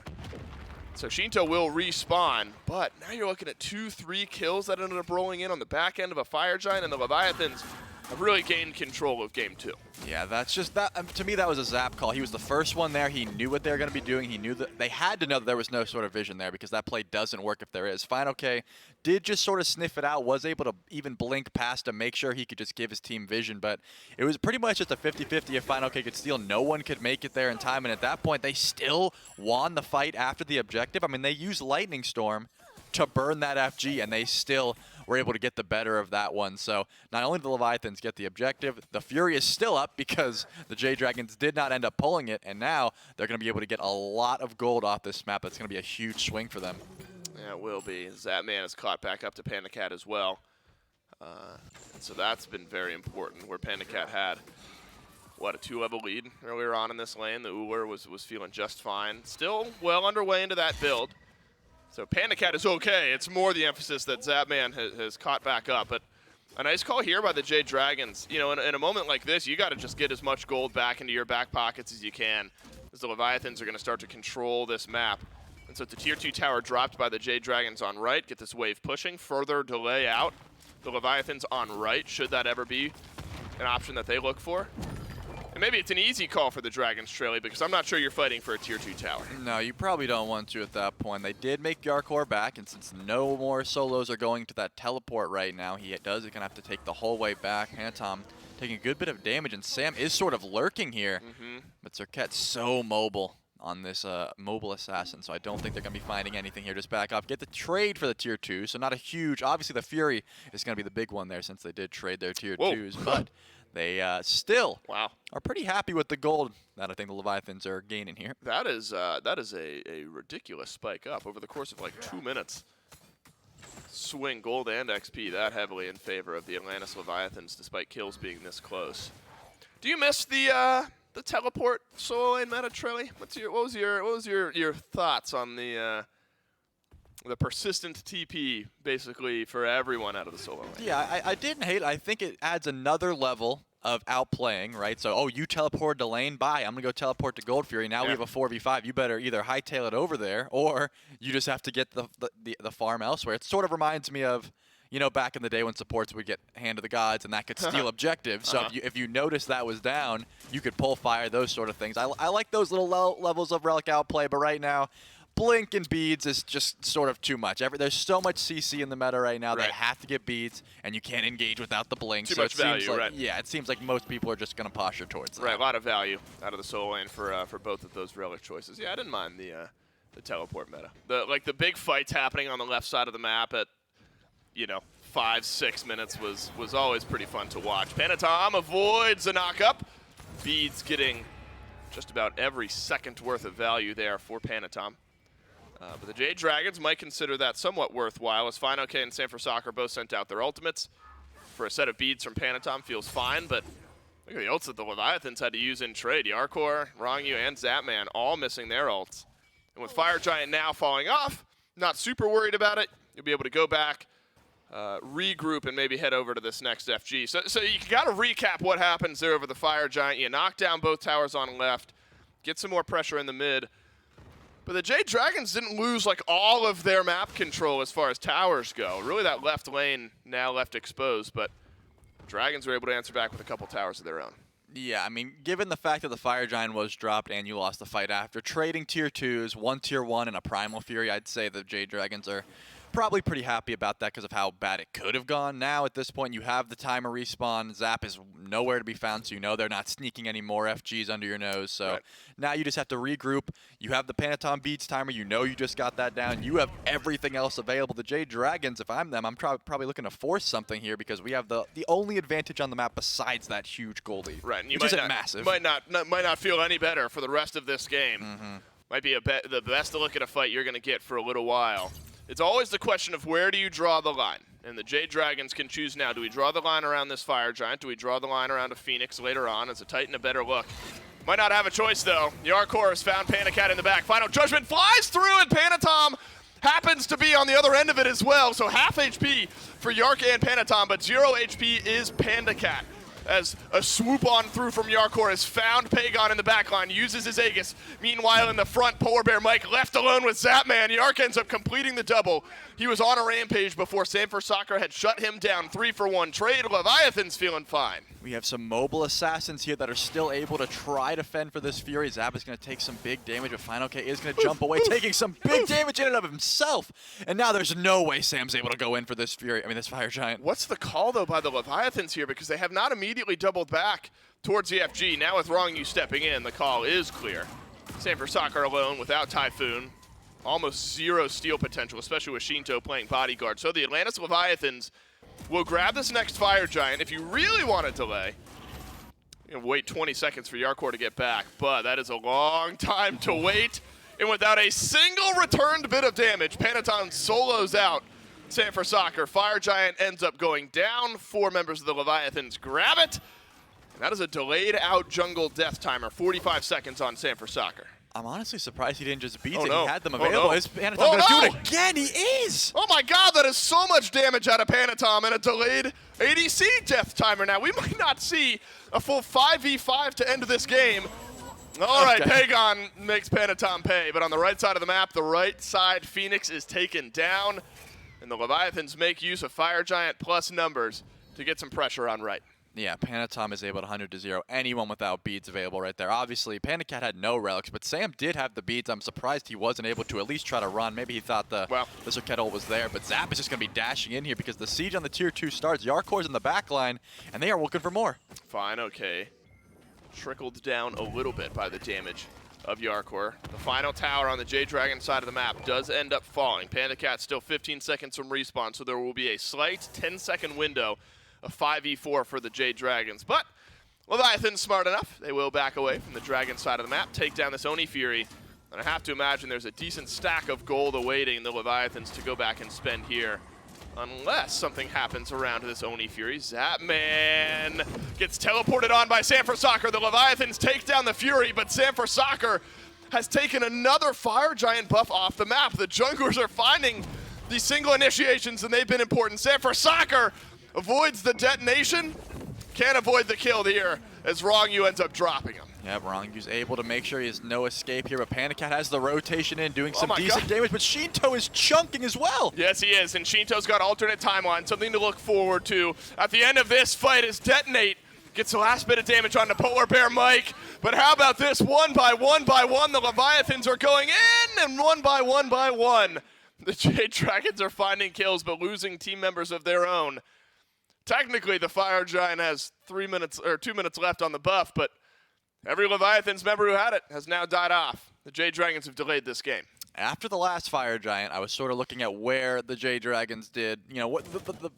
So Shinto will respawn, but now you're looking at 2-3 kills that ended up rolling in on the back end of a Fire Giant, and the Leviathans have really gained control of game 2. Yeah, that's just that. To me, that was a zap call. He was the first one there. He knew what they were going to be doing. He knew that they had to know that there was no sort of vision there, because that play doesn't work if there is. Fine-OK did just sort of sniff it out, was able to even blink past to make sure he could just give his team vision, but it was pretty much just a 50-50 if Fine-OK could steal. No one could make it there in time, and at that point, they still won the fight after the objective. I mean, they used Lightning Storm to burn that FG, and they still were able to get the better of that one. So not only did the Leviathans get the objective, the Fury is still up because the Jade Dragons did not end up pulling it, and now they're going to be able to get a lot of gold off this map. That's going to be a huge swing for them. Yeah, it will be. Zapman is caught back up to Panda as well. And so that's been very important, where Panda had, what, a 2-level lead earlier on in this lane. The Uller was feeling just fine. Still well underway into that build. So Panda is okay. It's more the emphasis that Zapman has caught back up. But a nice call here by the Jade Dragons. You know, in a moment like this, you got to just get as much gold back into your back pockets as you can, as the Leviathans are going to start to control this map. And so it's a tier 2 tower dropped by the Jade Dragons on right. Get this wave pushing. Further delay out. The Leviathans on right, should that ever be an option that they look for. And maybe it's an easy call for the Dragons, Trelly, because I'm not sure you're fighting for a tier 2 tower. No, you probably don't want to at that point. They did make Yarkor back, and since no more solos are going to that teleport right now, he's going to have to take the whole way back. Panatom taking a good bit of damage, and Sam is sort of lurking here. But Serket's so mobile on this mobile assassin, so I don't think they're going to be finding anything here. Just back off. Get the trade for the tier 2, so not a huge... Obviously, the Fury is going to be the big one there since they did trade their tier 2s, but... They still are pretty happy with the gold that I think the Leviathans are gaining here. That is a ridiculous spike up over the course of like 2 minutes. swing gold and XP that heavily in favor of the Atlantis Leviathans, despite kills being this close. Do you miss the teleport solo lane meta, Trilly? What was your thoughts on the persistent TP basically for everyone out of the solo lane? Yeah, I didn't hate it. I think it adds another level of outplaying, right? So, oh, you teleported to lane, bye. I'm going to go teleport to Gold Fury. Now we have a 4v5. You better either hightail it over there, or you just have to get the farm elsewhere. It sort of reminds me of, you know, back in the day when supports would get Hand of the Gods and that could steal objectives. So if you noticed that was down, you could pull fire, those sort of things. I like those little levels of relic outplay, but right now, Blink and beads is just sort of too much. There's so much CC in the meta right now. They have to get beads, and you can't engage without the blink. Too so much it seems value, like, right? Yeah, it seems like most people are just going to posture towards that. Right, a lot of value out of the solo lane for both of those relic choices. Yeah, I didn't mind the teleport meta. The big fights happening on the left side of the map at 5-6 minutes was always pretty fun to watch. Panatom avoids a knockup. Beads getting just about every second worth of value there for Panatom. But the Jade Dragons might consider that somewhat worthwhile, as Fine-OK and Sanford Soccer both sent out their ultimates. For a set of beads from Panatom feels fine, but look at the ults that the Leviathans had to use in trade. Yarkor, Rongyu, and Zapman all missing their ults. And with Fire Giant now falling off, not super worried about it. You'll be able to go back, regroup, and maybe head over to this next FG. So you got to recap what happens there over the Fire Giant. You knock down both towers on left, get some more pressure in the mid. But the Jade Dragons didn't lose like all of their map control as far as towers go. Really, that left lane now left exposed, but Dragons were able to answer back with a couple towers of their own. Yeah, I mean, given the fact that the Fire Giant was dropped and you lost the fight after, trading tier 2s, one tier 1 and a Primal Fury, I'd say the Jade Dragons are probably pretty happy about that because of how bad it could have gone. Now, at this point, you have the timer respawn. Zap is nowhere to be found, so you know they're not sneaking any more FGs under your nose. So now you just have to regroup. You have the Panatom Beats timer. You know you just got that down. You have everything else available. The Jade Dragons, if I'm them, I'm probably looking to force something here because we have the only advantage on the map besides that huge goal lead. Right, and you massive. might not feel any better for the rest of this game. Might be the best look at a fight you're going to get for a little while. It's always the question of where do you draw the line? And the Jade Dragons can choose now. Do we draw the line around this Fire Giant? Do we draw the line around a Phoenix later on as a Titan a better look? Might not have a choice, though. Yarkor has found Panicat in the back. Final Judgment flies through, and Panatom happens to be on the other end of it as well. So half HP for Yark and Panatom, but 0 HP is Pandacat. As a swoop on through from Yarkor has found Pagon in the backline, uses his Aegis. Meanwhile, in the front, Polar Bear Mike left alone with Zapman. Yark ends up completing the double. He was on a rampage before Sanford Soccer had shut him down. 3-for-1 trade. Leviathan's feeling fine. We have some mobile assassins here that are still able to try to fend for this Fury. Zap is going to take some big damage, but Fine-OK is going to jump away, taking some big damage in and of himself. And now there's no way Sam's able to go in for this Fury. I mean, this Fire Giant. What's the call, though, by the Leviathans here? Because they have not immediately doubled back towards the FG. Now with Rongyu stepping in, the call is clear. Sanford Soccer alone without Typhoon. Almost 0 steal potential, especially with Shinto playing bodyguard. So the Atlantis Leviathans will grab this next Fire Giant. If you really want to delay, you can wait 20 seconds for Yarkor to get back, but that is a long time to wait. And without a single returned bit of damage, Panatom solos out Sanford Soccer. Fire Giant ends up going down. 4 members of the Leviathans grab it. And that is a delayed out jungle death timer, 45 seconds on Sanford Soccer. I'm honestly surprised he didn't just beat Oh, it. no. He had them Oh, available. no. Is Panatom Oh, going to do no. it again? He is! Oh my god, that is so much damage out of Panatom and a delayed ADC death timer. Now, we might not see a full 5v5 to end this game. All right, Pagon makes Panatom pay, but on the right side of the map, the right side Phoenix is taken down, and the Leviathans make use of Fire Giant plus numbers to get some pressure on right. Yeah, Panatom is able to 100-0 anyone without beads available right there. Obviously, Pandacat had no relics, but Sam did have the beads. I'm surprised he wasn't able to at least try to run. Maybe he thought the Kettle was there, but Zap is just going to be dashing in here because the siege on the tier 2 starts. Yarkor's in the back line, and they are looking for more. Fine, okay. Trickled down a little bit by the damage of Yarkor. The final tower on the Jade Dragon side of the map does end up falling. Pandacat still 15 seconds from respawn, so there will be a slight 10-second window of 5v4 for the Jade Dragons. But Leviathan's smart enough. They will back away from the Dragon side of the map, take down this Oni Fury. And I have to imagine there's a decent stack of gold awaiting the Leviathans to go back and spend here unless something happens around this Oni Fury. Zapman gets teleported on by Sanford Soccer. The Leviathans take down the Fury, but Sanford Soccer has taken another Fire Giant buff off the map. The junglers are finding these single initiations, and they've been important. Sanford Soccer avoids the detonation, can't avoid the kill here, as Rongu ends up dropping him. Yeah, Rongu's able to make sure he has no escape here, but Panda Cat has the rotation in, doing some decent damage, but Shinto is chunking as well. Yes, he is, and Shinto's got alternate timeline, something to look forward to. At the end of this fight as Detonate gets the last bit of damage on the Polar Bear Mike, but how about this? One by one, the Leviathans are going in, and one by one. The Jade Dragons are finding kills, but losing team members of their own. Technically, the Fire Giant has 2 minutes left on the buff, but every Leviathans member who had it has now died off. The Jade Dragons have delayed this game. After the last Fire Giant, I was sort of looking at where the Jade Dragons did, what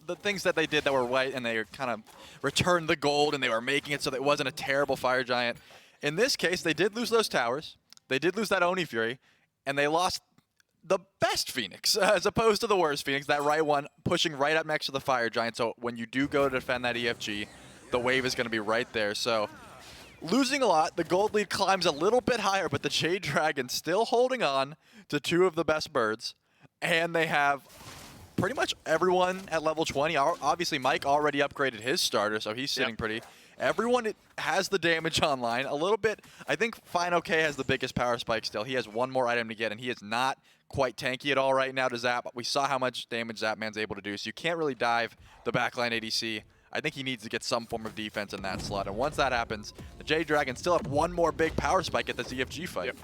the things that they did that were right, and they kind of returned the gold, and they were making it so that it wasn't a terrible Fire Giant. In this case, they did lose those towers. They did lose that Oni Fury, and they lost the best Phoenix as opposed to the worst Phoenix, that right one pushing right up next to the Fire Giant. So when you do go to defend that EFG, the wave is going to be right there. So losing a lot, the gold lead climbs a little bit higher, but the Jade Dragon still holding on to 2 of the best birds, and they have pretty much everyone at level 20. Obviously, Mike already upgraded his starter, so he's sitting pretty. Everyone has the damage online. A little bit, I think Fine OK has the biggest power spike still. He has one more item to get, and he is not quite tanky at all right now to Zap. We saw how much damage Zapman's able to do, so you can't really dive the backline ADC. I think he needs to get some form of defense in that slot, and once that happens, the Jade Dragons still have one more big power spike at this EFG fight. Yep.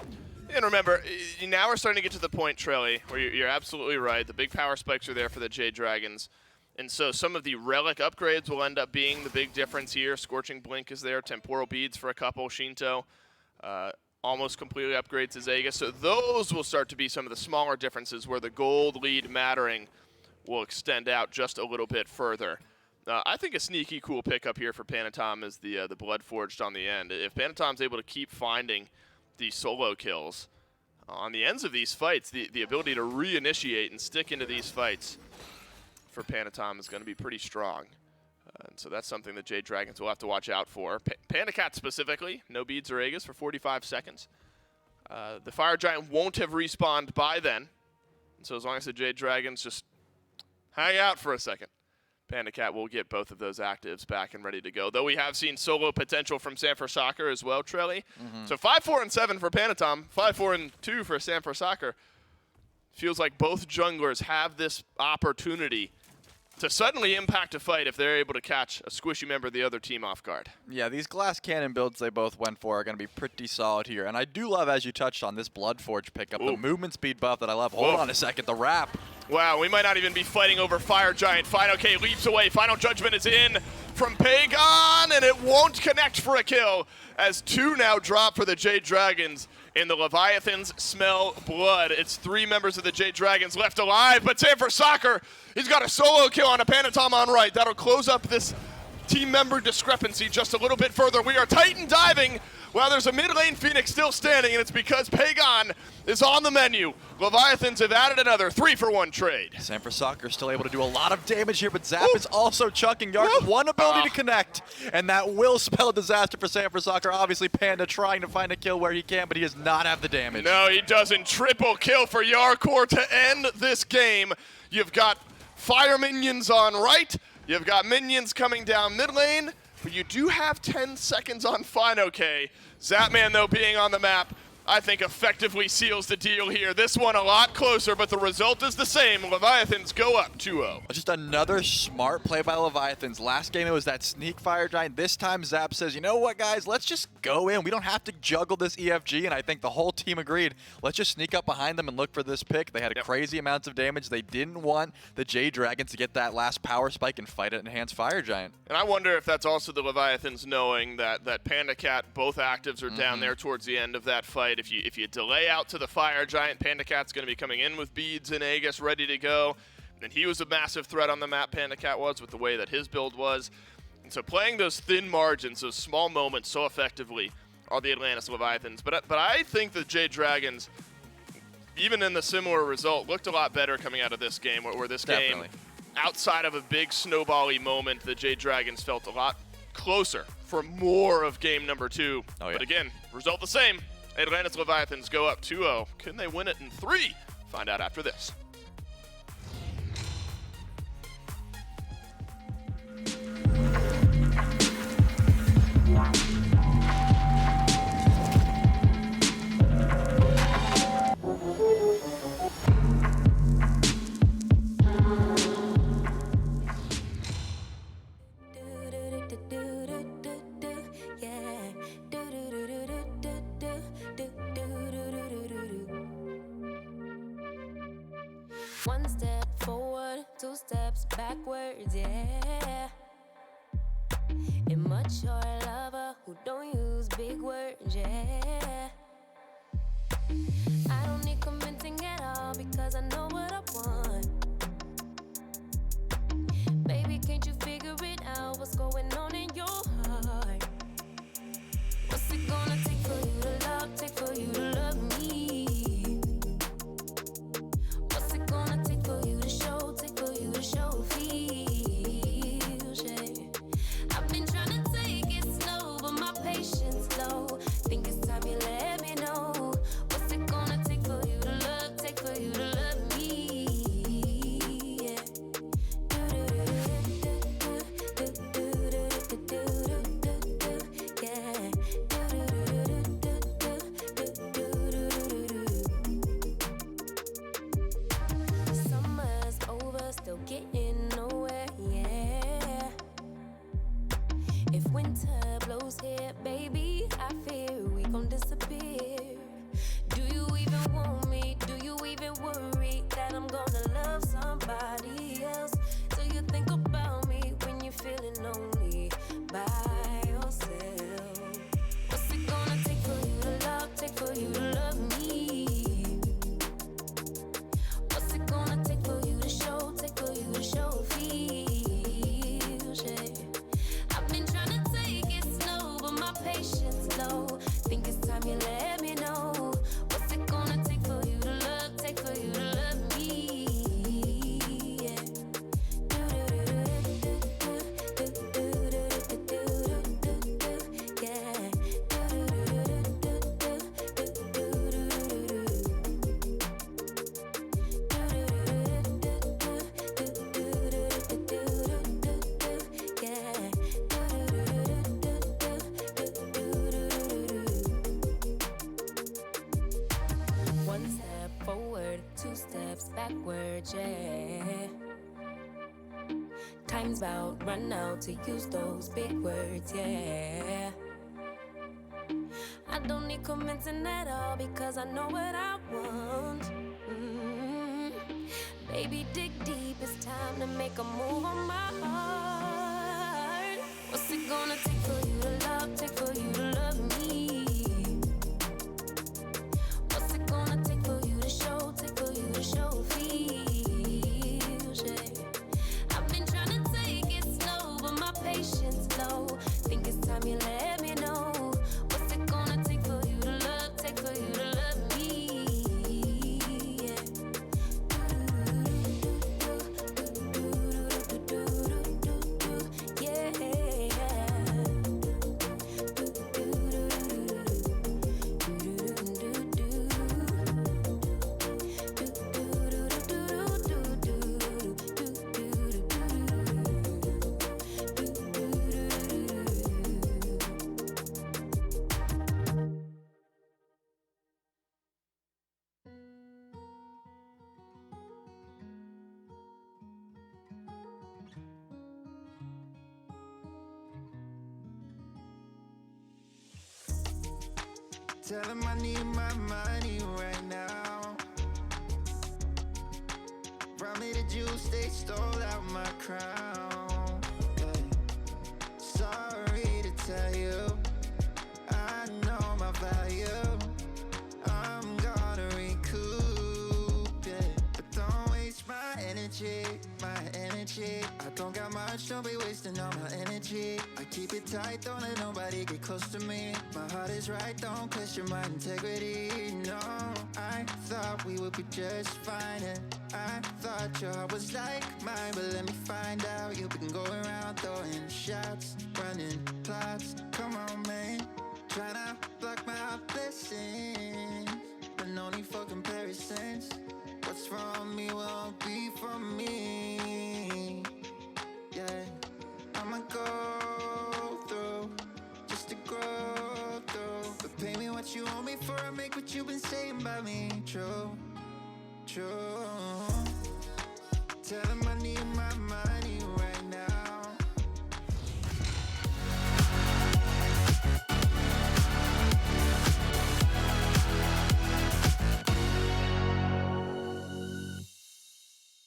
And remember, now we're starting to get to the point, Trelly, where you're absolutely right. The big power spikes are there for the Jade Dragons. And so some of the relic upgrades will end up being the big difference here. Scorching Blink is there, Temporal Beads for a couple, Shinto almost completely upgrades his Aegis. So those will start to be some of the smaller differences where the gold lead mattering will extend out just a little bit further. I think a sneaky cool pickup here for Panatom is the Blood Forged on the end. If Panatom's able to keep finding these solo kills on the ends of these fights, the ability to reinitiate and stick into these fights for Panatom is going to be pretty strong. And so that's something that Jade Dragons will have to watch out for. Panda Cat specifically, no beads or Aegis for 45 seconds. The Fire Giant won't have respawned by then. And so as long as the Jade Dragons just hang out for a second, Panda Cat will get both of those actives back and ready to go. Though we have seen solo potential from Sanford Soccer as well, Trelly. So 5-4-7 for Panatom, 5-4-2 for Sanford Soccer. Feels like both junglers have this opportunity to suddenly impact a fight if they're able to catch a squishy member of the other team off guard. Yeah, these glass cannon builds they both went for are going to be pretty solid here. And I do love, as you touched on, this Bloodforge pickup, the movement speed buff that I love. Hold on a second, the wrap. Wow, we might not even be fighting over Fire Giant. Fine, okay, leaps away. Final Judgment is in from Pagon, and it won't connect for a kill as 2 now drop for the Jade Dragons. And the Leviathans smell blood. It's 3 members of the Jade Dragons left alive, but Sanford Soccer, he's got a solo kill on a Panatom on right. That'll close up this team member discrepancy just a little bit further. We are Titan diving while there's a mid lane Phoenix still standing, and it's because Pagon is on the menu. Leviathans have added another 3-for-1 trade. Sanford Soccer still able to do a lot of damage here, but Zap is also chucking Yark. One ability to connect, and that will spell disaster for Sanford Soccer. Obviously, Panda trying to find a kill where he can, but he does not have the damage. No, he doesn't. Triple kill for Yarkor to end this game. You've got fire minions on right. You've got minions coming down mid lane, but you do have 10 seconds on Fine OK. Zapman, though, being on the map, I think effectively seals the deal here. This one a lot closer, but the result is the same. Leviathans go up 2-0. Just another smart play by Leviathans. Last game it was that sneak Fire Giant. This time Zap says, you know what, guys, let's just go in. We don't have to juggle this EFG, and I think the whole team agreed. Let's just sneak up behind them and look for this pick. They had a crazy amounts of damage. They didn't want the Jade Dragons to get that last power spike and fight an enhanced Fire Giant. And I wonder if that's also the Leviathans knowing that Panda Cat, both actives are down there towards the end of that fight. If you delay out to the Fire Giant, Panda Cat's going to be coming in with beads and Aegis ready to go. And he was a massive threat on the map, Panda Cat was, with the way that his build was. And so playing those thin margins, those small moments so effectively are the Atlantis Leviathans. But I think the Jade Dragons, even in the similar result, looked a lot better coming out of this game, where this game outside of a big snowball-y moment, the Jade Dragons felt a lot closer for more of game number 2. Oh, yeah. But again, result the same. Atlantis Leviathans go up 2-0. Can they win it in 3? Find out after this. One step forward, 2 steps backwards, yeah. Immature lover who don't use big words, yeah. I don't need convincing at all because I know what I want. Baby, can't you figure it out? What's going on in your heart? What's it gonna take for you to love, take for you to love me? What's it gonna take for you to show, take for you to show feels, yeah. I've been trying to take it slow, but my patience low. Think it's time you let me know. What's it gonna take for you to love, take for you to love me? Yeah. Summer's over, still getting nowhere, yeah. If winter blows here, baby, I fear we gon' disappear. Do you even want me? Do you even worry that I'm gonna love somebody else? Do you think about me when you're feeling lonely by yourself? What's it gonna take for you to love, take for you to love me? What's it gonna take for you to show, take for you to show feels, yeah. I've been trying to take it slow, but my patience low. Think it's time you let me know. What's it gonna take for you to love, take for you to love me? Yeah. One step forward, 2 steps backwards, yeah. Time's about run out to use those big words, yeah. I don't need convincing at all because I know what I want. Baby, dig deep, it's time to make a move on my heart. What's it gonna take for you to love, take for you to love me? What's it gonna take for you to show, take for you to show feels, yeah. I've been trying to take it slow, but my patience low. Think it's time you let me know. What's it gonna take for you to love, take for you to love me? Yeah. Tell him I need my money right now. Brought me the juice, they stole out my crown. Yeah. Sorry to tell you, I know my value. I'm gonna recoup, yeah. But don't waste my energy. energy, my energy. I don't got much, don't be wasting all my energy. I keep it tight, don't let nobody get close to me. My heart is right, don't question my integrity. No, I thought we would be just fine, and I thought your heart was like mine. But let me find out, you've been going around throwing shots, running plots. Come on, man, tryna block my blessings, but no need for comparisons. What's from me won't be from me. Yeah, I'ma go through just to grow through. But pay me what you owe me for, I make what you've been saying about me true, true. Tell them I need my money right now.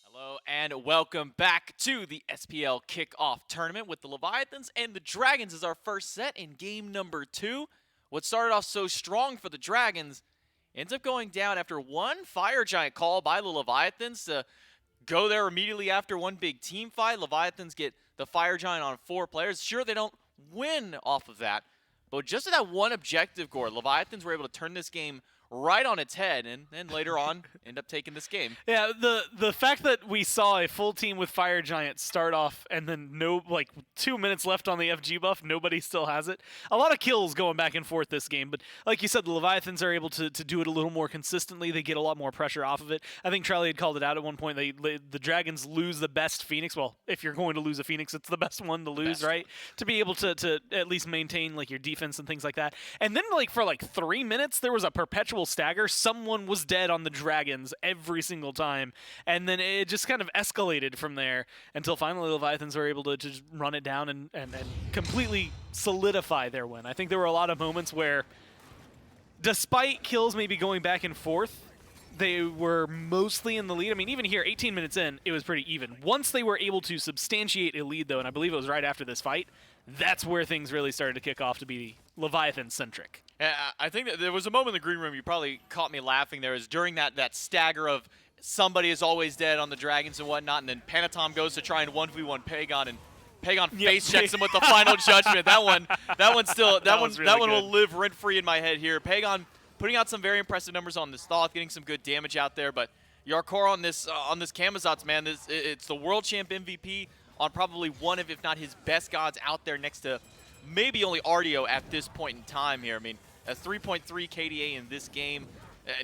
Hello and welcome back to the SPL Kickoff Tournament with the Leviathans and the Dragons as our first set in game number 2. What started off so strong for the Dragons ends up going down after one Fire Giant call by the Leviathans to go there immediately after one big team fight. Leviathans get the Fire Giant on 4 players. Sure, they don't win off of that, but just at that one objective, Gord, Leviathans were able to turn this game right on its head, and then later on end up taking this game. Yeah, the fact that we saw a full team with Fire Giant start off and then 2 minutes left on the FG buff, nobody still has it. A lot of kills going back and forth this game, but like you said, the Leviathans are able to do it a little more consistently. They get a lot more pressure off of it. I think Charlie had called it out at one point. The Dragons lose the best Phoenix. Well, if you're going to lose a Phoenix, it's the best one to lose, right? To be able to at least maintain like your defense and things like that. And then for 3 minutes, there was a perpetual stagger. Someone was dead on the Dragons every single time, and then it just kind of escalated from there until finally the Leviathans were able to just run it down and completely solidify their win. I think there were a lot of moments where, despite kills maybe going back and forth, they were mostly in the lead. I mean, even here, 18 minutes in, it was pretty even. Once they were able to substantiate a lead, though, and I believe it was right after this fight, that's where things really started to kick off to be Leviathan-centric. Yeah, I think that there was a moment in the green room, you probably caught me laughing there, is during that stagger of somebody is always dead on the Dragons and whatnot, and then Panatom goes to try and 1v1 Pagon, and Pagon face checks him with the final judgment. That one will live rent-free in my head here. Pagon putting out some very impressive numbers on this Thoth, getting some good damage out there, but Yarkor on this Camazotz, man, it's the world champ MVP on probably one of, if not his best gods out there, next to maybe only Artio at this point in time here. I mean, a 3.3 KDA in this game,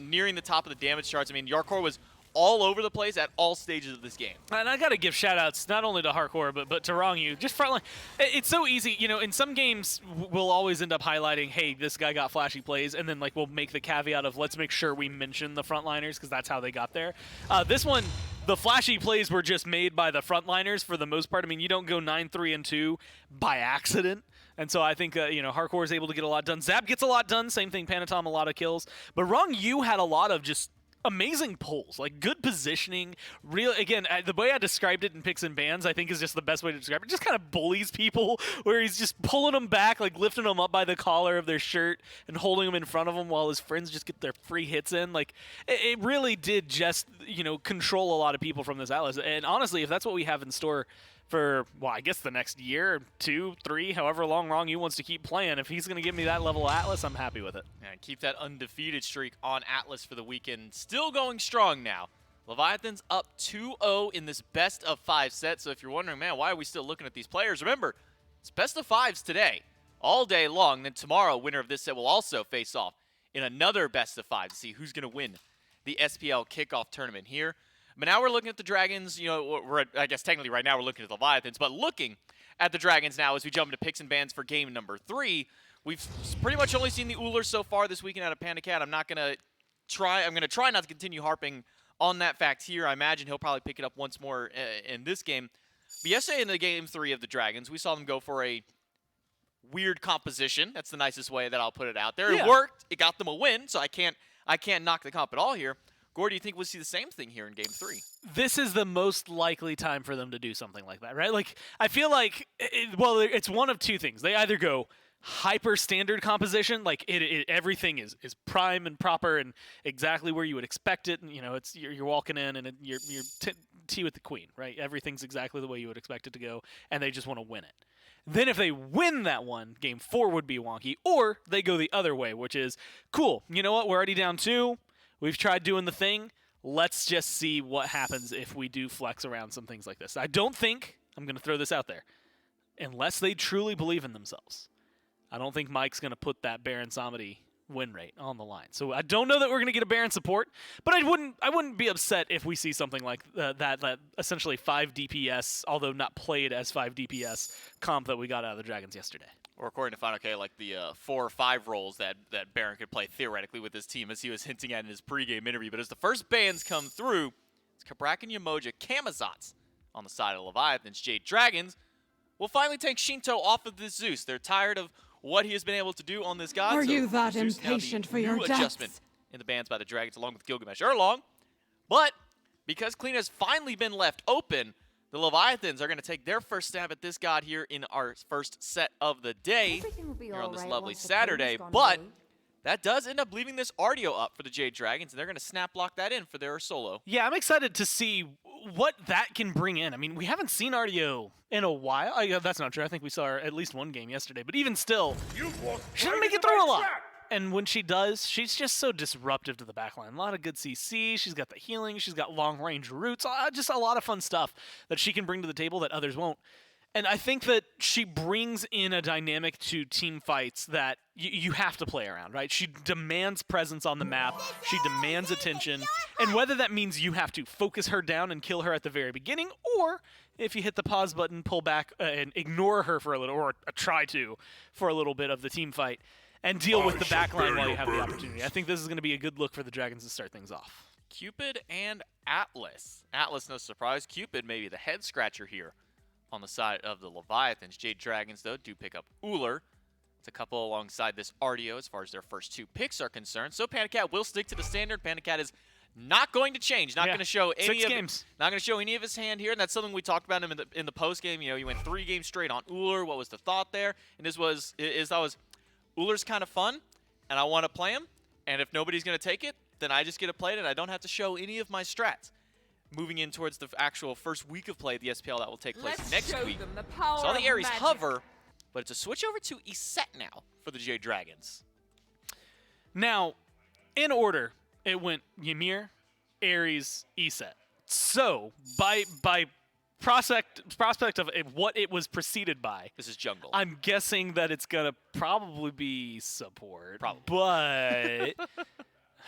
nearing the top of the damage charts. I mean, Yarkor was all over the place at all stages of this game. And I got to give shout-outs not only to Hardcore, but to Wrong-U. Just frontline. It's so easy. You know, in some games, we'll always end up highlighting, hey, this guy got flashy plays, and then we'll make the caveat of let's make sure we mention the frontliners because that's how they got there. This one, the flashy plays were just made by the frontliners for the most part. I mean, you don't go 9-3-2 by accident. And so I think, Hardcore is able to get a lot done. Zap gets a lot done. Same thing, Panatom, a lot of kills. But Wrong-U had a lot of just amazing pulls, like good positioning. The way I described it in picks and bans, I think is just the best way to describe it. Just kind of bullies people, where he's just pulling them back, like lifting them up by the collar of their shirt and holding them in front of him while his friends just get their free hits in. Like it really did just control a lot of people from this Atlas. And honestly, if that's what we have in store for, well, I guess the next year, 2, 3, however long Wrong-U wants to keep playing. If he's going to give me that level of Atlas, I'm happy with it. And keep that undefeated streak on Atlas for the weekend. Still going strong now. Leviathans up 2-0 in this best of 5 set. So if you're wondering, man, why are we still looking at these players? Remember, it's best of 5s today, all day long. Then tomorrow, winner of this set will also face off in another best of 5 to see who's going to win the SPL Kickoff Tournament here. But now we're looking at the Dragons. I guess technically right now we're looking at the Leviathans, but looking at the Dragons now as we jump into picks and bans for game number 3. We've pretty much only seen the Ullr so far this weekend out of Panda-Cat. I'm going to try not to continue harping on that fact here. I imagine he'll probably pick it up once more in this game. But yesterday in the game 3 of the Dragons, we saw them go for a weird composition. That's the nicest way that I'll put it out there. Yeah. It worked. It got them a win, so I can't knock the comp at all here. Gord, do you think we'll see the same thing here in Game 3? This is the most likely time for them to do something like that, right? Like, I feel like, it's one of two things. They either go hyper standard composition, like everything is prime and proper and exactly where you would expect it, and it's you're walking in and you're T with the queen, right? Everything's exactly the way you would expect it to go, and they just want to win it. Then if they win that one, game 4 would be wonky, or they go the other way, which is, cool, you know what, we're already down 2, we've tried doing the thing, let's just see what happens if we do flex around some things like this. I don't think, I'm going to throw this out there, unless they truly believe in themselves, I don't think Mike's going to put that Baron Samedi win rate on the line. So I don't know that we're going to get a Baron support, but I wouldn't be upset if we see something like that essentially 5 DPS, although not played as 5 DPS comp that we got out of the Dragons yesterday. Or according to Final K, like the 4 or 5 roles that Baron could play theoretically with his team, as he was hinting at in his pregame interview. But as the first bans come through, it's Kabrak and Yamoja Kamazats on the side of Leviathans. Jade Dragons will finally take Shinto off of this Zeus. They're tired of what he has been able to do on this god. Are so you that Zeus impatient now for the your new deaths? adjustment in the bans by the Dragons, along with Gilgamesh Erlong. But because Clean has finally been left open, the Leviathans are going to take their first stab at this god here in our first set of the day here on this lovely Saturday. But that does end up leaving this Ardio up for the Jade Dragons, and they're going to snap lock that in for their solo. Yeah, I'm excited to see what that can bring in. I mean, we haven't seen Ardio in a while. That's not true. I think we saw her at least one game yesterday. But even still, she doesn't make it through a lot. And when she does, she's just so disruptive to the backline. A lot of good CC. She's got the healing. She's got long-range roots. Just a lot of fun stuff that she can bring to the table that others won't. And I think that she brings in a dynamic to team fights that you have to play around, right? She demands presence on the map. She demands attention. And whether that means you have to focus her down and kill her at the very beginning, or if you hit the pause button, pull back and ignore her for a little, or try to, for a little bit of the team fight, and deal with the backline while you have the opportunity. I think this is going to be a good look for the Dragons to start things off. Cupid and Atlas. Atlas, no surprise. Cupid, maybe the head scratcher here on the side of the Leviathans. Jade Dragons, though, do pick up Uller. It's a couple alongside this Ardio as far as their first 2 picks are concerned. So Panicat will stick to the standard. Panicat is not going to change. Not going to show any not going to show any of his hand here, and that's something we talked about him in the post game. You know, he went 3 games straight on Uller. What was the thought there? And this was Uller's kind of fun, and I want to play him. And if nobody's going to take it, then I just get to play it, and I don't have to show any of my strats. Moving in towards the actual first week of play of the SPL that will take place next week. Saw the Ares hover, but it's a switch over to Iset now for the Jade Dragons. Now, in order, it went Ymir, Ares, Iset. So, by prospect of what it was preceded by, this is jungle. I'm guessing that it's going to probably be support. Probably. But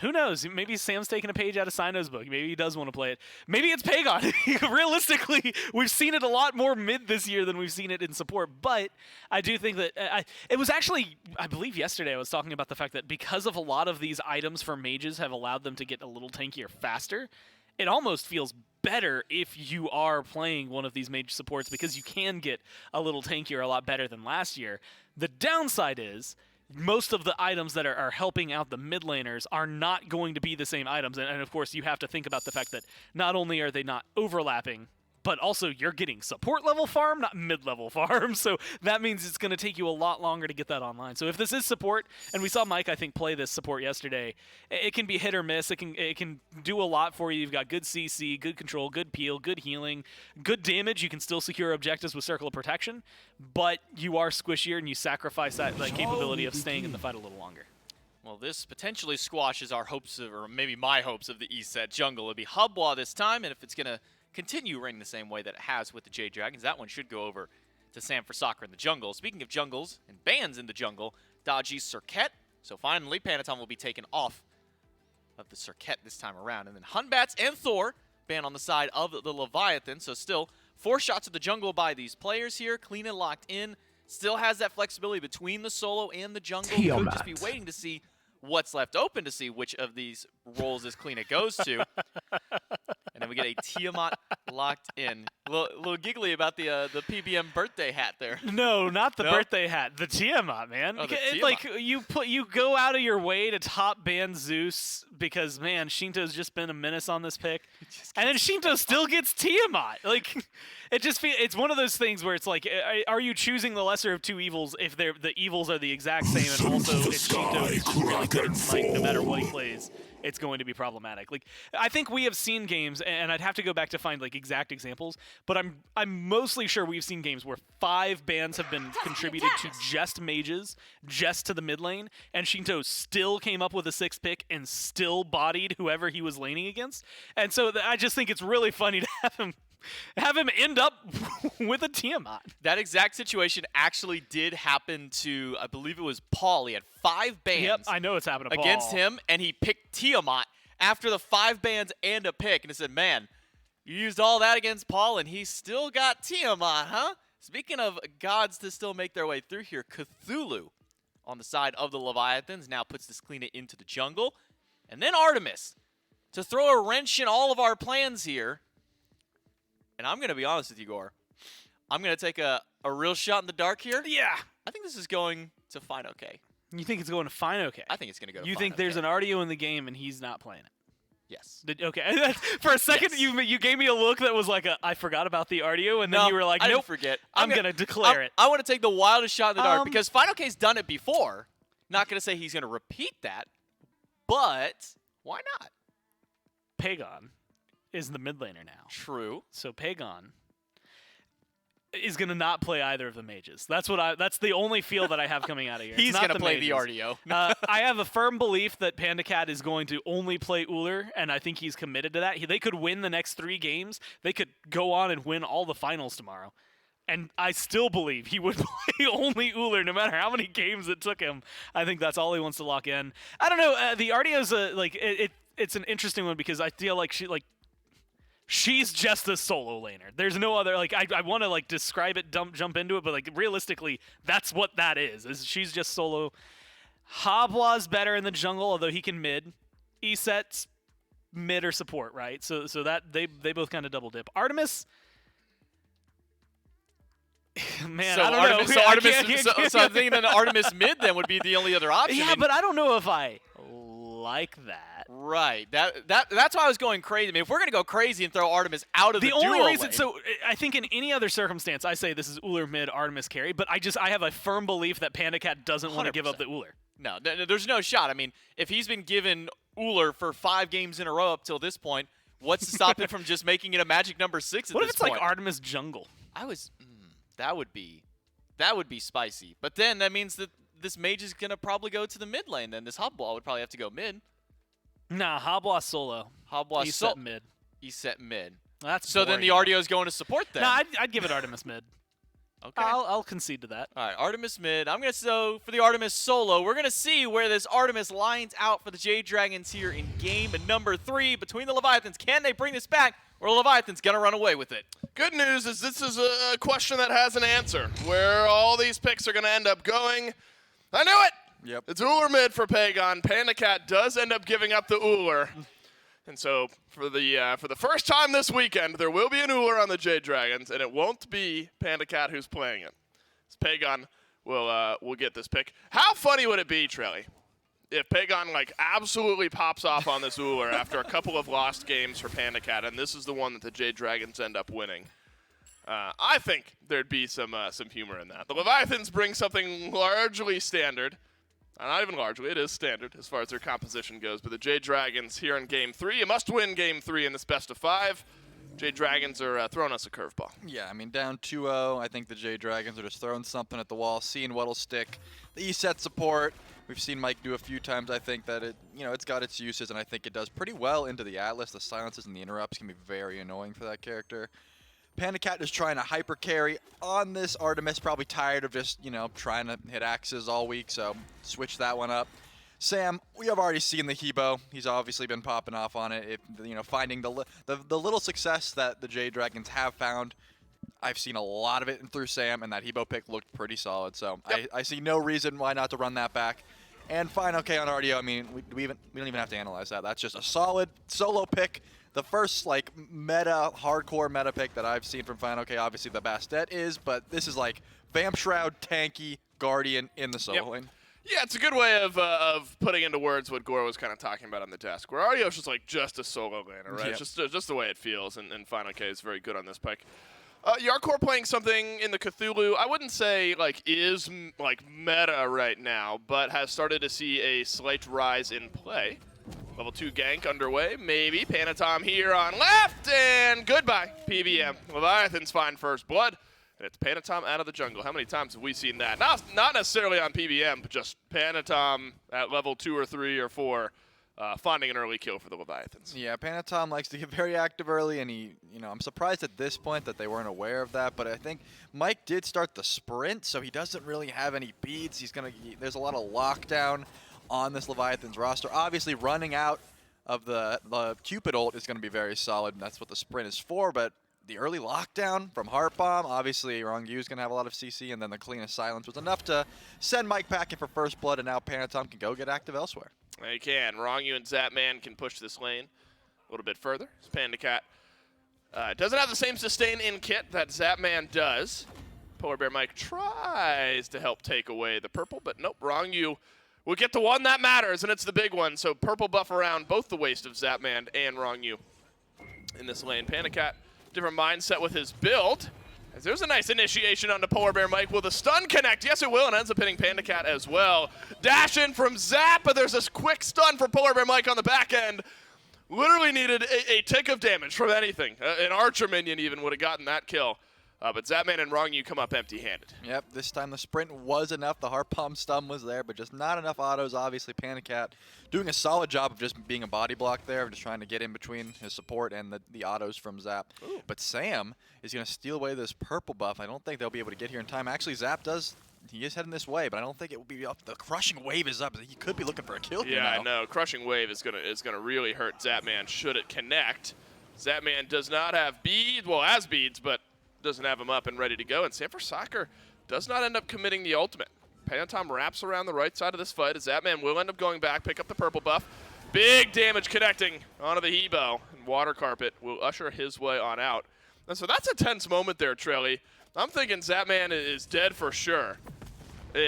who knows? Maybe Sam's taking a page out of Sino's book. Maybe he does want to play it. Maybe it's Pagon. Realistically, we've seen it a lot more mid this year than we've seen it in support. But I do think that it was actually, I believe yesterday I was talking about the fact that because of a lot of these items for mages have allowed them to get a little tankier faster, it almost feels better if you are playing one of these mage supports because you can get a little tankier a lot better than last year. The downside is most of the items that are helping out the mid laners are not going to be the same items. And of course, you have to think about the fact that not only are they not overlapping, but also you're getting support level farm, not mid-level farm. So that means it's going to take you a lot longer to get that online. So if this is support, and we saw Mike, I think, play this support yesterday, it can be hit or miss. It can do a lot for you. You've got good CC, good control, good peel, good healing, good damage. You can still secure objectives with Circle of Protection, but you are squishier and you sacrifice that capability of staying in the fight a little longer. Well, this potentially squashes our hopes of, or maybe my hopes of the Eset jungle. It'll be Hubwa this time, and if it's going to continue running the same way that it has with the Jade Dragons, that one should go over to Sam for Soccer in the jungle. Speaking of jungles and bans in the jungle, Dodgy's Circuit. So finally, Panatom will be taken off of the Circuit this time around. And then Hunbats and Thor ban on the side of the Leviathan. So still 4 shots of the jungle by these players here. Clean and locked in. Still has that flexibility between the solo and the jungle. Could just be waiting to see what's left open to see which of these roles this Kleena goes to. And then we get a Tiamat locked in. A little giggly about the PBM birthday hat there. No, not the birthday hat. The Tiamat, man. Oh, the Tiamat. Like you go out of your way to top ban Zeus because man, Shinto's just been a menace on this pick, and then Shinto still gets Tiamat. Like it's one of those things where it's like, are you choosing the lesser of 2 evils if the evils are the exact same, and also it's Shinto who's just really good, like no matter what he plays it's going to be problematic. Like, I think we have seen games, and I'd have to go back to find like exact examples, but I'm mostly sure we've seen games where 5 bans have been contributed to just mages, just to the mid lane, and Shinto still came up with a 6th pick and still bodied whoever he was laning against. And so I just think it's really funny to have him end up with a Tiamat. That exact situation actually did happen to, I believe it was Paul. He had 5 bans. Yep, I know it's happened to Paul. Against him, and he picked Tiamat after the 5 bans and a pick. And he said, man, you used all that against Paul, and he still got Tiamat, huh? Speaking of gods to still make their way through here, Cthulhu on the side of the Leviathans now puts this Clean It into the jungle. And then Artemis to throw a wrench in all of our plans here. And I'm going to be honest with you, Gore. I'm going to take a real shot in the dark here. Yeah. I think this is going to fine okay. You think it's going to fine okay? I think it's going to go to You fine think there's okay. an RDO in the game and he's not playing it? Yes. Okay. For a second, Yes. you gave me a look that was like, I forgot about the RDO, and then No, you were like, I didn't nope, forget. I'm going to declare it. I want to take the wildest shot in the dark Um, because Final K's done it before. Not going to say he's going to repeat that, but why not? Pagon is the mid laner now. True. So Pagon is going to not play either of the mages. That's the only feel that I have coming out of here. He's going to play the RDO. I have a firm belief that Panda Cat is going to only play Uller, and I think he's committed to that. They could win the next 3 games. They could go on and win all the finals tomorrow. And I still believe he would play only Uller no matter how many games it took him. I think that's all he wants to lock in. I don't know. The RDO's it's an interesting one because I feel like she's just a solo laner. There's no other, I want to describe it, jump into it, but realistically, that's what that is she's just solo. Habwa's better in the jungle, although he can mid. Eset's mid or support, right? So that they both kind of double dip. Artemis, man, I don't know. So I'm thinking that Artemis mid then would be the only other option. Yeah, but I don't know if I like that. Right. That's why I was going crazy. I mean, if we're going to go crazy and throw Artemis out of the only duo reason, lane, so I think in any other circumstance, I say this is Uller mid, Artemis carry, but I have a firm belief that Panda Cat doesn't want to give up the Uller. No, there's no shot. I mean, if he's been given Uller for 5 games in a row up till this point, what's to stop him from just making it a magic number 6 at this point? What if it's like Artemis jungle? That would be spicy. But then that means that this mage is going to probably go to the mid lane then. This Hobwa would probably have to go mid. Nah, Habwa solo. Habwa Eset mid. Eset mid. That's so then the RDO is going to support then. Nah, I'd give it Artemis mid. Okay. I'll concede to that. All right, Artemis mid. I'm going to so for the Artemis solo. We're going to see where this Artemis lines out for the Jade Dragons here in game number 3 between the Leviathans. Can they bring this back, or are Leviathans going to run away with it? Good news is this is a question that has an answer. Where all these picks are going to end up going. I knew it! Yep. It's Uller mid for Pagon. Panda Cat does end up giving up the Uller. And so for the first time this weekend, there will be an Uller on the Jade Dragons, and it won't be Panda Cat who's playing it. Pagon will get this pick. How funny would it be, Trelly, if Pagon absolutely pops off on this Uller after a couple of lost games for Panda Cat, and this is the one that the Jade Dragons end up winning? I think there'd be some humor in that. The Leviathans bring something largely standard. Not even largely, it is standard as far as their composition goes. But the Jade Dragons here in Game 3, a must-win Game 3 in this best of 5. Jade Dragons are throwing us a curveball. Yeah, I mean, down 2-0. I think the Jade Dragons are just throwing something at the wall, seeing what'll stick. The E-set support, we've seen Mike do a few times. I think that it's got its uses, and I think it does pretty well into the Atlas. The silences and the interrupts can be very annoying for that character. Panda Cat is trying to hyper carry on this Artemis, probably tired of just, trying to hit axes all week, so switch that one up. Sam, we have already seen the Hebo. He's obviously been popping off on it. Finding the little success that the Jade Dragons have found. I've seen a lot of it through Sam, and that Hebo pick looked pretty solid, so yep. I see no reason why not to run that back. And fine, okay, on RDO, I mean, we don't even have to analyze that. That's just a solid solo pick. The first, hardcore meta pick that I've seen from Final K, obviously the Bastet is, but this is Vamp Shroud, tanky, Guardian in the solo lane. Yeah, it's a good way of putting into words what Gore was kind of talking about on the desk, where RDO's just a solo laner, right? Yep. Just the way it feels, and Final K is very good on this pick. Yarkor playing something in the Cthulhu, I wouldn't say is meta right now, but has started to see a slight rise in play. Level 2 gank underway, maybe. Panatom here on left, and goodbye, PBM. Leviathans find first blood, and it's Panatom out of the jungle. How many times have we seen that? Not necessarily on PBM, but just Panatom at level 2 or 3 or 4 finding an early kill for the Leviathans. Yeah, Panatom likes to get very active early, and I'm surprised at this point that they weren't aware of that, but I think Mike did start the sprint, so he doesn't really have any beads. There's a lot of lockdown on this Leviathans roster. Obviously, running out of the Cupid ult is going to be very solid, and that's what the sprint is for, but the early lockdown from Heart Bomb, obviously Rongu is going to have a lot of CC, and then the cleanest silence was enough to send Mike packing for first blood, and now Panatom can go get active elsewhere. They can. Rongu and Zapman can push this lane a little bit further. Panda Cat doesn't have the same sustain in kit that Zapman does. Polar Bear Mike tries to help take away the purple, but nope, Rongu will get the one that matters, and it's the big one. So purple buff around both the waist of Zapman and Rongu in this lane. Panda Cat, different mindset with his build. As there's a nice initiation onto Polar Bear Mike. Will the stun connect? Yes, it will, and ends up hitting Panda Cat as well. Dash in from Zap, but there's this quick stun for Polar Bear Mike on the back end. Literally needed a tick of damage from anything. An Archer minion even would have gotten that kill. But Zapman and Rongu come up empty-handed. Yep, this time the sprint was enough. The Heart Bomb stun was there, but just not enough autos. Obviously, Panda Cat doing a solid job of just being a body block there, just trying to get in between his support and the autos from Zap. Ooh. But Sam is going to steal away this purple buff. I don't think they'll be able to get here in time. Actually, Zap he is heading this way, but I don't think it will be up. The Crushing Wave is up. He could be looking for a kill here now. Yeah, I know. Crushing Wave is gonna really hurt Zapman should it connect. Zapman does not have beads, well, has beads, but doesn't have him up and ready to go. And Sanford Soccer does not end up committing the ultimate. Panatom wraps around the right side of this fight as Zapman will end up going back, pick up the purple buff. Big damage connecting onto the Hebo, and Water Carpet will usher his way on out. And so that's a tense moment there, Trelly. I'm thinking Zapman is dead for sure.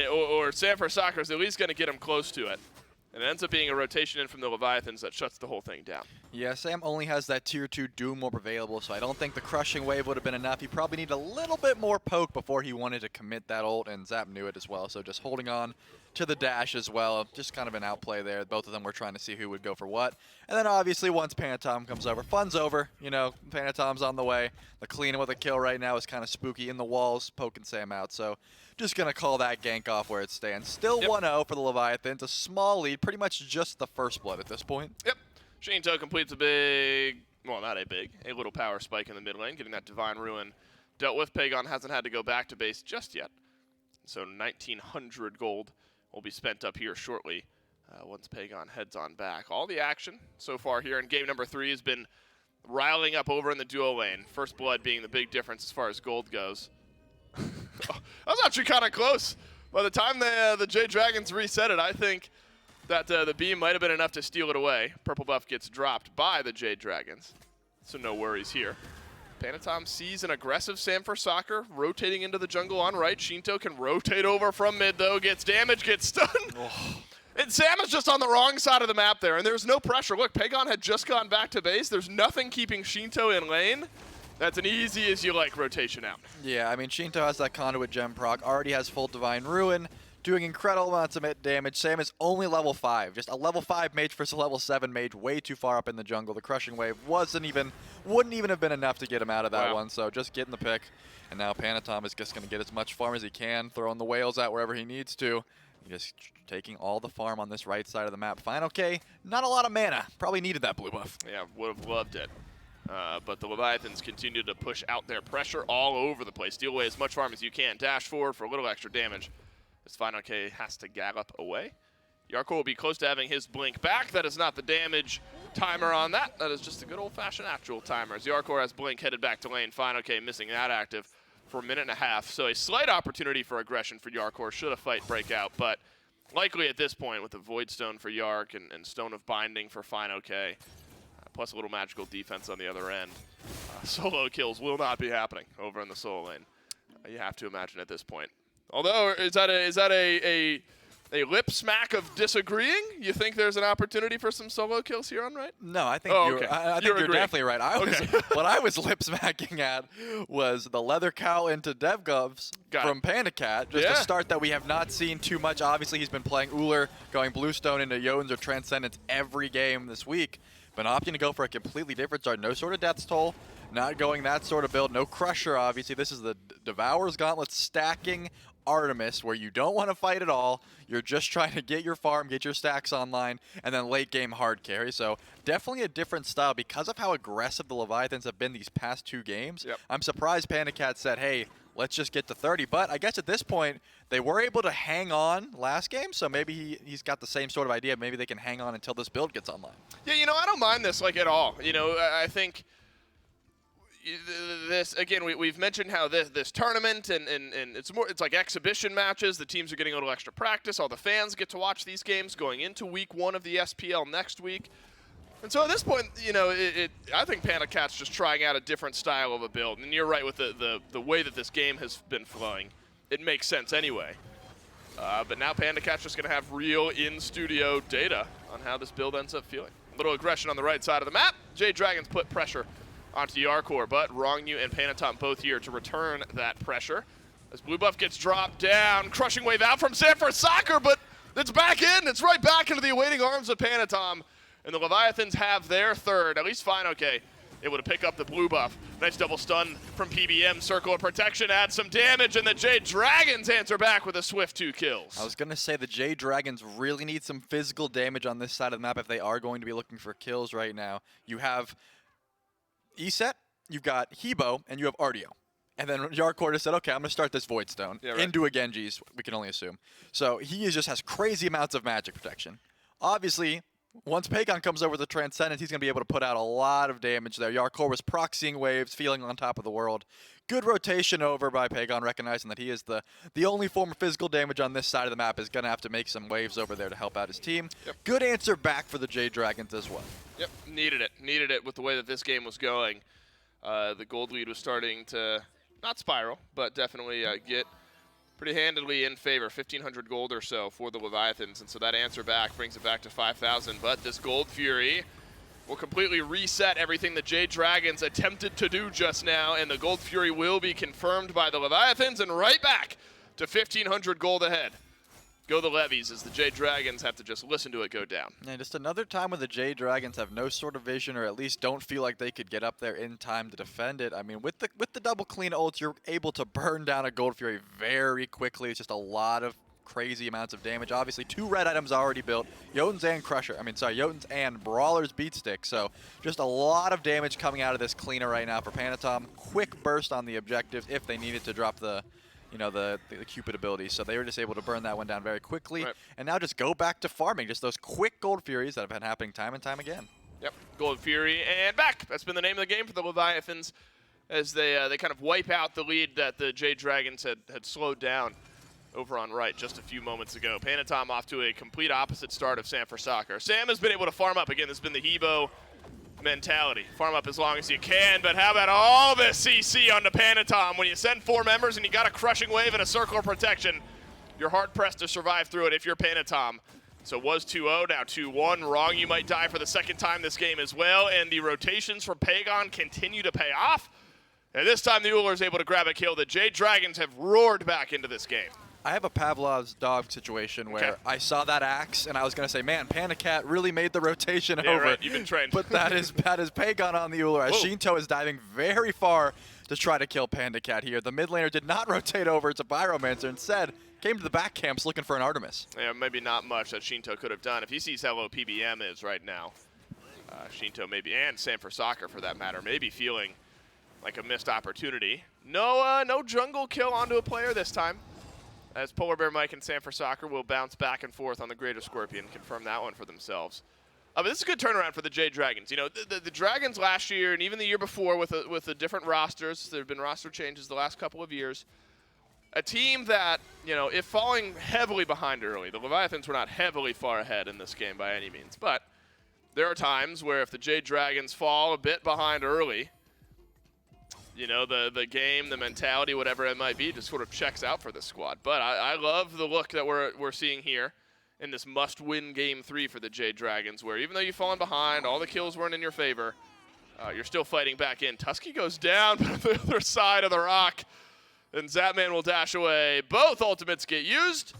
Or Sanford Soccer is at least going to get him close to it. And it ends up being a rotation in from the Leviathans that shuts the whole thing down. Yeah, Sam only has that tier 2 Doom Orb available, so I don't think the Crushing Wave would have been enough. He probably needed a little bit more poke before he wanted to commit that ult, and Zap knew it as well. So just holding on to the dash as well. Just kind of an outplay there. Both of them were trying to see who would go for what. And then obviously once Panatom comes over, fun's over. Panatom's on the way. The clean with a kill right now is kind of spooky in the walls, poking Sam out. So just going to call that gank off where it stands. Still 1-0 for the Leviathans. A small lead, pretty much just the first blood at this point. Yep. Shinto completes a little power spike in the mid lane, getting that Divine Ruin dealt with. Pagon hasn't had to go back to base just yet. So 1,900 gold will be spent up here shortly once Pagon heads on back. All the action so far here in game number 3 has been riling up over in the duo lane. First blood being the big difference as far as gold goes. That was actually kind of close. By the time the Jade Dragons reset it, I think that the beam might have been enough to steal it away. Purple buff gets dropped by the Jade Dragons, so no worries here. Panatom sees an aggressive Sanford Soccer rotating into the jungle on right. Shinto can rotate over from mid, though. Gets damage, gets stunned. Oh. And Sam is just on the wrong side of the map there, and there's no pressure. Look, Pagon had just gone back to base. There's nothing keeping Shinto in lane. That's an easy as you like rotation out. Yeah, I mean, Shinto has that conduit gem proc, already has full Divine Ruin, doing incredible amounts of damage. Sam is only level 5. Just a level 5 mage versus a level 7 mage, way too far up in the jungle. The Crushing Wave wouldn't even have been enough to get him out of that one, so just getting the pick. And now Panatom is just going to get as much farm as he can, throwing the whales out wherever he needs to. Just taking all the farm on this right side of the map. Final K, not a lot of mana. Probably needed that blue buff. Yeah, would have loved it. But the Leviathans continue to push out their pressure all over the place. Steal away as much farm as you can. Dash forward for a little extra damage. This Final K has to gallop away. Yarko will be close to having his blink back. That is not the damage timer on that. That is just a good old-fashioned actual timer. As Yarko has blink headed back to lane. Final K missing that active for a minute and a half. So a slight opportunity for aggression for Yarkor should a fight break out. But likely at this point with the Void Stone for Yark and Stone of Binding for Final K, plus a little magical defense on the other end, solo kills will not be happening over in the solo lane. You have to imagine at this point. Although, is that a a lip smack of disagreeing? You think there's an opportunity for some solo kills here on right? No, I think Oh, you're, okay. I think You're you're agreeing. definitely right. What I was lip smacking at was the leather cow into dev gloves from Panda Cat. Just a start that we have not seen too much. Obviously, he's been playing Uller, going Bluestone into Jotuns or Transcendence every game this week, but opting to go for a completely different start. No sort of Death's Toll, not going that sort of build. No Crusher, obviously. This is the Devourer's Gauntlet stacking Artemis, where you don't want to fight at all. You're just trying to get your farm, get your stacks online, and then late game hard carry. So definitely a different style because of how aggressive the Leviathans have been these past 2 games. I'm surprised Panda Cat said, hey, let's just get to 30. But I guess at this point, they were able to hang on last game, so maybe he's got the same sort of idea. Maybe they can hang on until this build gets online. Yeah, I don't mind this like at all. I think this again. We've mentioned how this tournament and it's like exhibition matches. The teams are getting a little extra practice. All the fans get to watch these games going into week 1 of the SPL next week. And so at this point, I think Panda Cat's just trying out a different style of a build. And you're right with the way that this game has been flowing. It makes sense anyway. But now Panda Cat's just going to have real in-studio data on how this build ends up feeling. A little aggression on the right side of the map. Jade Dragons put pressure onto Yarkor, but Rongyu and Panatom both here to return that pressure. As Blue Buff gets dropped down, crushing wave out from Sanford Soccer, but it's back in. It's right back into the awaiting arms of Panatom. And the Leviathans have their third, at least fine, okay. Able to pick up the Blue Buff. Nice double stun from PBM. Circle of Protection adds some damage, and the Jade Dragons answer back with a swift 2 kills. I was going to say the Jade Dragons really need some physical damage on this side of the map if they are going to be looking for kills right now. You have Eset, you've got Hebo, and you have Artio. And then Yarkor just said, okay, I'm going to start this Void Stone into a Genji's, we can only assume. So he just has crazy amounts of magic protection. Obviously, once Pagon comes over the Transcendence, he's going to be able to put out a lot of damage there. Yarkor was proxying waves, feeling on top of the world. Good rotation over by Pagon, recognizing that he is the only form of physical damage on this side of the map, is going to have to make some waves over there to help out his team. Good answer back for the Jade Dragons as well. Yep, needed it with the way that this game was going. The gold lead was starting to, not spiral, but definitely get pretty handily in favor. 1,500 gold or so for the Leviathans, and so that answer back brings it back to 5,000. But this Gold Fury will completely reset everything the Jade Dragons attempted to do just now, and the Gold Fury will be confirmed by the Leviathans, and right back to 1,500 gold ahead. Go the Levies, as the Jade Dragons have to just listen to it go down. And just another time when the Jade Dragons have no sort of vision, or at least don't feel like they could get up there in time to defend it. I mean, with the double clean ults, you're able to burn down a Gold Fury very quickly. It's just a lot of crazy amounts of damage. Obviously, 2 red items already built. Jotuns and Brawler's Beatstick. So just a lot of damage coming out of this cleaner right now for Panatom. Quick burst on the objectives if they needed to drop the Cupid ability. So they were just able to burn that one down very quickly. And now just go back to farming. Just those quick Gold Furies that have been happening time and time again. Yep, Gold Fury and back. That's been the name of the game for the Leviathans, as they kind of wipe out the lead that the Jade Dragons had slowed down over on right just a few moments ago. Panatom off to a complete opposite start of Sam for Soccer. Sam has been able to farm up. Again, this has been the Hebo mentality. Farm up as long as you can, but how about all this CC onto Panatom? When you send 4 members and you got a crushing wave and a circle of protection, you're hard-pressed to survive through it if you're Panatom. So it was 2-0, now 2-1. Wrong, you might die for the second time this game as well, and the rotations from Pagon continue to pay off. And this time the Uller is able to grab a kill. The Jade Dragons have roared back into this game. I have a Pavlov's dog situation where I saw that axe and I was going to say, man, Panda Cat really made the rotation over. Right. You've been trained. But that is Pagon on the Uller, as Shinto is diving very far to try to kill Panda Cat here. The mid laner did not rotate over to Pyromancer. Instead, came to the back camps looking for an Artemis. Yeah, maybe not much that Shinto could have done. If he sees how low PBM is right now, Shinto maybe, and Sam for Soccer for that matter, maybe feeling like a missed opportunity. No jungle kill onto a player this time, as Polar Bear Mike and Sam for Soccer will bounce back and forth on the Greater Scorpion, confirm that one for themselves. But this is a good turnaround for the Jade Dragons. You know, the Dragons last year and even the year before with the different rosters, there have been roster changes the last couple of years. A team that, you know, if falling heavily behind early, the Leviathans were not heavily far ahead in this game by any means, but there are times where if the Jade Dragons fall a bit behind early, you know, the game, the mentality, whatever it might be, just sort of checks out for this squad. But I love the look that we're seeing here. in this must-win Game 3 for the Jade Dragons, where even though you've fallen behind, all the kills weren't in your favor, you're still fighting back in. Tusky goes down on the other side of the rock, and Zapman will dash away. Both ultimates get used,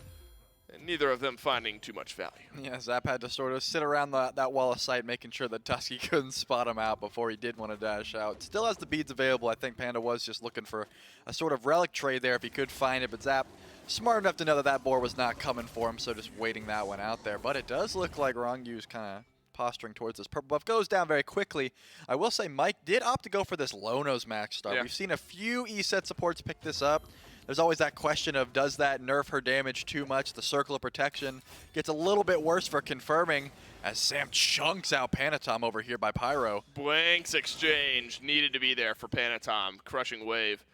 and neither of them finding too much value. Yeah, Zap had to sort of sit around that wall of sight, making sure that Tusky couldn't spot him out before he did want to dash out. Still has the beads available. I think Panda was just looking for a sort of relic trade there if he could find it, but Zap smart enough to know that board was not coming for him, so just waiting that one out there. But it does look like Rongyu's kind of posturing towards this purple buff. Goes down very quickly. I will say Mike did opt to go for this Lono's max start. Yeah. We've seen a few E-set supports pick this up. There's always that question of, does that nerf her damage too much? The circle of protection gets a little bit worse for confirming as Sam chunks out Panatom over here by Pyro. Blanks exchange needed to be there for Panatom. Crushing wave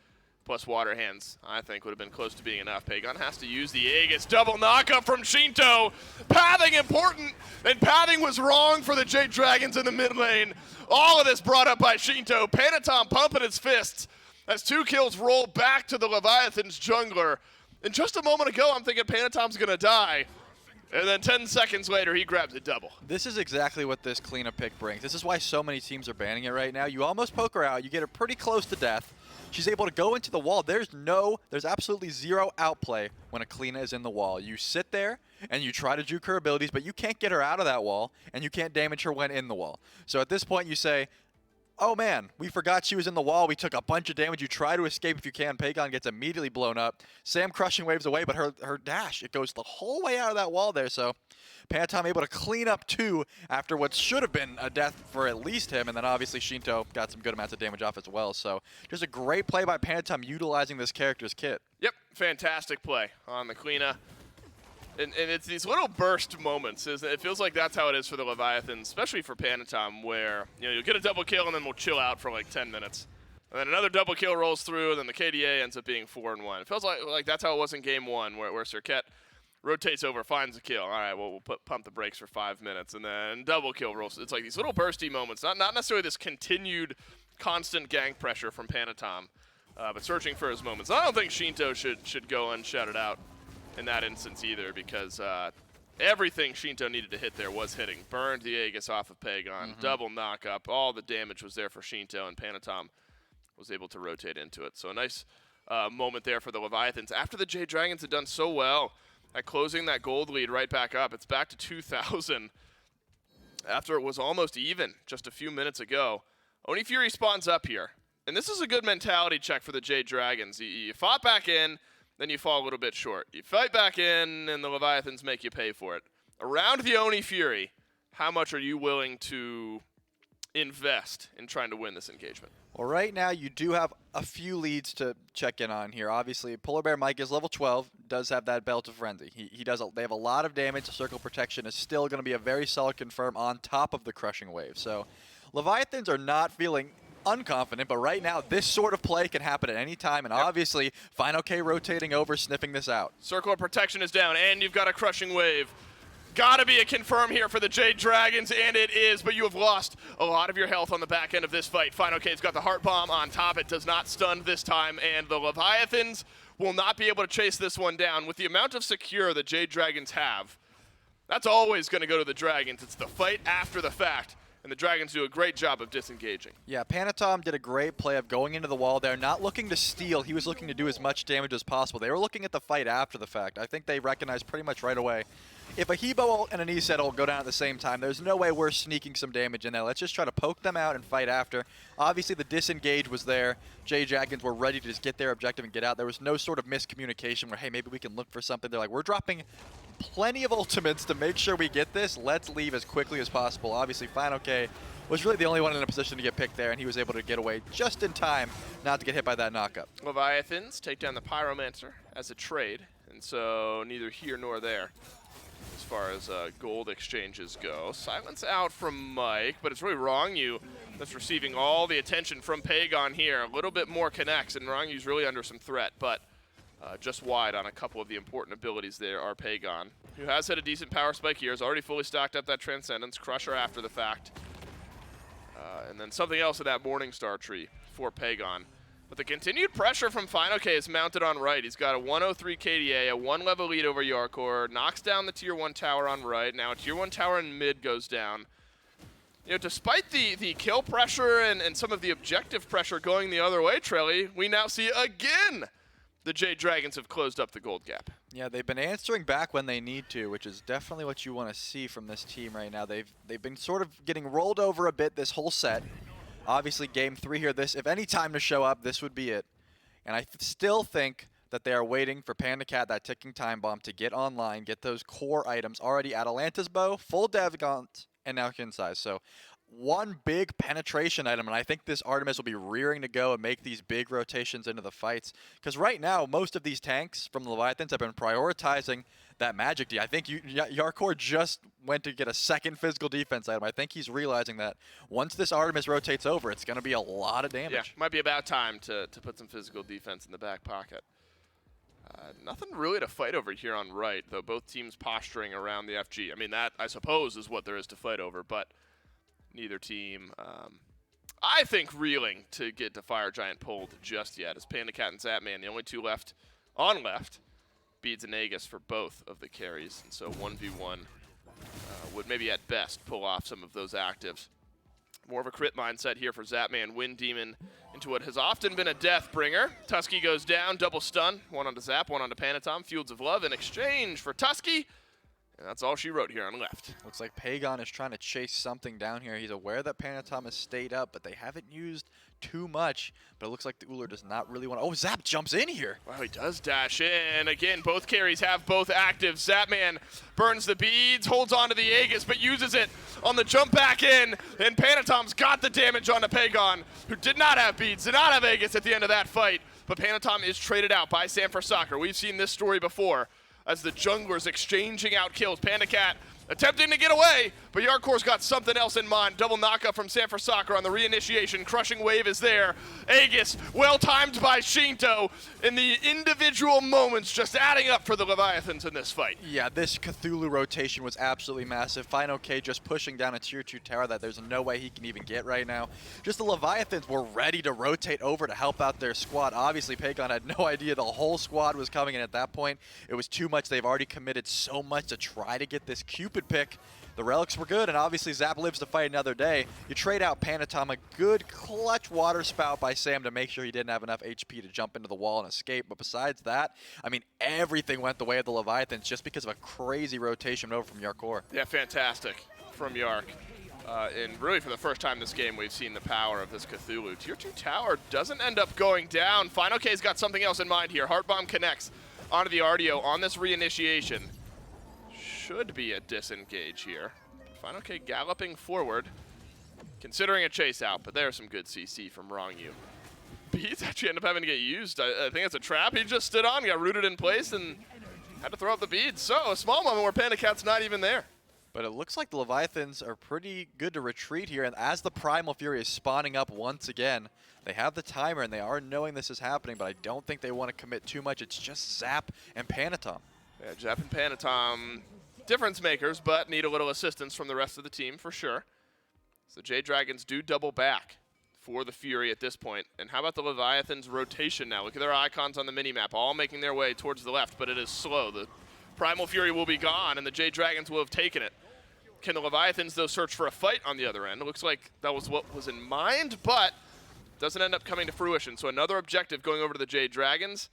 plus water hands, I think, would have been close to being enough. Pagon has to use the Aegis. Double knockup from Shinto. Pathing important, and pathing was wrong for the Jade Dragons in the mid lane. All of this brought up by Shinto. Panatom pumping his fists as 2 kills roll back to the Leviathans jungler. And just a moment ago, I'm thinking Panatom's going to die. And then 10 seconds later, he grabs a double. This is exactly what this cleanup pick brings. This is why so many teams are banning it right now. You almost poke her out. You get her pretty close to death. She's able to go into the wall. There's absolutely zero outplay when a Kalina is in the wall. You sit there and you try to juke her abilities, but you can't get her out of that wall, and you can't damage her when in the wall. So at this point, you say, oh man, we forgot she was in the wall. We took a bunch of damage. You try to escape if you can. Pagon gets immediately blown up. Sam crushing waves away, but her dash, it goes the whole way out of that wall there. So Panatom able to clean up 2 after what should have been a death for at least him. And then obviously Shinto got some good amounts of damage off as well. So just a great play by Panatom utilizing this character's kit. Yep, fantastic play on the Kalina. And it's these little burst moments. It feels like that's how it is for the Leviathans, especially for Panatom, where you'll get a double kill and then we'll chill out for like 10 minutes. And then another double kill rolls through, and then the KDA ends up being 4-1. It feels like that's how it was in Game 1, where Serket rotates over, finds a kill. All right, well, we'll pump the brakes for 5 minutes, and then double kill rolls. It's like these little bursty moments, not necessarily this continued constant gank pressure from Panatom, but searching for his moments. I don't think Shinto should go unshouted out in that instance either, because everything Shinto needed to hit there was hitting. Burned the Aegis off of Pagon, double knockup, all the damage was there for Shinto, and Panatom was able to rotate into it. So a nice moment there for the Leviathans. After the Jade Dragons had done so well at closing that gold lead right back up, it's back to 2,000 after it was almost even just a few minutes ago. Oni Fury spawns up here, and this is a good mentality check for the Jade Dragons. You fought back in, then you fall a little bit short. You fight back in, and the Leviathans make you pay for it. Around the Oni Fury, how much are you willing to invest in trying to win this engagement? Well, right now you do have a few leads to check in on here. Obviously, Polar Bear Mike is level 12, does have that Belt of Frenzy. They have a lot of damage. Circle Protection is still going to be a very solid confirm on top of the Crushing Wave. So Leviathans are not feeling unconfident, but right now this sort of play can happen at any time, and obviously Final K rotating over, sniffing this out. Circle of Protection is down, and you've got a Crushing Wave. Gotta be a confirm here for the Jade Dragons, and it is, but you have lost a lot of your health on the back end of this fight. Final K's got the Heart Bomb on top. It does not stun this time, and the Leviathans will not be able to chase this one down. With the amount of secure the Jade Dragons have, that's always going to go to the Dragons. It's the fight after the fact. And the Dragons do a great job of disengaging. Yeah, Panatom did a great play of going into the wall there, not looking to steal. He was looking to do as much damage as possible. They were looking at the fight after the fact. I think they recognized pretty much right away, if a Hebo and an E-set will go down at the same time, there's no way we're sneaking some damage in there. Let's just try to poke them out and fight after. Obviously, the disengage was there. Jade Dragons were ready to just get their objective and get out. There was no sort of miscommunication where, hey, maybe we can look for something. They're like, we're dropping plenty of ultimates to make sure we get this. Let's leave as quickly as possible. Obviously, Final K was really the only one in a position to get picked there, and he was able to get away just in time not to get hit by that knockup. Leviathans take down the Pyromancer as a trade, and so neither here nor there as far as gold exchanges go. Silence out from Mike, but it's really Rongu that's receiving all the attention from Pagon here. A little bit more connects, and Rongu's really under some threat, but just wide on a couple of the important abilities there are Pagon, who has had a decent power spike here, has already fully stocked up that Transcendence, Crusher after the fact. And then something else in that Morningstar tree for Pagon. But the continued pressure from Final K is mounted on right. He's got a 103 KDA, a 1-level lead over Yarkor, knocks down the tier 1 tower on right. Now a tier 1 tower in mid goes down. You know, despite the kill pressure and some of the objective pressure going the other way, Trelly, we now see again the Jade Dragons have closed up the gold gap. Yeah, they've been answering back when they need to, which is definitely what you want to see from this team right now. They've been sort of getting rolled over a bit this whole set. Obviously, game 3 here, if any time to show up, this would be it. And I still think that they are waiting for Panda Cat, that ticking time bomb, to get online, get those core items already at Atlantis bow, full dev gaunt, and now kin size. So one big penetration item, and I think this Artemis will be rearing to go and make these big rotations into the fights. Because right now, most of these tanks from the Leviathans have been prioritizing that Magic D. I think Yarkor just went to get a second physical defense item. I think he's realizing that once this Artemis rotates over, it's going to be a lot of damage. Yeah, might be about time to put some physical defense in the back pocket. Nothing really to fight over here on right, though both teams posturing around the FG. I mean, that, I suppose, is what there is to fight over, but neither team, I think, reeling to get the Fire Giant pulled just yet. As Panda Cat and Zapman, the only two left on left, Beads and Aegis for both of the carries. And so 1v1 would maybe at best pull off some of those actives. More of a crit mindset here for Zapman. Wind Demon into what has often been a death bringer. Tusky goes down, double stun. One onto Zap, one onto Panatom. Fields of Love in exchange for Tusky. And that's all she wrote here on left. Looks like Pagon is trying to chase something down here. He's aware that Panatom has stayed up, but they haven't used too much. But it looks like the Uller does not really want to. Oh, Zap jumps in here. Wow, he does dash in. Again, both carries have both active. Zapman burns the beads, holds on to the Aegis, but uses it on the jump back in. And Panatom's got the damage onto Pagon, who did not have beads, did not have Aegis at the end of that fight. But Panatom is traded out by Sanford Soccer. We've seen this story before, as the junglers exchanging out kills. Panda Cat attempting to get away, but Yarkor's got something else in mind. Double knockup from Sanford Soccer on the reinitiation. Crushing Wave is there. Aegis, well timed by Shinto, in the individual moments just adding up for the Leviathans in this fight. Yeah, this Cthulhu rotation was absolutely massive. Final K just pushing down a tier 2 tower that there's no way he can even get right now. Just the Leviathans were ready to rotate over to help out their squad. Obviously, Pagon had no idea the whole squad was coming in at that point. It was too much. They've already committed so much to try to get this Cupid pick. The relics were good, and obviously Zap lives to fight another day. You trade out Panatom, a good clutch water spout by Sam to make sure he didn't have enough HP to jump into the wall and escape. But besides that, I mean, everything went the way of the Leviathans just because of a crazy rotation over from Yarkor. Yeah, fantastic from Yark. And really for the first time this game, we've seen the power of this Cthulhu. Tier 2 tower doesn't end up going down. Final K's got something else in mind here. Heart Bomb connects onto the RDO on this reinitiation. Should be a disengage here. Final K galloping forward, considering a chase out, but there's some good CC from Wrong You. Beads actually end up having to get used. I think it's a trap he just stood on, got rooted in place, and had to throw up the beads. So a small moment where Panda Cat's not even there. But it looks like the Leviathans are pretty good to retreat here, and as the Primal Fury is spawning up once again, they have the timer and they are knowing this is happening, but I don't think they want to commit too much. It's just Zap and Panatom. Yeah, Zap and Panatom, difference makers, but need a little assistance from the rest of the team for sure. So Jade Dragons do double back for the Fury at this point. And how about the Leviathans' rotation now? Look at their icons on the minimap, all making their way towards the left, but it is slow. The Primal Fury will be gone, and the Jade Dragons will have taken it. Can the Leviathans, though, search for a fight on the other end? It looks like that was what was in mind, but doesn't end up coming to fruition. So another objective going over to the Jade Dragons.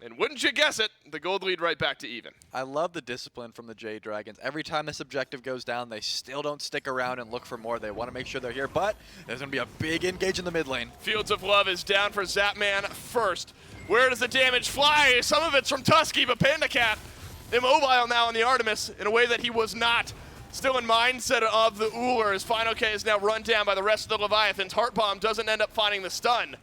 And wouldn't you guess it, the gold lead right back to even. I love the discipline from the Jade Dragons. Every time this objective goes down, they still don't stick around and look for more. They want to make sure they're here, but there's going to be a big engage in the mid lane. Fields of Love is down for Zapman first. Where does the damage fly? Some of it's from Tusky, but Panda Cat immobile now on the Artemis in a way that he was not. Still in mindset of the Uller, as Final K is now run down by the rest of the Leviathans. Heart Bomb doesn't end up finding the stun.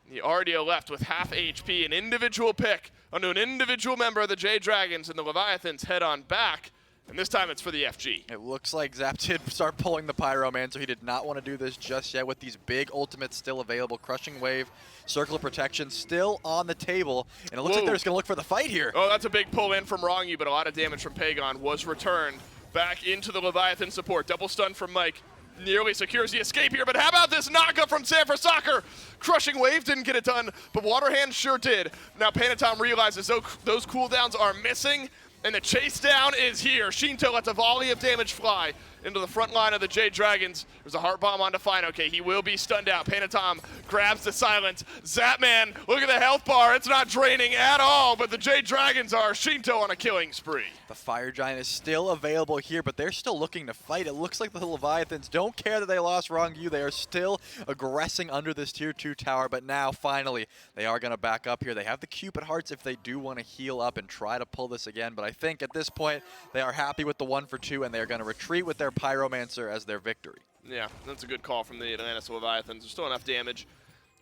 The RDO left with half HP, an individual pick onto an individual member of the Jade Dragons, and the Leviathans head on back, and this time it's for the FG. It looks like Zap did start pulling the Pyro Man, so he did not want to do this just yet with these big ultimates still available. Crushing Wave, Circle of Protection still on the table, and it looks like they're just going to look for the fight here. Oh, that's a big pull in from Wrong You, but a lot of damage from Pagon was returned back into the Leviathan support. Double stun from Mike. nearly secures the escape here, but how about this knockup from Sam for Soccer? Crushing Wave didn't get it done, but Waterhand sure did. Now Panatom realizes those cooldowns are missing, and the chase down is here. Shinto lets a volley of damage fly into the front line of the Jade Dragons. There's a heart bomb onto Fine. Okay, he will be stunned out. Panatom grabs the silence. Zapman, look at the health bar. It's not draining at all, but the Jade Dragons are Shinto on a killing spree. The Fire Giant is still available here, but they're still looking to fight. It looks like the Leviathans don't care that they lost Rongyu. They are still aggressing under this tier 2 tower, but now finally they are going to back up here. They have the Cupid Hearts if they do want to heal up and try to pull this again, but I think at this point they are happy with the 1 for 2, and they're going to retreat with their Pyromancer as their victory. Yeah, that's a good call from the Atlantis Leviathans. There's still enough damage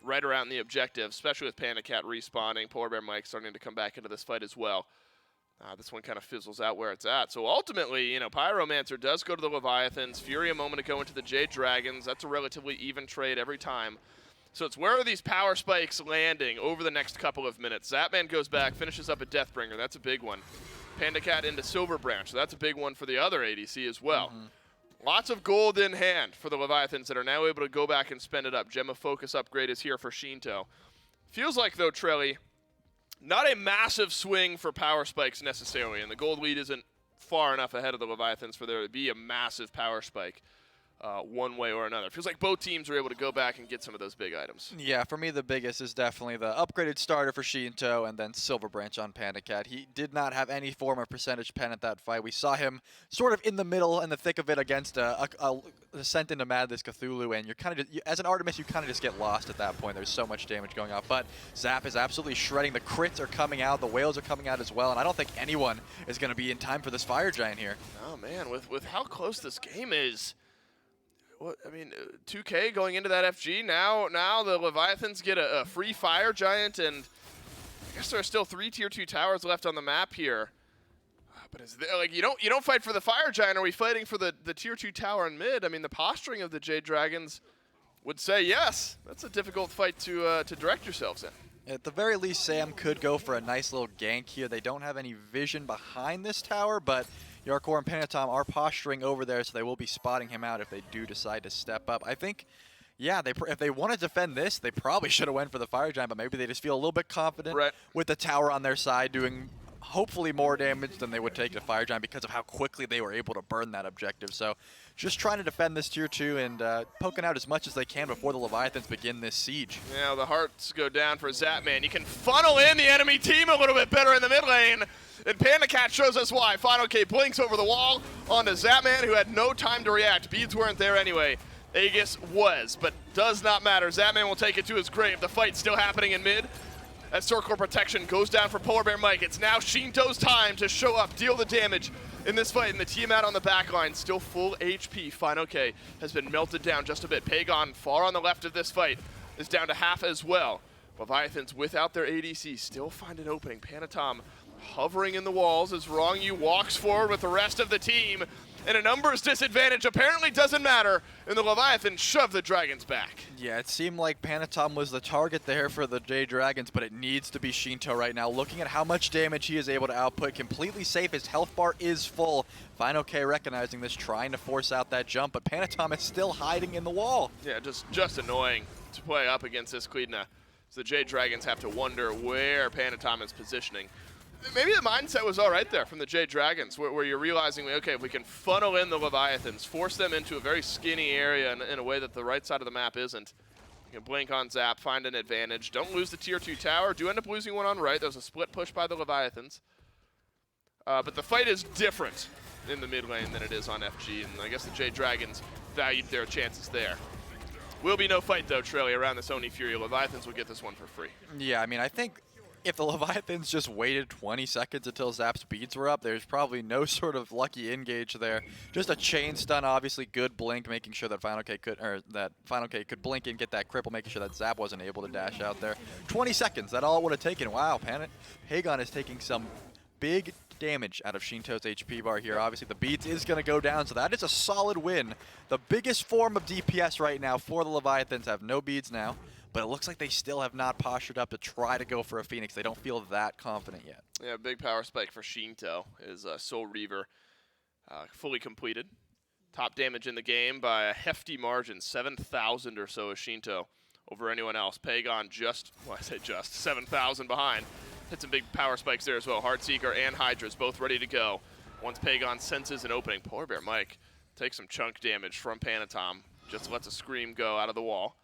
right around the objective, especially with Panda Cat respawning. Polar Bear Mike starting to come back into this fight as well. This one kind of fizzles out where it's at. So ultimately, you know, Pyromancer does go to the Leviathans. Fury a moment ago into the Jade Dragons. That's a relatively even trade every time. So it's where are these power spikes landing over the next couple of minutes? Zapman goes back, finishes up a Deathbringer. That's a big one. Panda Cat into Silver Branch. So that's a big one for the other ADC as well. Lots of gold in hand for the Leviathans that are now able to go back and spend it up. Gemma Focus upgrade is here for Shinto. Feels like, though, Trelly, not a massive swing for power spikes necessarily, and the gold lead isn't far enough ahead of the Leviathans for there to be a massive power spike one way or another. It feels like both teams are able to go back and get some of those big items. Yeah, for me the biggest is definitely the upgraded starter for Shinto and then Silver Branch on Panda Cat. He did not have any form of percentage pen at that fight. We saw him sort of in the middle, in the thick of it against a Ascent into Madness Cthulhu, and you're kind of, as an Artemis, you kind of just get lost at that point. There's so much damage going off, but Zap is absolutely shredding. The crits are coming out, the whales are coming out as well, and I don't think anyone is going to be in time for this Fire Giant here. Oh man, with how close this game is, what I mean, 2K going into that FG, now the Leviathans get a free Fire Giant, and I guess there are still 3 tier 2 towers left on the map here. But is there, like, you don't fight for the Fire Giant. Are we fighting for the tier 2 tower in mid? I mean, the posturing of the Jade Dragons would say yes. That's a difficult fight to direct yourselves in. At the very least, Sam could go for a nice little gank here. They don't have any vision behind this tower, but Yarkor and Panatom are posturing over there, so they will be spotting him out if they do decide to step up. I think, yeah, if they want to defend this, they probably should have went for the Fire Giant, but maybe they just feel a little bit confident with the tower on their side doing hopefully more damage than they would take to Fire Giant because of how quickly they were able to burn that objective. So just trying to defend this tier 2 and poking out as much as they can before the Leviathans begin this siege. Yeah, the hearts go down for Zapman. You can funnel in the enemy team a little bit better in the mid lane. And Panda Cat shows us why. Final K blinks over the wall onto Zapman, who had no time to react. Beads weren't there anyway. Aegis was, but does not matter. Zapman will take it to his grave. The fight's still happening in mid. As Circle Protection goes down for Polar Bear Mike. It's now Shinto's time to show up, deal the damage in this fight. And the team out on the back line, still full HP. Final K has been melted down just a bit. Pagon, far on the left of this fight, is down to half as well. Leviathans, without their ADC, still find an opening. Panatom hovering in the walls as Rongyu walks forward with the rest of the team. And a numbers disadvantage apparently doesn't matter, and the Leviathans shove the Dragons back. Yeah, it seemed like Panatom was the target there for the Jade Dragons, but it needs to be Shinto right now. Looking at how much damage he is able to output, completely safe, his health bar is full. Final K recognizing this, trying to force out that jump, but Panatom is still hiding in the wall. Yeah, just annoying to play up against this Kleedna. So the Jade Dragons have to wonder where Panatom is positioning. Maybe the mindset was all right there from the Jade Dragons, where you're realizing, okay, if we can funnel in the Leviathans, force them into a very skinny area in a way that the right side of the map isn't, you can blink on Zap, find an advantage. Don't lose the tier 2 tower. Do end up losing one on right. There was a split push by the Leviathans. But the fight is different in the mid lane than it is on FG, and I guess the Jade Dragons valued their chances there. Will be no fight, though, Trelly, around this Oni Fury. Leviathans will get this one for free. Yeah, I mean, I think if the Leviathans just waited 20 seconds until Zap's beads were up, there's probably no sort of lucky engage there. Just a chain stun, obviously good blink, making sure that Final K could blink and get that cripple, making sure that Zap wasn't able to dash out there. 20 seconds, that all it would have taken. Wow, Pagon is taking some big damage out of Shinto's HP bar here. Obviously, the beads is going to go down, so that is a solid win. The biggest form of DPS right now for the Leviathans have no beads now. But it looks like they still have not postured up to try to go for a Phoenix. They don't feel that confident yet. Yeah, big power spike for Shinto is Soul Reaver fully completed. Top damage in the game by a hefty margin, 7,000 or so is Shinto over anyone else. Pagon just, well, I say just, 7,000 behind. Hit some big power spikes there as well. Heartseeker and Hydra's both ready to go. Once Pagon senses an opening, Polar Bear Mike takes some chunk damage from Panatom. Just lets a scream go out of the wall.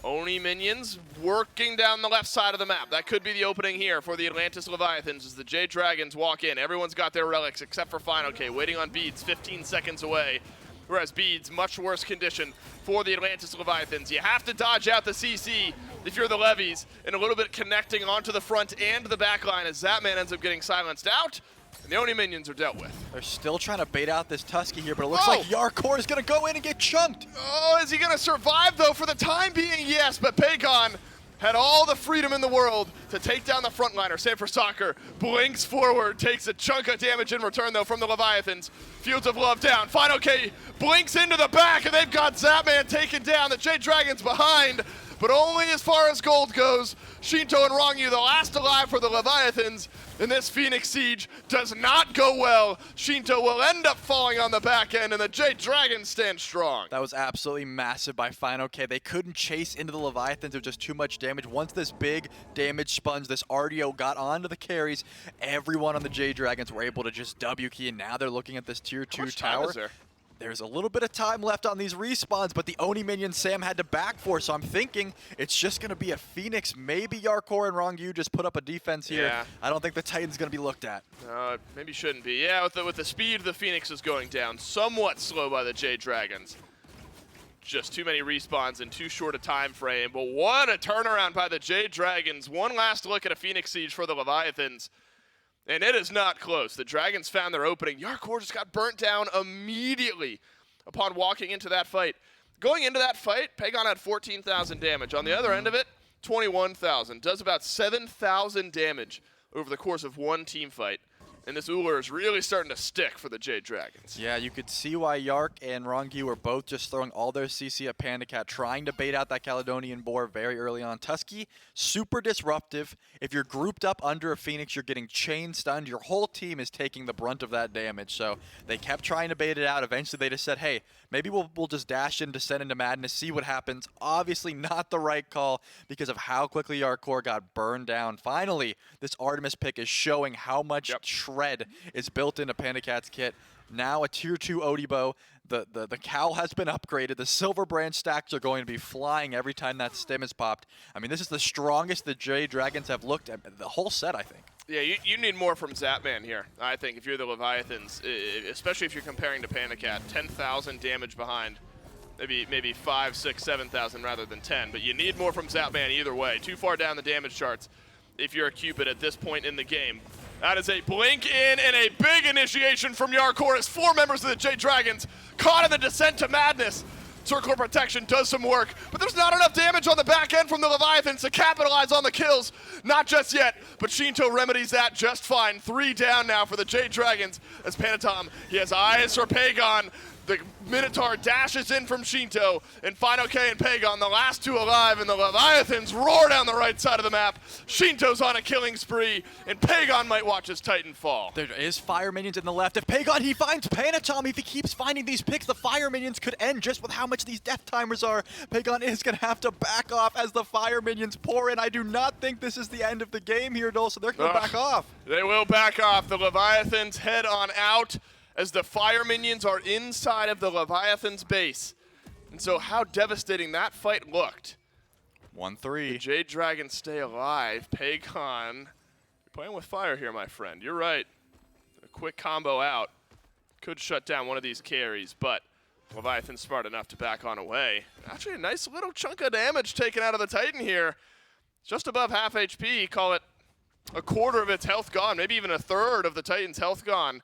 Oni minions working down the left side of the map. That could be the opening here for the Atlantis Leviathans as the Jade Dragons walk in. Everyone's got their relics except for Final K, waiting on Beads, 15 seconds away. Whereas Beads, much worse condition for the Atlantis Leviathans. You have to dodge out the CC if you're the Levies, and a little bit connecting onto the front and the back line as Zapman ends up getting silenced out. And the Oni minions are dealt with. They're still trying to bait out this Tusky here, but it looks like Yarkor is going to go in and get chunked. Oh, is he going to survive, though? For the time being, yes, but Pagon had all the freedom in the world to take down the frontliner. Save for Soccer. Blinks forward, takes a chunk of damage in return, though, from the Leviathans. Fields of Love down. Final K blinks into the back, and they've got Zapman taken down. The Jade Dragons behind, but only as far as gold goes. Shinto and Rongyu, the last alive for the Leviathans. And this Phoenix Siege does not go well. Shinto will end up falling on the back end, and the Jade Dragons stand strong. That was absolutely massive by Final K. They couldn't chase into the Leviathans. There was just too much damage. Once this big damage sponge, this RDO got onto the carries, everyone on the Jade Dragons were able to just W key, and now they're looking at this tier 2 tower. There's a little bit of time left on these respawns, but the Oni minion Sam had to back for, so I'm thinking it's just going to be a Phoenix. Maybe Yarkor and Rongyu just put up a defense here. Yeah. I don't think the Titan's going to be looked at. Maybe shouldn't be. Yeah, with the speed the Phoenix is going down, somewhat slow by the Jade Dragons. Just too many respawns in too short a time frame, but what a turnaround by the Jade Dragons. One last look at a Phoenix Siege for the Leviathans. And it is not close. The Dragons found their opening. Yarkor just got burnt down immediately upon walking into that fight. Going into that fight, Pagon had 14,000 damage. On the other end of it, 21,000. Does about 7,000 damage over the course of one team fight. And this Uller is really starting to stick for the Jade Dragons. Yeah, you could see why Yark and Rongyu were both just throwing all their CC at Panda Cat, trying to bait out that Caledonian boar very early on. Tusky, super disruptive. If you're grouped up under a Phoenix, you're getting chain stunned. Your whole team is taking the brunt of that damage. So they kept trying to bait it out. Eventually they just said, hey, maybe we'll just dash in, descend into madness, see what happens. Obviously not the right call because of how quickly Yarkor got burned down. Finally, this Artemis pick is showing how much shred is built into Panda Cat's kit. Now a tier 2 Odibo. The cowl has been upgraded. The silver branch stacks are going to be flying every time that stem is popped. I mean, this is the strongest the Jade Dragons have looked at the whole set, I think. Yeah, you need more from Zapman here, I think, if you're the Leviathans, especially if you're comparing to Panda Cat. 10,000 damage behind, maybe 5, 6, 7,000 rather than 10, but you need more from Zapman either way. Too far down the damage charts if you're a Cupid at this point in the game. That is a blink in and a big initiation from Yarkor as 4 members of the Jade Dragons caught in the descent to madness. Circle protection does some work, but there's not enough damage on the back end from the Leviathans to capitalize on the kills. Not just yet, but Shinto remedies that just fine. 3 down now for the Jade Dragons as Panatom, he has eyes for Pagon. The Minotaur dashes in from Shinto, and Final K and Pagon, the last 2 alive, and the Leviathans roar down the right side of the map. Shinto's on a killing spree, and Pagon might watch his Titan fall. There is fire minions in the left. If Pagon, he finds Panatom. If he keeps finding these picks, the fire minions could end just with how much these death timers are. Pagon is going to have to back off as the fire minions pour in. I do not think this is the end of the game here, Dole, so they're going to back off. They will back off. The Leviathans head on out as the fire minions are inside of the Leviathan's base. And so how devastating that fight looked. 1-3. The Jade Dragons stay alive. Pagon, you're playing with fire here, my friend. You're right. A quick combo out could shut down one of these carries, but Leviathan's smart enough to back on away. Actually, a nice little chunk of damage taken out of the Titan here. Just above half HP, call it a quarter of its health gone, maybe even a third of the Titan's health gone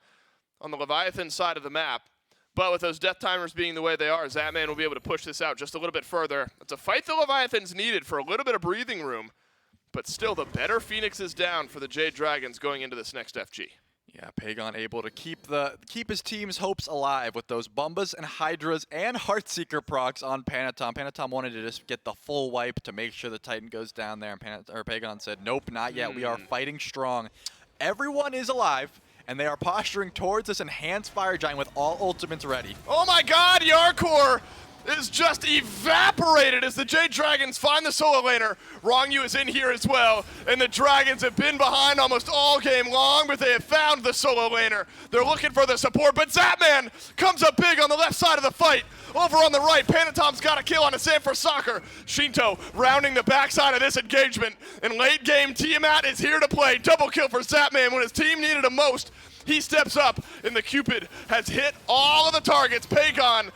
on the Leviathan side of the map. But with those death timers being the way they are, Zapman will be able to push this out just a little bit further. It's a fight the Leviathans needed for a little bit of breathing room, but still the better Phoenix is down for the Jade Dragons going into this next FG. Yeah, Pagon able to keep his team's hopes alive with those Bumbas and Hydras and Heartseeker procs on Panatom. Panatom wanted to just get the full wipe to make sure the Titan goes down there, and Pagon said, nope, not yet. We are fighting strong. Everyone is alive. and they are posturing towards this enhanced Fire Giant with all ultimates ready. Oh my god, Yarkor is just evaporated as the Jade Dragons find the solo laner. Wrong-U is in here as well, and the Dragons have been behind almost all game long, but they have found the solo laner. They're looking for the support, but Zapman comes up big on the left side of the fight. Over on the right, Panatom's got a kill on a Sanford Soccer. Shinto rounding the backside of this engagement. In late game, Tiamat is here to play. Double kill for Zapman when his team needed him most. He steps up, and the Cupid has hit all of the targets. Pagon,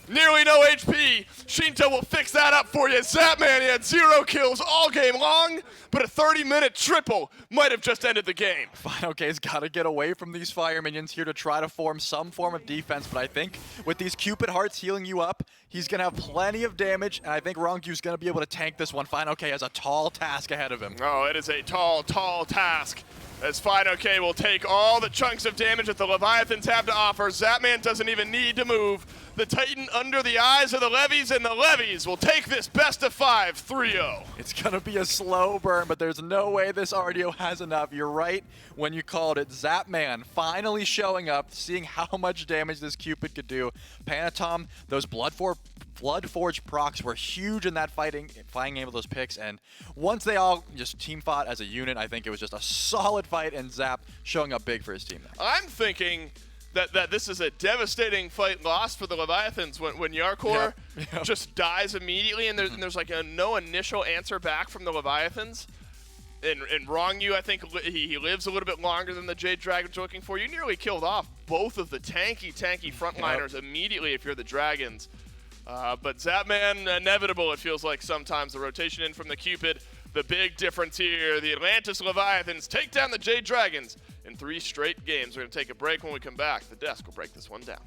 nearly no HP. Shinto will fix that up for you. Zapman, he had 0 kills all game long, but a 30-minute triple might have just ended the game. FineOk's got to get away from these fire minions here to try to form some form of defense, but I think with these Cupid hearts healing you up, he's going to have plenty of damage, and I think Wrong-U's going to be able to tank this one. FineOk has a tall task ahead of him. Oh, it is a tall, tall task, as FineOk will take all the chunks of damage that the Leviathans have to offer. Zapman doesn't even need to move. The Titan under the eyes of the Levies, and the Levies will take this best of 5, 3-0. It's going to be a slow burn, but there's no way this RDO has enough. You're right when you called it. Zapman finally showing up, seeing how much damage this Cupid could do. Panatom, those Bloodforge procs were huge in that fighting game of those picks, and once they all just team fought as a unit, I think it was just a solid fight, and Zap showing up big for his team now. I'm thinking that this is a devastating fight lost for the Leviathans when Yarkor just dies immediately, and there's like no initial answer back from the Leviathans. And Wrong-U, I think he lives a little bit longer than the Jade Dragons are looking for. You nearly killed off both of the tanky frontliners immediately if you're the Dragons. But Zapman, inevitable, it feels like sometimes. The rotation in from the Cupid. The big difference here, the Atlantis Leviathans take down the Jade Dragons in 3 straight games. We're going to take a break. When we come back, the desk will break this one down.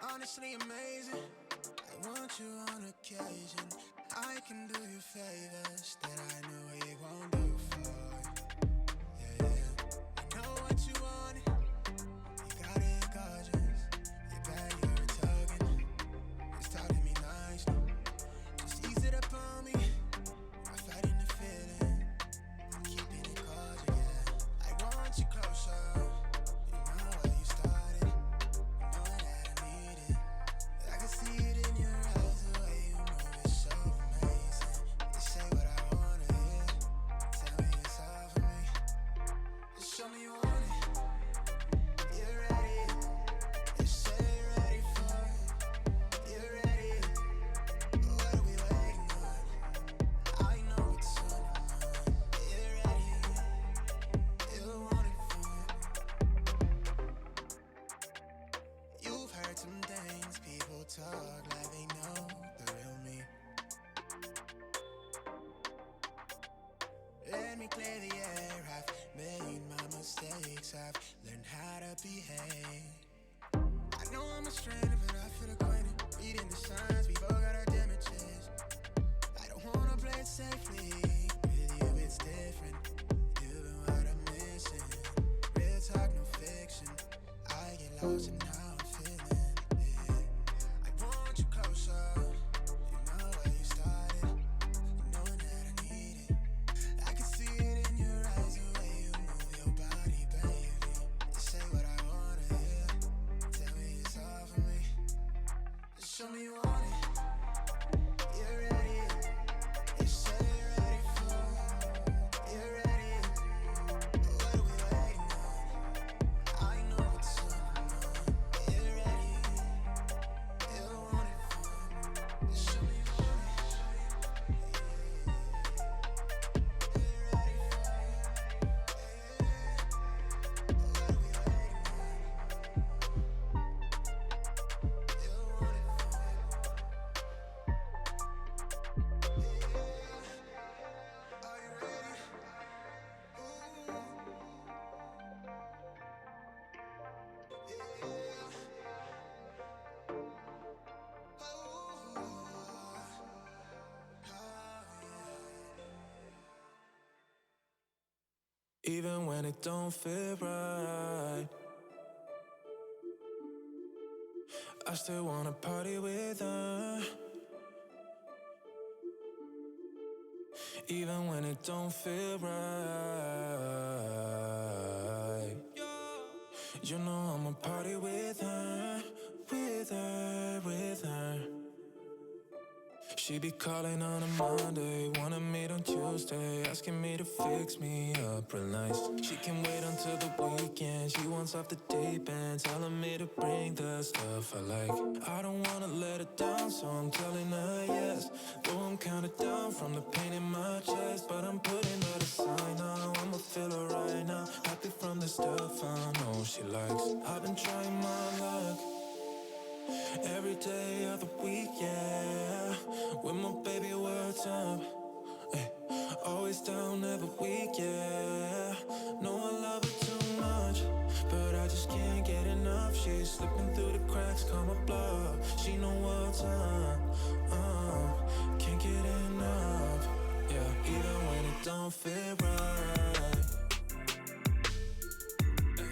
Honestly amazing, I want you on occasion. I can do you favors that I know you won't do for. Yeah, I know what you want. You got it gorgeous. You bet you're tugging. It's talking me nicely. Just ease it up on me. I'm fighting the feeling. I'm keeping it cordial, yeah. I want you closer. Talk like they know the real me. Let me clear the air. I've made my mistakes. I've learned how to behave. I know I'm a stranger, but I feel acquainted. Reading the signs, we've all got our damages. I don't wanna play it safely. With you, it's different. You've been what I'm missing. Real talk, no fiction. I get lost in how I'm feeling. Closer, you know where you started, knowing that I need it. I can see it in your eyes, the way you move your body, baby. You say what I wanna hear, tell me it's all for me. Just show me you want it. You're ready, you say you're ready for. You're ready, what are we waiting on? I know what's on your mind. You're ready, you want it. when it don't feel right. I still wanna party with her, even when it don't feel right. You know I'ma party with her, with her, with her. She be calling on a Monday, wanna meet on Tuesday, asking me to fix me up real nice. She can wait until the weekend, she wants off the deep end, telling me to bring the stuff I like. I don't wanna let her down, so I'm telling her yes. Though I'm kinda down from the pain in my chest, but I'm putting that aside now. I'ma feel her right now, happy from the stuff I know she likes. I've been trying my luck every day of the week, yeah. With my baby, what's up? Ay, always down every week, yeah. Know I love her too much, but I just can't get enough. She's slipping through the cracks, call my bluff. She know what's up, can't get enough, yeah. Even when it don't feel right, ay,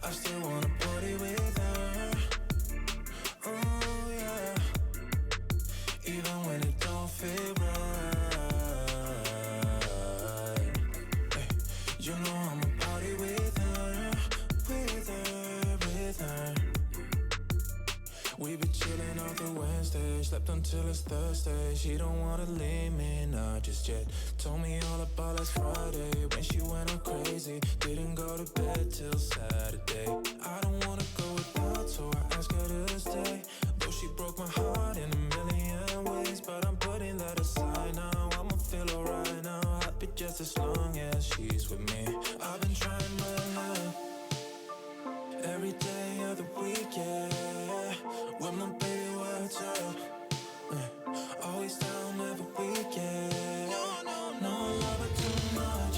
I still wanna party with her. Oh yeah, even when it don't feel right. Hey, you know I'ma party with her, with her, with her. We be chillin' all through Wednesday, slept until it's Thursday. She don't wanna leave me, not just yet. Told me all about last Friday when she went all crazy. Didn't go to bed till Saturday. I don't wanna go without, so I asked her to stay. Though she broke my heart in a million ways, but I'm putting that aside now. I'ma feel alright now, happy just as long as she's with me. I've been trying my luck every day of the week, yeah. With my baby, what's up? Always down every week, yeah. No, I love her too much.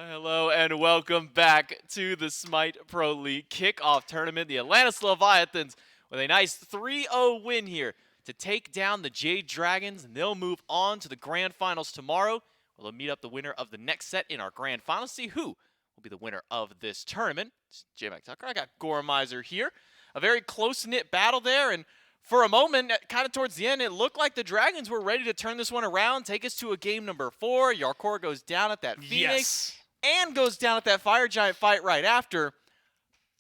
Hello and welcome back to the Smite Pro League Kickoff Tournament. The Atlantis Leviathans with a nice 3-0 win here to take down the Jade Dragons, and they'll move on to the Grand Finals tomorrow. We'll meet up the winner of the next set in our Grand Finals, see who will be the winner of this tournament. It's J-Mac Tucker. I got Gormizer here. A very close-knit battle there, and for a moment, kind of towards the end, it looked like the Dragons were ready to turn this one around, take us to a game number 4. Yarkor goes down at that Phoenix, and goes down at that Fire Giant fight right after.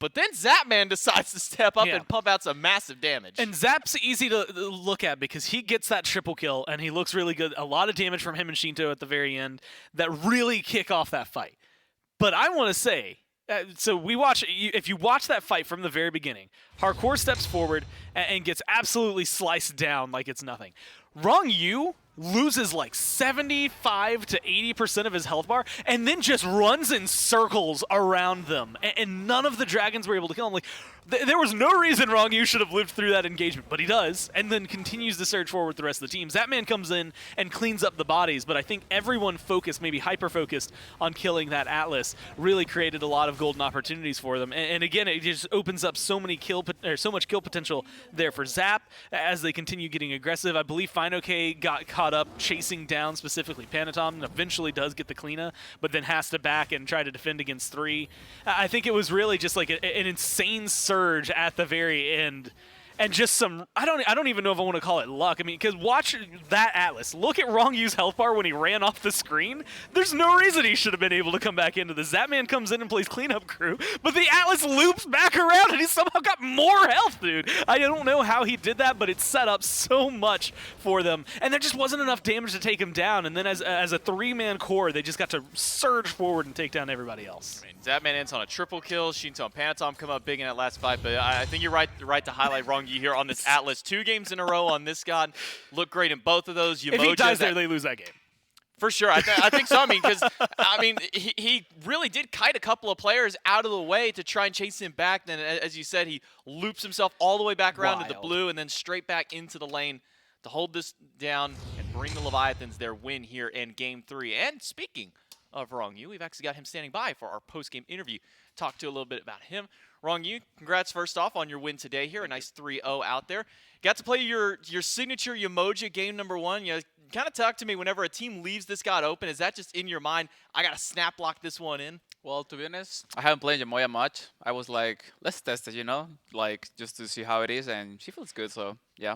But then Zapman decides to step up and pump out some massive damage. And Zap's easy to look at because he gets that triple kill, and he looks really good. A lot of damage from him and Shinto at the very end that really kick off that fight. But I want to say, so we watch. If you watch that fight from the very beginning, Hardcore steps forward and gets absolutely sliced down like it's nothing. Wrong Yu loses like 75 to 80% of his health bar and then just runs in circles around them. And none of the dragons were able to kill him. Like, there was no reason Wrong Yu should have lived through that engagement, but he does, and then continues to surge forward with the rest of the team. Zapman comes in and cleans up the bodies, but I think everyone focused, maybe hyper-focused, on killing that Atlas really created a lot of golden opportunities for them. And again, it just opens up so much kill potential there for Zap as they continue getting aggressive. I believe Finoke got caught up chasing down specifically Panatom and eventually does get the Kleena, but then has to back and try to defend against 3. I think it was really just like an insane surge at the very end, and just some I don't even know if I want to call it luck. I mean, because watch that Atlas. Look at Wrong Yu's health bar when he ran off the screen. There's no reason he should have been able to come back into this. That man comes in and plays cleanup crew, but the Atlas loops back around and he somehow got more health, dude. I don't know how he did that, but it set up so much for them, and there just wasn't enough damage to take him down. And then as a 3-man core, they just got to surge forward and take down everybody else. I mean, Zapman ends on a triple kill. Shinto and Panatom come up big in that last fight, but I think you're right to highlight Wrong Yu here on this Atlas. 2 games in a row on this god. Look great in both of those. If he dies there, they lose that game. For sure. I think so. I mean, because he really did kite a couple of players out of the way to try and chase him back. Then, as you said, he loops himself all the way back around to the blue and then straight back into the lane to hold this down and bring the Leviathans their win here in Game 3. And speaking of Wrong Yu, we've actually got him standing by for our post-game interview talk to a little bit about him. Rong Yu, congrats first off on your win today here. A nice 3-0 out there. Got to play your signature Yemoja game number 1. You know, kind of talk to me whenever a team leaves this god open. Is that just in your mind, I got to snap lock this one in? Well, to be honest, I haven't played Yemoja much. I was like, let's test it, you know, like just to see how it is, and she feels good, so yeah.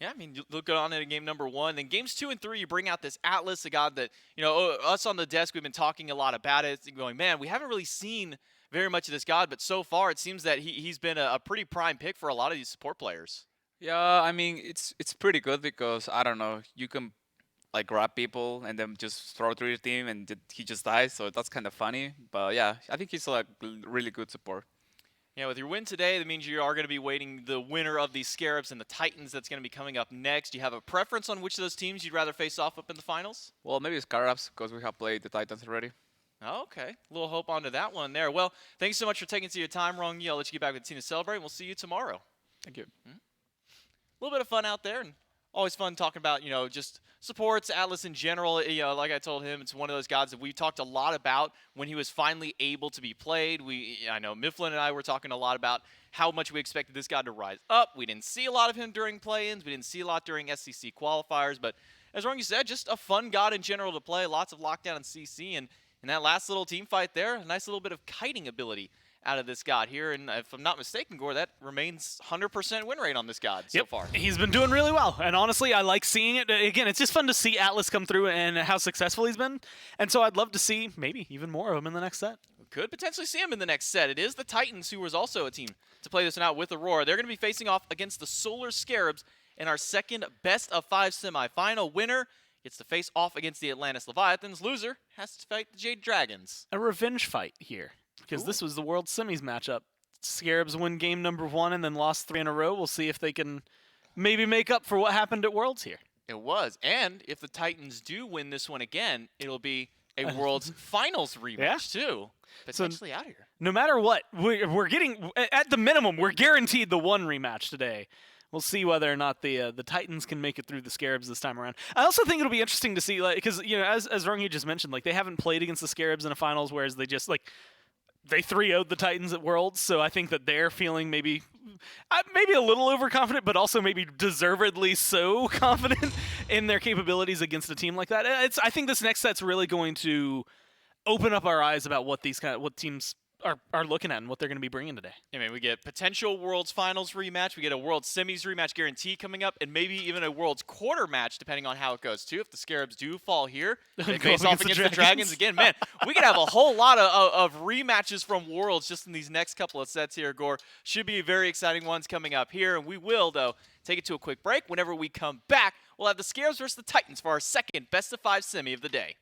Yeah, I mean, you look good on it in game number 1. Then games 2 and 3, you bring out this Atlas, a god that, you know, us on the desk, we've been talking a lot about it. Going, man, we haven't really seen very much of this god, but so far it seems that he's been a pretty prime pick for a lot of these support players. Yeah, I mean, it's pretty good because, I don't know, you can like grab people and then just throw through your team and he just dies, so that's kind of funny. But yeah, I think he's like really good support. Yeah, with your win today, that means you are going to be waiting the winner of the Scarabs and the Titans that's going to be coming up next. Do you have a preference on which of those teams you'd rather face off up in the finals? Well, maybe Scarabs because we have played the Titans already. Oh, okay. A little hope onto that one there. Well, thanks so much for taking to your time, Rong Yu. I'll let you get back with the team to celebrate, and we'll see you tomorrow. Thank you. A little bit of fun out there, and always fun talking about, you know, just supports, Atlas in general. You know, like I told him, it's one of those gods that we talked a lot about when he was finally able to be played. I know Mifflin and I were talking a lot about how much we expected this god to rise up. We didn't see a lot of him during play-ins. We didn't see a lot during SCC qualifiers, but as Rong Yu said, just a fun god in general to play. Lots of lockdown and CC, and in that last little team fight there, a nice little bit of kiting ability out of this god here. And if I'm not mistaken, Gore, that remains 100% win rate on this god so far. He's been doing really well. And honestly, I like seeing it. Again, it's just fun to see Atlas come through and how successful he's been. And so I'd love to see maybe even more of him in the next set. We could potentially see him in the next set. It is the Titans, who was also a team to play this one out with Aurora. They're going to be facing off against the Solar Scarabs in our second best-of-5 semifinal. Winner gets to face off against the Atlantis Leviathans. Loser has to fight the Jade Dragons. A revenge fight here, because this was the World Semis matchup. Scarabs win game number 1 and then lost 3 in a row. We'll see if they can maybe make up for what happened at Worlds here. It was. And if the Titans do win this one again, it'll be a Worlds Finals rematch, too. Potentially out here. No matter what, we're getting, at the minimum, we're guaranteed the 1 rematch today. We'll see whether or not the Titans can make it through the Scarabs this time around. I also think it'll be interesting to see, like, because, you know, as Rong Yu just mentioned, like, they haven't played against the Scarabs in a finals, whereas they just, like, they 3-0'd the Titans at Worlds, so I think that they're feeling maybe a little overconfident, but also maybe deservedly so confident in their capabilities against a team like that. I think this next set's really going to open up our eyes about what teams are looking at and what they're going to be bringing today. I mean, we get potential Worlds Finals rematch, we get a Worlds Semis rematch guarantee coming up, and maybe even a Worlds Quarter match, depending on how it goes, too. If the Scarabs do fall here, they face off against the Dragons again. Man, we could have a whole lot of rematches from Worlds just in these next couple of sets here, Gore. Should be very exciting ones coming up here, and we will, though, take it to a quick break. Whenever we come back, we'll have the Scarabs versus the Titans for our second best-of-5 semi of the day.